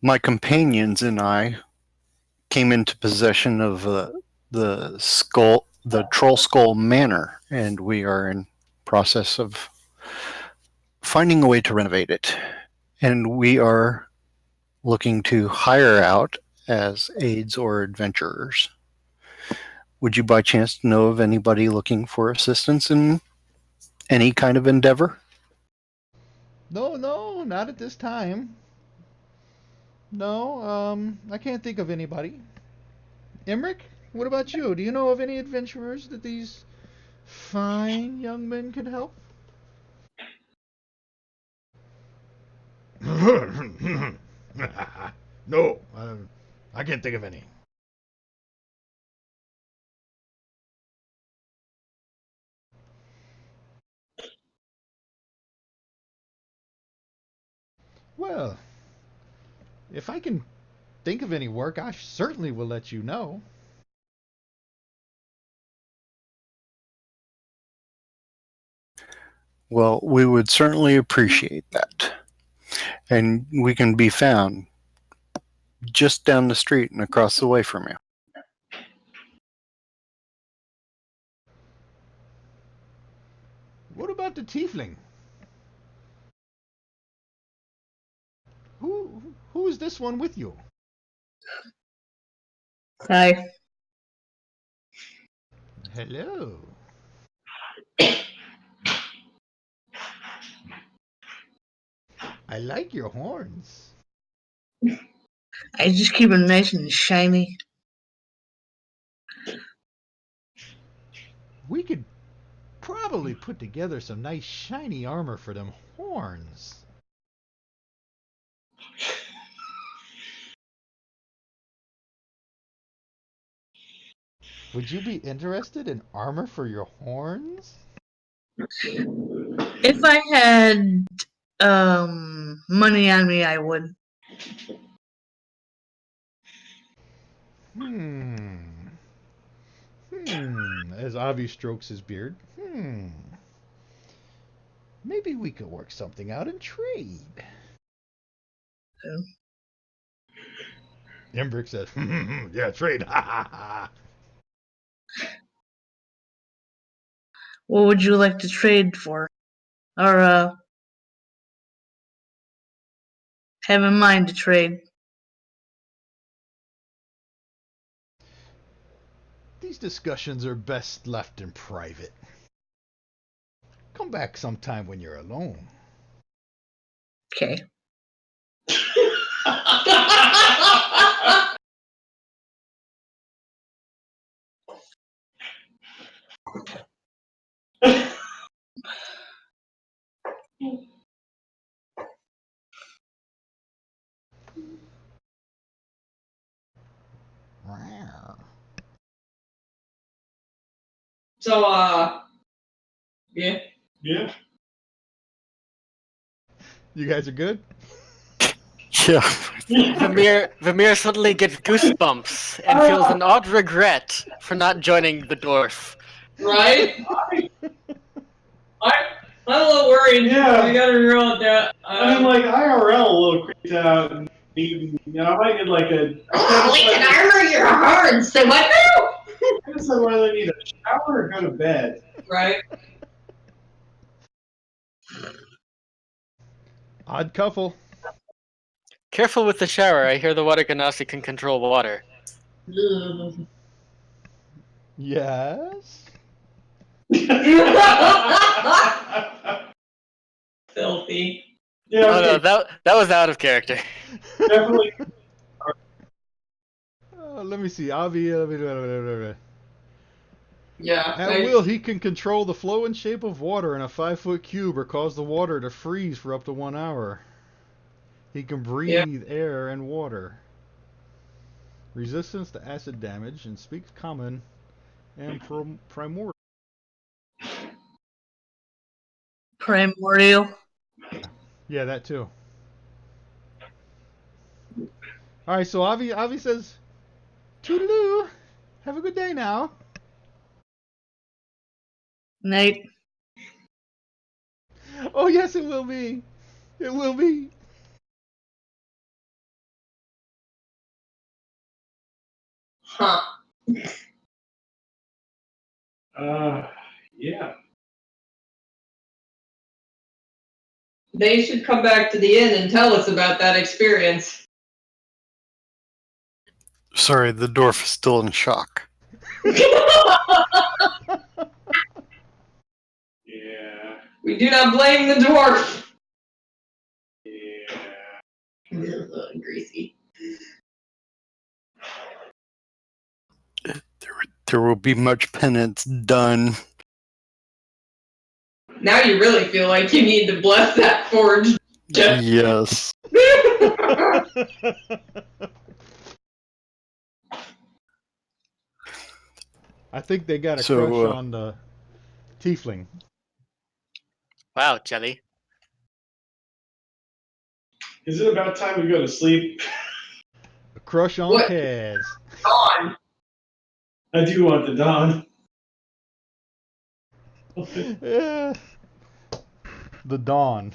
My companions and I came into possession of the Troll Skull Manor, and we are in process of finding a way to renovate it. And we are looking to hire out as aides or adventurers. Would you by chance know of anybody looking for assistance in any kind of endeavor? No, no, not at this time. No, I can't think of anybody. Emmerich, what about you? Do you know of any adventurers that these fine young men could help? No, I can't think of any. Well, if I can think of any work, I certainly will let you know. Well, we would certainly appreciate that. And we can be found just down the street and across the way from you. What about the tiefling? Who is this one with you? hi. Hello. I like your horns. I just keep them nice and shiny. We could probably put together some nice shiny armor for them horns. Would you be interested in armor for your horns? If I had money on me, I would. As Avi strokes his beard. Maybe we could work something out in trade. Embrick says, yeah, trade. Ha ha ha. What would you like to trade for? Or have in mind to trade? These discussions are best left in private. Come back sometime when you're alone. Okay. So, yeah. Yeah. You guys are good? Yeah. Vamir suddenly gets goosebumps and feels an odd regret for not joining the dwarf. Right? I'm a little worried. Yeah. I gotta real that. I mean, like, IRL a little creeped out. And you know, I might get like a. Oh, we can armor your horns. Say what now? I guess I whether I need a shower or go to bed. Right. Odd couple. Careful with the shower. I hear the water ganassi can control water. Yes. Filthy. Yeah. Oh Okay. no, that was out of character. Definitely. Let me see. Avi. Yeah. At will, he can control the flow and shape of water in a 5-foot cube or cause the water to freeze for up to 1 hour. He can breathe air and water. Resistance to acid damage and speaks common and primordial. Primordial. Yeah, that too. All right, so Avi says, "Toodaloo, have a good day now." Night. Oh yes, it will be. It will be. Huh. Yeah. They should come back to the inn and tell us about that experience. Sorry, the dwarf is still in shock. Yeah. We do not blame the dwarf. Yeah. Greasy. There will be much penance done. Now you really feel like you need to bless that forge. Yes. I think they got a So, crush on the tiefling. Wow, Jelly. Is it about time we go to sleep? A crush on What? Kaz. On. I do want the dawn. Yeah. The dawn.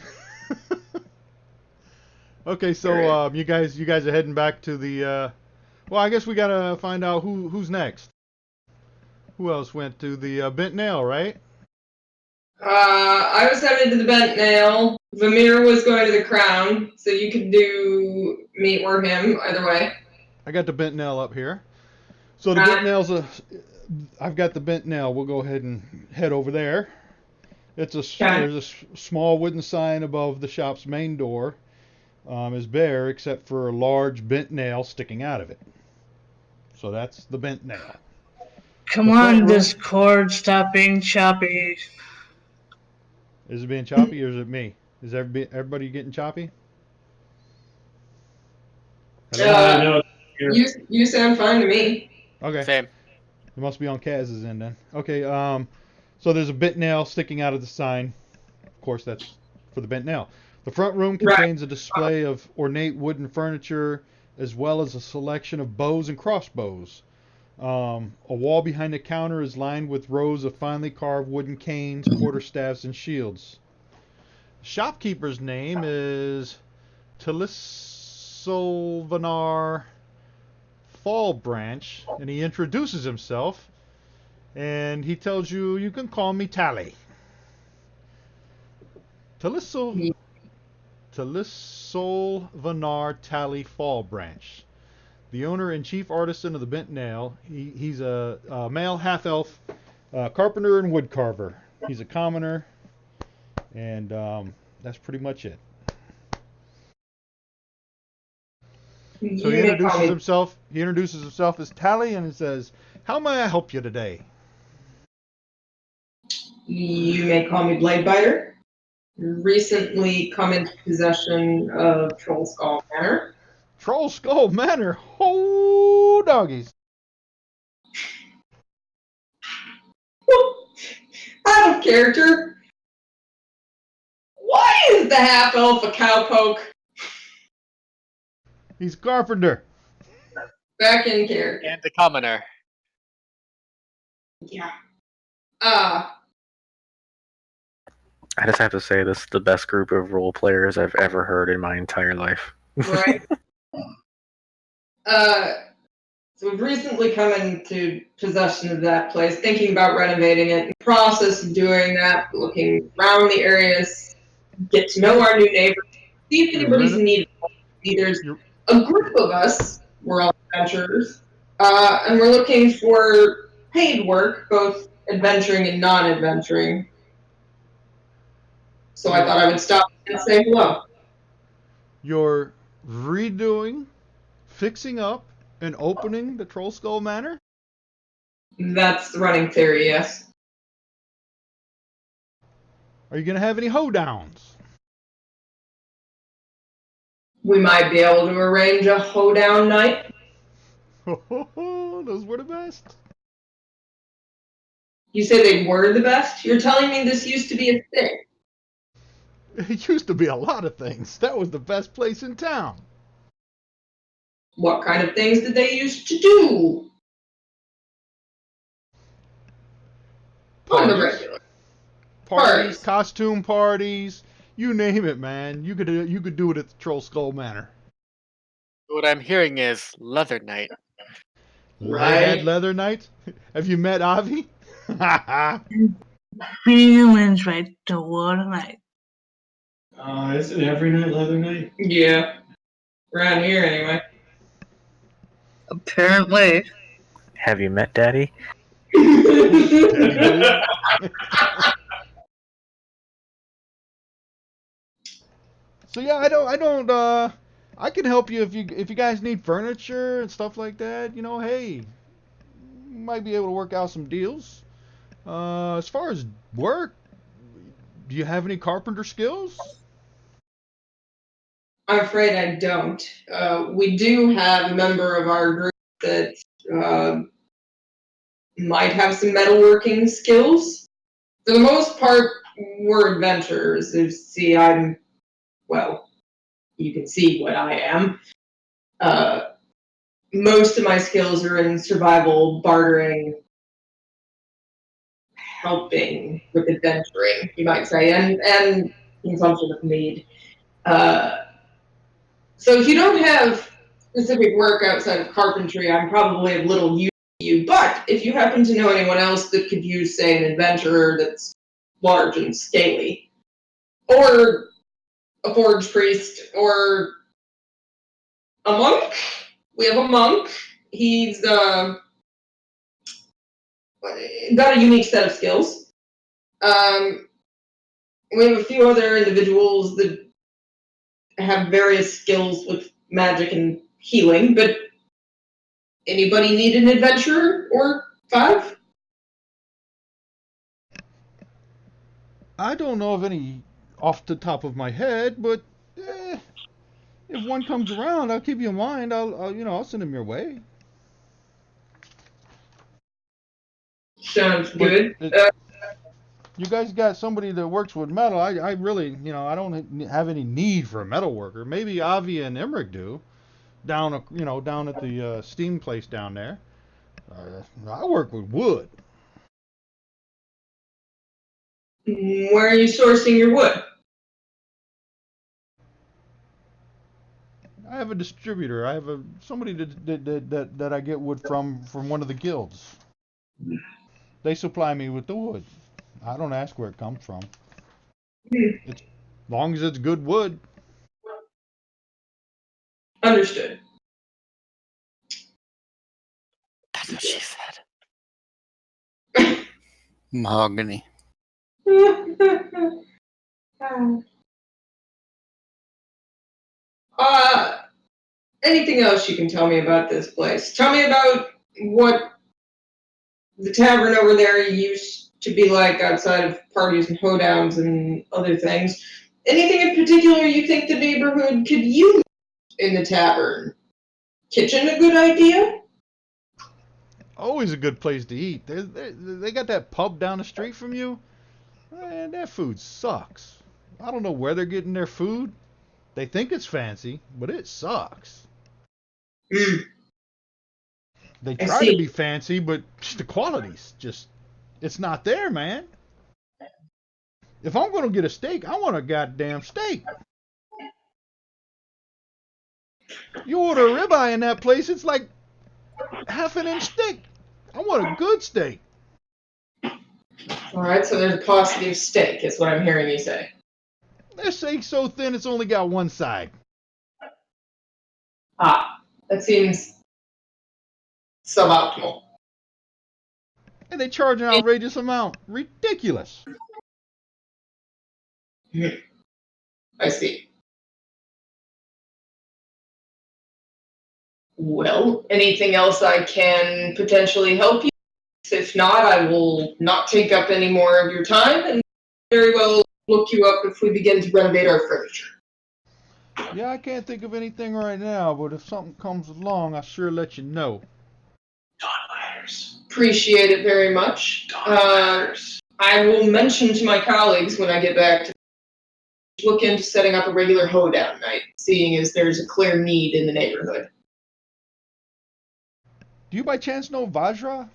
Okay, so you guys are heading back to the. Well, I guess we gotta find out who's next. Who else went to the Bent Nail, right? I was headed to the Bent Nail. Vamir was going to the Crown, so you could do meet or him either way. I got the Bent Nail up here. So the Bent Nail's I've got the Bent Nail. We'll go ahead and head over there. There's a small wooden sign above the shop's main door. is bare except for a large bent nail sticking out of it. So that's the bent nail. Come The front on, room- Discord, stop being choppy. Is it being choppy or is it me? Is everybody getting choppy? Hello? No, You sound fine to me. Okay. Same. It must be on Kaz's end then. Okay, so there's a bent nail sticking out of the sign. Of course, that's for the bent nail. The front room Right. contains a display of ornate wooden furniture as well as a selection of bows and crossbows. A wall behind the counter is lined with rows of finely carved wooden canes, quarterstaffs, and shields. The shopkeeper's name is Talisolvanar Fall Branch, and he introduces himself, and he tells you, you can call me Tally. Talisolvanar Tally Fall Branch, the owner and chief artisan of the Bent Nail. He's a male half-elf carpenter and woodcarver. He's a commoner, and that's pretty much it. So he introduces himself. He introduces himself as Tally, and he says, "How may I help you today?" You may call me Bladebiter. Recently come into possession of Troll Skull Manor. Troll Skull Manor. Oh, doggies. Out of character. Why is the half elf a cowpoke? He's a carpenter. Back in character. And the commoner. Yeah. I just have to say, this is the best group of role players I've ever heard in my entire life. Right. So we've recently come into possession of that place, thinking about renovating it. In the process of doing that, looking around the areas, get to know our new neighbors, see if anybody's in need of help. There's a group of us, we're all adventurers, and we're looking for paid work, both adventuring and non-adventuring. So I thought I would stop and say hello. You're redoing, fixing up, and opening the Troll Skull Manor? That's the running theory, yes. Are you going to have any hoedowns? We might be able to arrange a hoedown night. Those were the best. You say they were the best? You're telling me this used to be a thing? It used to be a lot of things. That was the best place in town. What kind of things did they used to do? On the regular. Parties, costume parties, you name it, man. You could do it at the Troll Skull Manor. What I'm hearing is Leather Night. They had leather night. Have you met Avi? Feelings right toward night. Isn't every night leather night? Yeah. Around here, anyway. Apparently. Have you met Daddy? So yeah, I can help you if you guys need furniture and stuff like that. You know, hey, you might be able to work out some deals. As far as work, do you have any carpenter skills? I'm afraid I don't. We do have a member of our group that might have some metalworking skills. For the most part, we're adventurers. Well, you can see what I am. Most of my skills are in survival, bartering, helping with adventuring, you might say, and consumption of mead. So if you don't have specific work outside of carpentry, I'm probably of little use to you. But if you happen to know anyone else that could use, say, an adventurer that's large and scaly, or a forge priest, or a monk, we have a monk. He's got a unique set of skills. We have a few other individuals that have various skills with magic and healing, but anybody need an adventurer or 5? I don't know of any off the top of my head, but if one comes around, I'll keep you in mind. I'll send him your way. Sounds But good. you guys got somebody that works with metal. I really, I don't have any need for a metal worker. Maybe Avi and Emmerich do down at the steam place down there. I work with wood. Where are you sourcing your wood? I have a distributor. I have somebody that I get wood from one of the guilds. They supply me with the wood. I don't ask where it comes from. It's as long as it's good wood. Understood. That's what she said. Mahogany. Anything else you can tell me about this place? Tell me about what the tavern over there used to be like outside of parties and hoedowns and other things. Anything in particular you think the neighborhood could use in the tavern? Kitchen a good idea? Always a good place to eat. They got that pub down the street from you. Man, that food sucks. I don't know where they're getting their food. They think it's fancy, but it sucks. They I try to see. be fancy, but the quality's just, it's not there, man. If I'm going to get a steak, I want a goddamn steak. You order a ribeye in that place, it's like half an inch thick. I want a good steak. Alright, so there's a paucity of steak, is what I'm hearing you say. Their steak's so thin it's only got one side. That seems suboptimal. And they charge an outrageous amount. Ridiculous. I see. Well, anything else I can potentially help you? If not, I will not take up any more of your time and very well look you up if we begin to renovate our furniture. Yeah, I can't think of anything right now, but if something comes along, I'll sure let you know. Appreciate it very much. I will mention to my colleagues when I get back to look into setting up a regular hoedown night, seeing as there's a clear need in the neighborhood. Do you by chance know Vajra?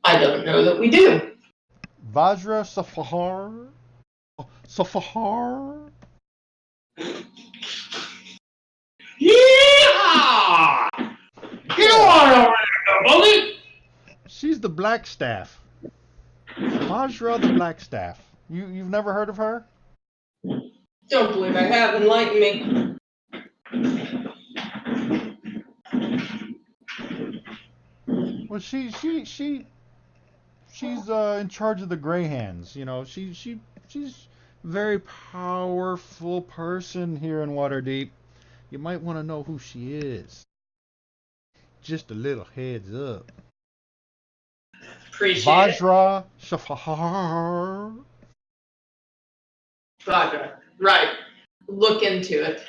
I don't know that we do. Vajra Safahar? Safahar? Yeehaw! Get on over there, bully! She's the Black Staff. Vajra the Black Staff. You've never heard of her? Don't believe I have. Enlighten me. Well, she's in charge of the Grey Hands. You know, she's a very powerful person here in Waterdeep. You might want to know who she is. Just a little heads up. Appreciate it. Vajra Shafahar. Vodka. Right. Look into it.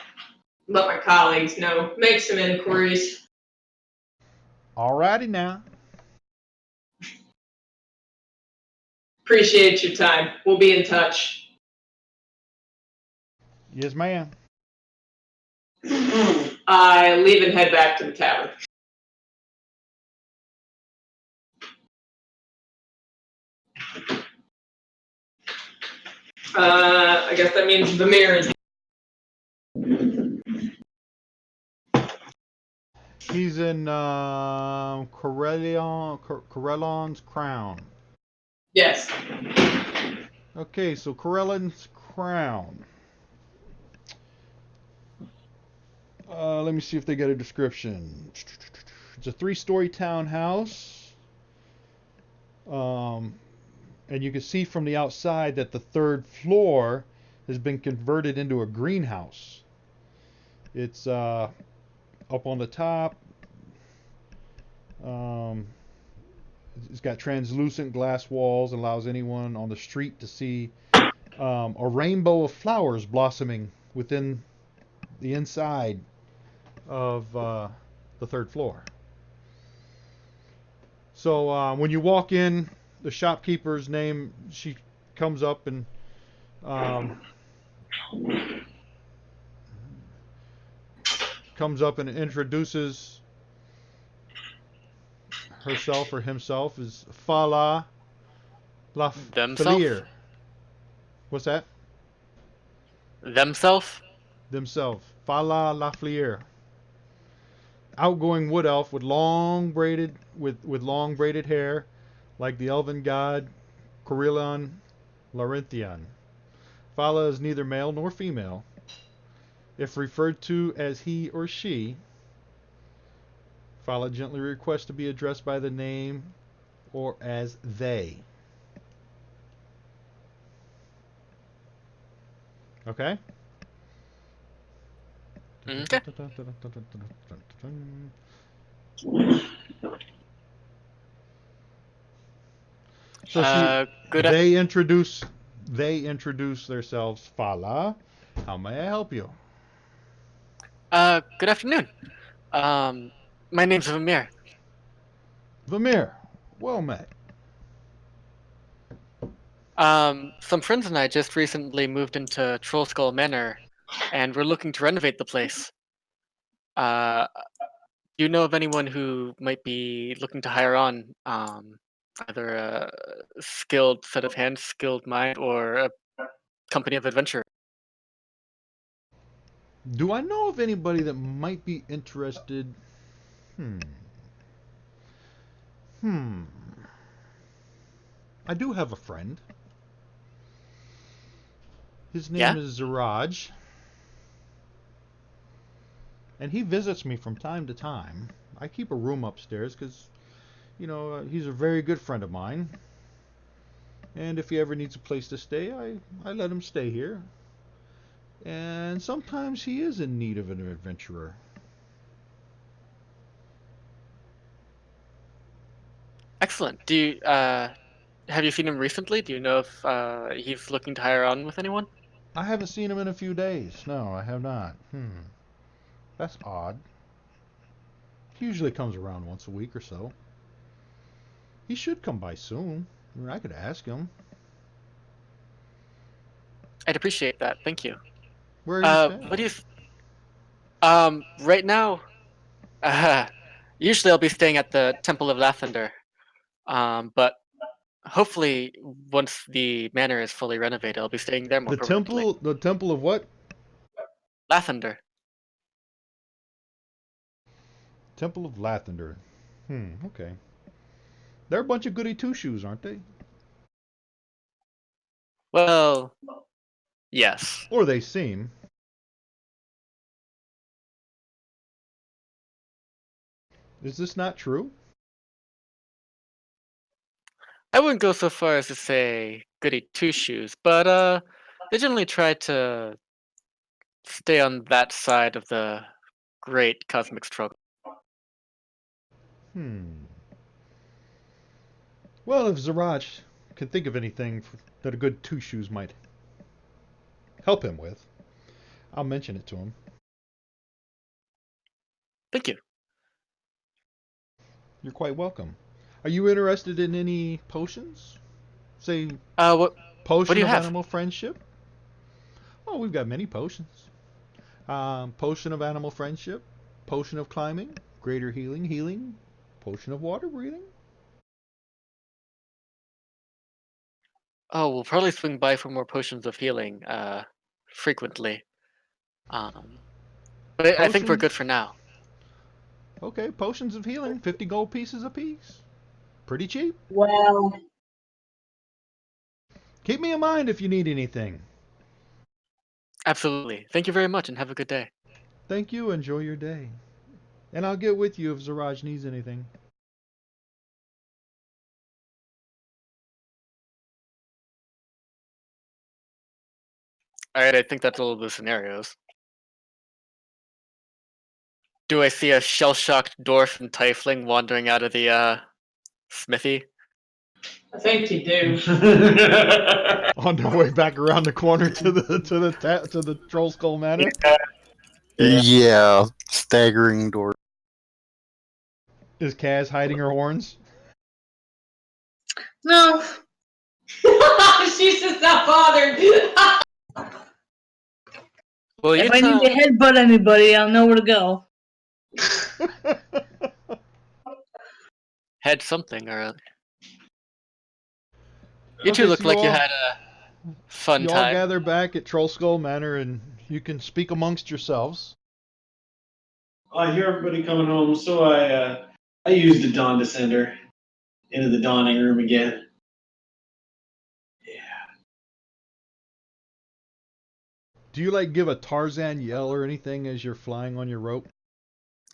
Let my colleagues know. Make some inquiries. Alrighty now. Appreciate your time. We'll be in touch. Yes, ma'am. I leave and head back to the tavern. I guess that means Vamir is. He's in Corellon's Crown. Yes. Okay, so Corellon's Crown. Let me see if they get a description. It's a 3-story townhouse. And you can see from the outside that the third floor has been converted into a greenhouse. It's up on the top. Um, it's got translucent glass walls, allows anyone on the street to see a rainbow of flowers blossoming within the inside of the third floor. So when you walk in, the shopkeeper's name, she comes up and introduces herself or himself as Fala Themself? Lafilier. What's that? Themself? Themselves. Fala Lafilier. Outgoing wood elf with long braided hair, like the elven god Corellon Larinthian. Fala is neither male nor female. If referred to as he or she, Fala gently requests to be addressed by the name or as they. Okay? Okay. So Good they introduce themselves. Fala, how may I help you? good afternoon. My name's Vamir. Vamir, well met. Some friends and I just recently moved into Troll Skull Manor, and we're looking to renovate the place. Do you know of anyone who might be looking to hire on either a skilled set of hands, skilled mind, or a company of adventure? Do I know of anybody that might be interested? I do have a friend. His name Yeah? is Ziraj. And he visits me from time to time. I keep a room upstairs because, he's a very good friend of mine. And if he ever needs a place to stay, I let him stay here. And sometimes he is in need of an adventurer. Excellent. Have you seen him recently? Do you know if he's looking to hire on with anyone? I haven't seen him in a few days. No, I have not. That's odd. He usually comes around once a week or so. He should come by soon. I mean, I could ask him. I'd appreciate that. Thank you. Where are you staying? What do you? Right now, usually I'll be staying at the Temple of Lathander. But hopefully, once the manor is fully renovated, I'll be staying there more permanently. The temple of what? Lathander. Temple of Lathander. Okay. They're a bunch of goody two-shoes, aren't they? Well, yes. Or they seem. Is this not true? I wouldn't go so far as to say goody two shoes, but they generally try to stay on that side of the great cosmic struggle. Well, if Zaraj can think of anything that a good two-shoes might help him with, I'll mention it to him. Thank you. You're quite welcome. Are you interested in any potions? Say, What potion do you of have? animal friendship? Oh, we've got many potions. Potion of animal friendship, potion of climbing, greater healing, potion of water breathing. Oh, we'll probably swing by for more potions of healing, frequently. But I think we're Potions? good for now. Okay, potions of healing, 50 gold pieces apiece. Pretty cheap. Well, Keep me in mind if you need anything. Absolutely. Thank you very much, and have a good day. Thank you. Enjoy your day. And I'll get with you if Zaraj needs anything. Alright, I think that's all of the scenarios. Do I see a shell-shocked dwarf and tiefling wandering out of the smithy? I think you do. On their way back around the corner to the Troll Skull Manor. Yeah, staggering door. Is Kaz hiding her horns? No. She's just not bothered. Well, If I need to headbutt anybody, I'll know where to go. had something, or you Okay, two look so like you you all- had a fun You all time. gather back at Troll Skull Manor and you can speak amongst yourselves. I hear everybody coming home, so I used the Dawn Descender into the dawning room again. Do you like give a Tarzan yell or anything as you're flying on your rope?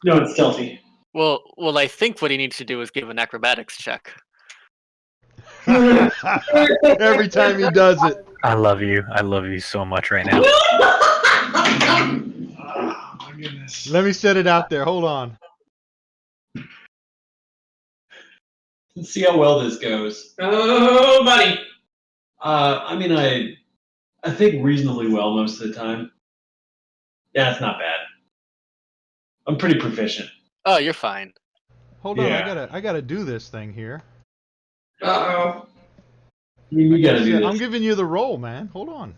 No, it's stealthy. Well, I think what he needs to do is give an acrobatics check. Every time he does it. I love you. I love you so much right now. Oh, my goodness. Let me set it out there. Hold on. Let's see how well this goes. Oh, buddy. I think reasonably well most of the time. Yeah, it's not bad. I'm pretty proficient. Oh, you're fine. Hold on. Yeah. I gotta do this thing here. Uh-oh. I mean, we gotta do this. I'm giving you the roll, man. Hold on.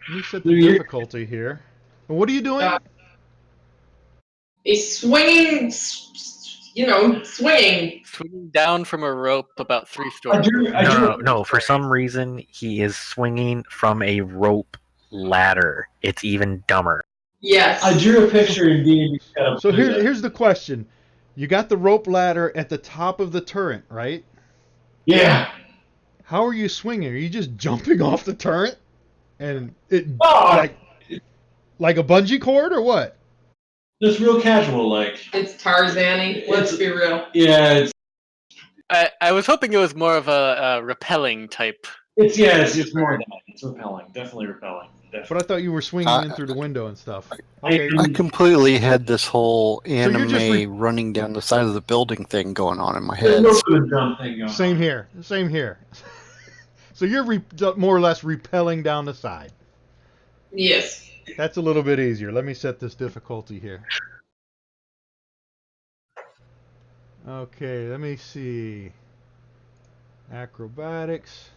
Let me set the You're- difficulty here. And what are you doing? He's swinging, swinging. Swinging down from a rope about 3 stories. No. For some reason, he is swinging from a rope ladder. It's even dumber. Yes. I drew a picture in D&D. So here's the question. You got the rope ladder at the top of the turret, right? Yeah. How are you swinging? Are you just jumping off the turret? And it Oh, like a bungee cord or what? it's real casual, like. It's Tarzan-y. Let's be real. Yeah, I was hoping it was more of a repelling type. it's more than that. It's repelling. Definitely repelling. But I thought you were swinging in through the window and stuff. Okay. I completely had this whole you're anime just running down the side of the building thing going on in my There's head. no good dumb thing going Same on. here. Same here. So you're more or less repelling down the side. Yes. That's a little bit easier. Let me set this difficulty here. Okay, let me see. Acrobatics.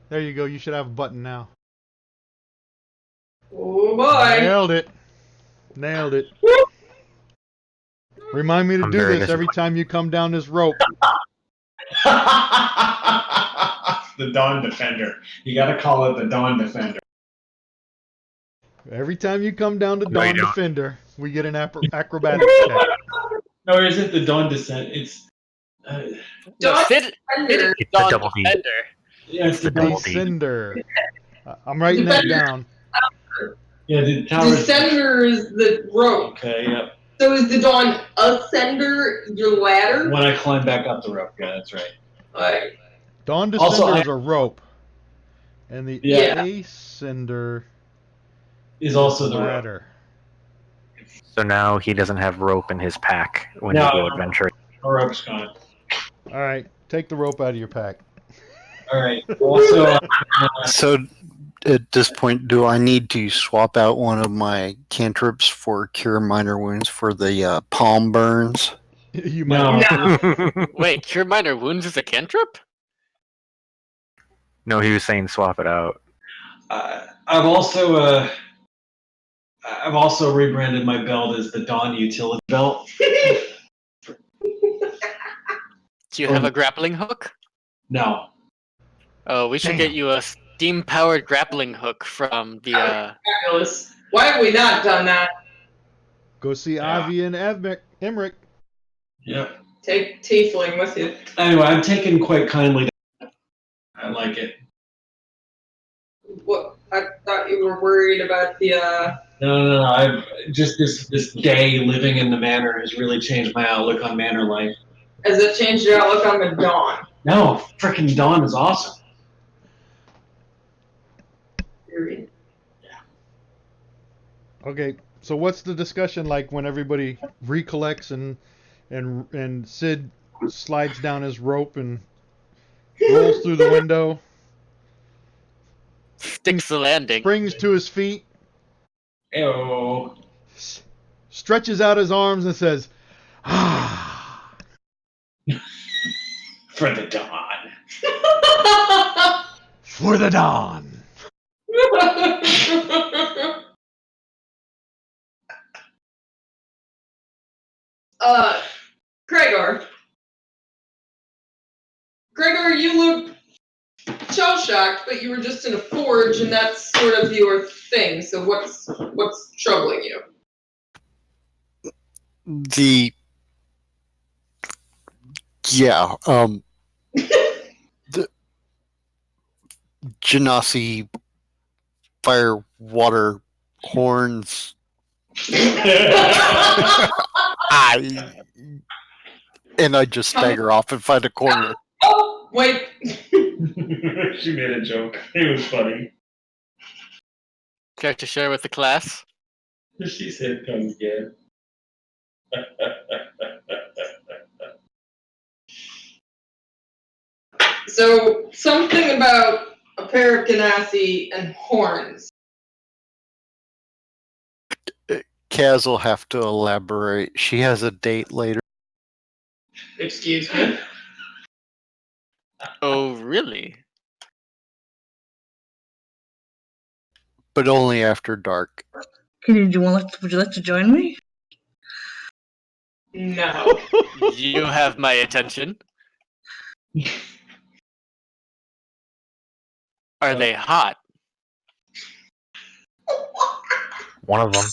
There you go. You should have a button now. Oh, boy. Nailed it. Nailed it. Remind me to I'm do very this every time you come down this rope. The Dawn Defender. You gotta call it the Dawn Defender. Every time you come down to No, you Dawn don't. Defender, we get an acrobatics check. No, is it the Dawn Descent? It's. Dawn Sid Defender. It's the Dawn double D. Defender. Yeah, it's the Double D. Descender. I'm writing that down. Yeah, the tower. Descender is the rope. Okay, yep. So is the Dawn Ascender your ladder? When I climb back up the rope, yeah, that's right. Alright. Dawn Descender Also, is a rope. And the Yeah. Ascender Is also the rope. ladder. So now he doesn't have rope in his pack when No. you go adventuring. The rope's gone. All right, take the rope out of your pack. All right. Also, So at this point, do I need to swap out one of my cantrips for cure minor wounds for the palm burns? You No. might. Wait, cure minor wounds is a cantrip? No, he was saying swap it out. I've also rebranded my belt as the Dawn Utility Belt. Do you have a grappling hook? No. Oh, we should Damn. get you a steam-powered grappling hook from the Fabulous. Why have we not done that? Go see Yeah. Avi and Emmerich. Yep. Take Tiefling with you. Anyway, I'm taken quite kindly to I like it. What? I thought you were worried about the, No. I've just this day living in the manor has really changed my outlook on manor life. Has it changed your outlook on the Dawn? No, frickin' Dawn is awesome. Period. Okay, so what's the discussion like when everybody recollects and Sid slides down his rope and rolls through the window, Sticks the landing. springs to his feet, Ew. stretches out his arms and says, "Ah." For the dawn. For the dawn. Gregor. Gregor, you look shell-shocked, but you were just in a forge, and that's sort of your thing. So what's troubling you? The Genasi fire water horns. I just stagger off and find a corner. Oh, wait. She made a joke. It was funny. Care to share with the class? She said, "Come again." So something about a pair of ganassi and horns. Kaz will have to elaborate. She has a date later. Excuse me. Oh, really? But only after dark. Would you like to join me? No. You have my attention. Are they hot? One of them.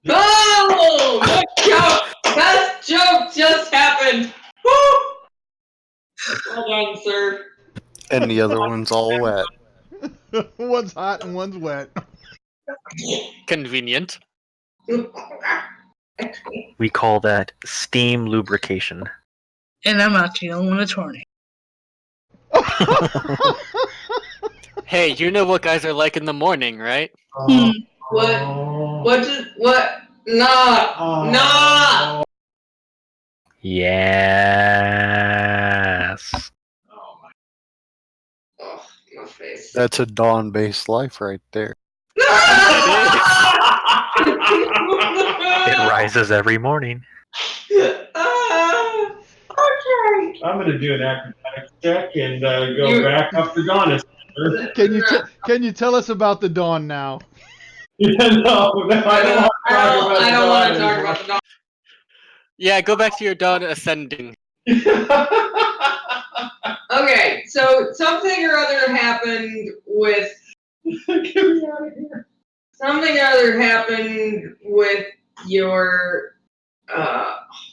Oh, good joke! Best joke just happened. Woo! Well done, sir. And the other one's all wet. One's hot and one's wet. Convenient. We call that steam lubrication. And I'm not the only one that's horny. Hey, you know what guys are like in the morning, right? What? Nah! Yes. Oh, my face. That's a dawn-based life right there. It rises every morning. Okay. I'm going to do an acrobatics check and go back up the dawn. Can you tell us about the dawn now? Yeah, no, I don't want to talk about the dog. Yeah, go back to your dawn ascending. Okay, so something or other happened with Get me out of here. something or other happened with your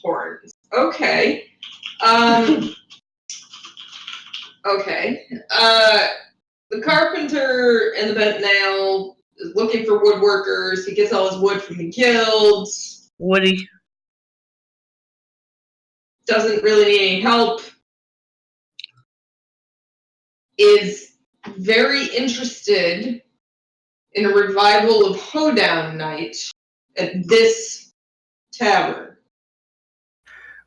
horns. Okay. Okay. The carpenter and the bent nail is looking for woodworkers. He gets all his wood from the guilds. Woody. Doesn't really need any help. Is very interested in a revival of Hoedown Night at this tavern.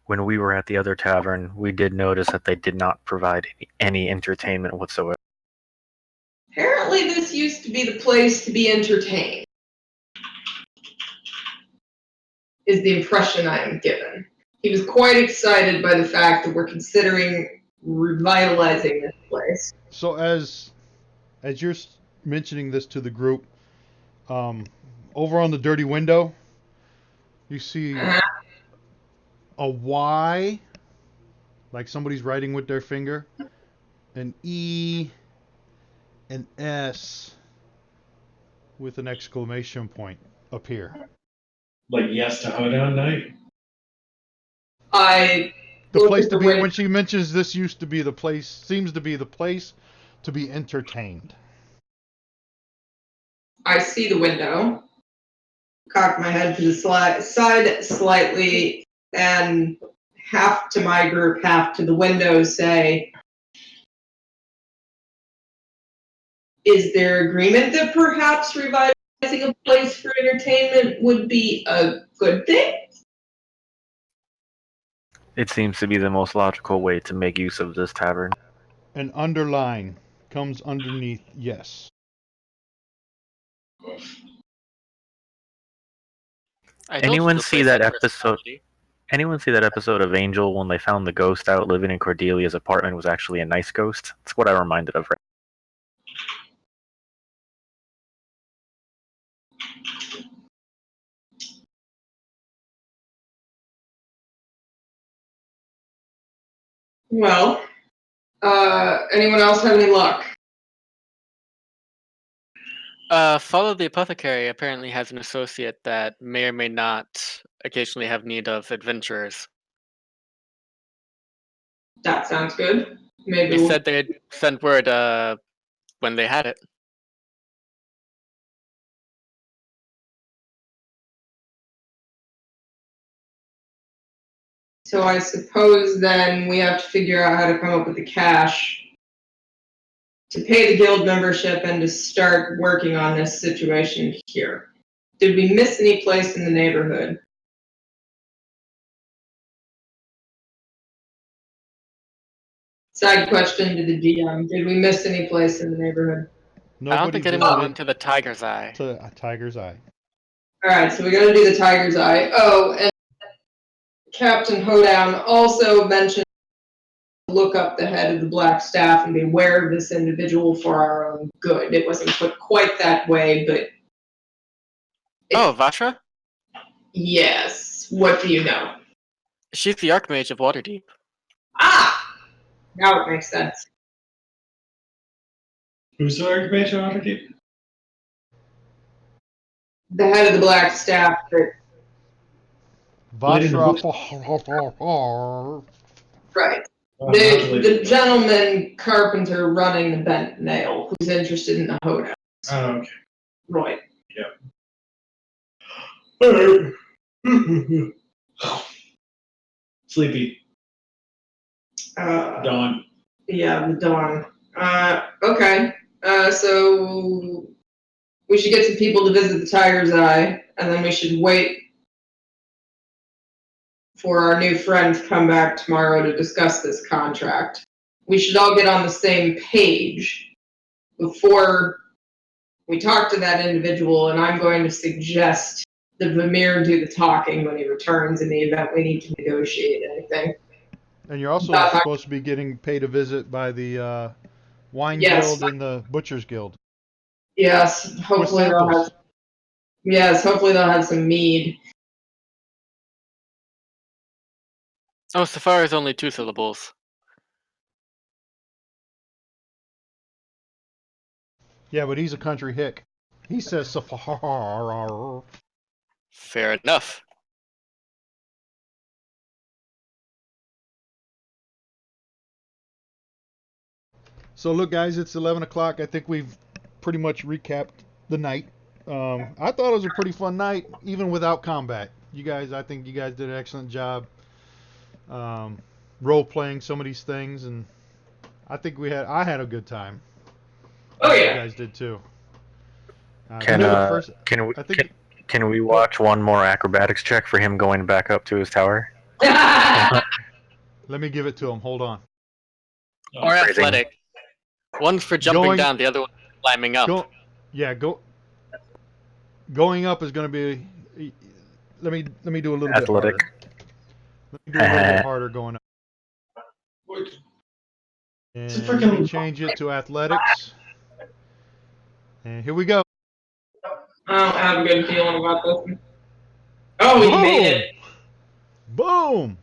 When we were at the other tavern, we did notice that they did not provide any entertainment whatsoever. Apparently this used to be the place to be entertained, is the impression I am given. He was quite excited by the fact that we're considering revitalizing this place. So as you're mentioning this to the group, over on the dirty window, you see a Y, like somebody's writing with their finger, an E, an S with an exclamation point appear. Like yes to Hoedown Night? The place to be, when she mentions this used to be the place, seems to be the place to be entertained. I see the window, cock my head to the side slightly, and half to my group, half to the window say, is there agreement that perhaps revitalizing a place for entertainment would be a good thing? It seems to be the most logical way to make use of this tavern. An underline comes underneath yes. I told you Anyone the see place that had episode? personality. Anyone see that episode of Angel when they found the ghost out living in Cordelia's apartment was actually a nice ghost? That's what I reminded of. Well, anyone else have any luck? Follow the Apothecary apparently has an associate that may or may not occasionally have need of adventurers. That sounds good. Maybe They said they'd send word when they had it. So I suppose then we have to figure out how to come up with the cash to pay the guild membership and to start working on this situation here. Did we miss any place in the neighborhood? Side question to the DM. Did we miss any place in the neighborhood? I don't Nobody think anyone went visited to the Tiger's Eye. to a Tiger's Eye. Alright, so we gotta do the Tiger's Eye. Oh, and Captain Hoedown also mentioned to look up the head of the Black Staff and be aware of this individual for our own good. It wasn't put quite that way, but... Oh, Vashra? Yes. What do you know? She's the Archmage of Waterdeep. Ah! Now it makes sense. Who's the occupation on Waterdeep? The head of the Black Staff that... Vashra. Right. The gentleman carpenter running the bent nail who's interested in the hoedown. Oh, okay. Right. Sleepy. Dawn. Yeah, the dawn. Okay. So we should get some people to visit the Tiger's Eye, and then we should wait for our new friend to come back tomorrow to discuss this contract. We should all get on the same page before we talk to that individual, and I'm going to suggest that Vamir do the talking when he returns in the event we need to negotiate anything. And you're also supposed to be getting paid a visit by the Wine Yes. Guild and the Butchers Guild. Yes, hopefully they'll have. Yes, hopefully they'll have some mead. Oh, Safari is only 2 syllables. Yeah, but he's a country hick. He says Safar. Fair enough. So look, guys, it's 11 o'clock. I think we've pretty much recapped the night. I thought it was a pretty fun night, even without combat. I think you guys did an excellent job role-playing some of these things, and I think I had a good time. Oh yeah. You guys did too. Can we watch one more acrobatics check for him going back up to his tower? Let me give it to him. Hold on. Or athletic. One's for jumping down, the other one for climbing up. Going up is going to be. Let me do a little athletic. bit harder. Let me do a little bit harder going up. And let me change it to athletics. And here we go. I don't have a good feeling about this one. Oh, he made it. Boom!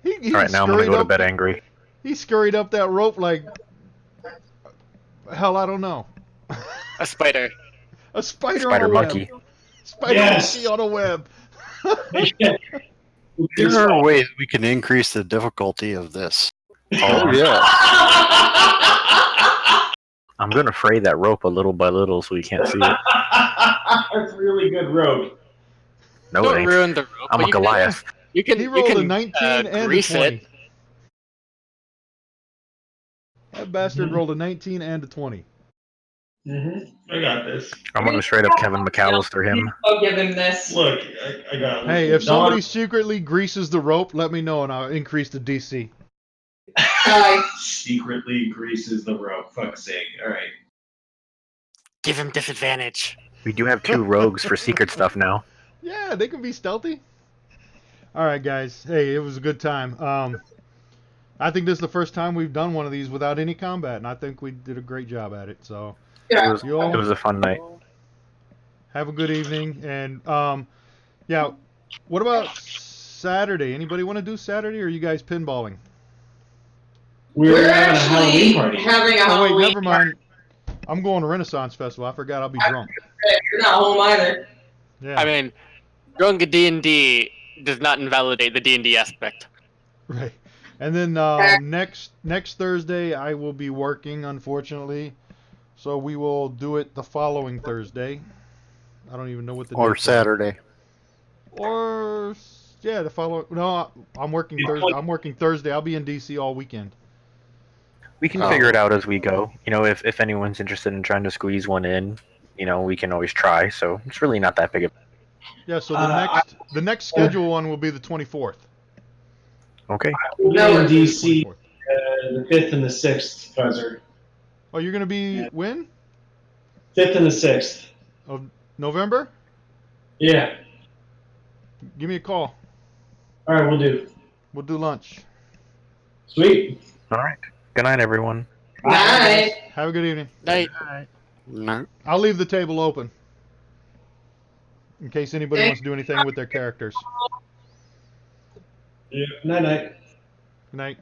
He All right, now I'm going to go to bed angry. He scurried up that rope like... Hell, I don't know. A spider. A spider Spider on a monkey. web. Spider monkey on a web. There are ways we can increase the difficulty of this. Oh, yeah. I'm going to fray that rope a little by little so we can't see it. That's really good rope. No, Don't it ain't. ruin the rope. I'm a Goliath. He rolled a 19 and a grease 20. it. That bastard rolled a 19 and a 20. I got this. I'm gonna straight up Kevin McAllister him. I'll give him this. Look, I got. Hey, if somebody secretly greases the rope, let me know and I'll increase the DC. Secretly greases the rope. Fuck's sake. All right. Give him disadvantage. We do have 2 rogues for secret stuff now. Yeah, they can be stealthy. All right, guys. Hey, it was a good time. I think this is the first time we've done one of these without any combat, and I think we did a great job at it. So, Yeah. It was a fun night. have a good evening. And yeah, what about Saturday? Anybody want to do Saturday, or are you guys pinballing? We're having a Halloween party. Having a Oh Halloween wait, never mind. I'm going to Renaissance Festival. I forgot I'll be drunk. You're not home either. Yeah. I mean, drunk D&D does not invalidate the D&D aspect. Right. And then next Thursday I will be working, unfortunately. So we will do it the following Thursday. I don't even know what the Or dates are. Saturday. Or yeah, the following. No, I'm working Thursday. I'm working Thursday. I'll be in DC all weekend. We can figure it out as we go. You know, if anyone's interested in trying to squeeze one in, you know, we can always try. So it's really not that big of. Yeah. So the next scheduled one will be the 24th. Okay. We'll be in DC 24th. the 5th and the 6th, Buzzer. Oh, you're gonna be when? 5th and the 6th. Of November? Yeah. Give me a call. All right, we'll do. We'll do lunch. Sweet. All right. Good night, everyone. Night. Have a good evening. Night. No. I'll leave the table open in case anybody wants to do anything with their characters. Yeah. Night. Good night.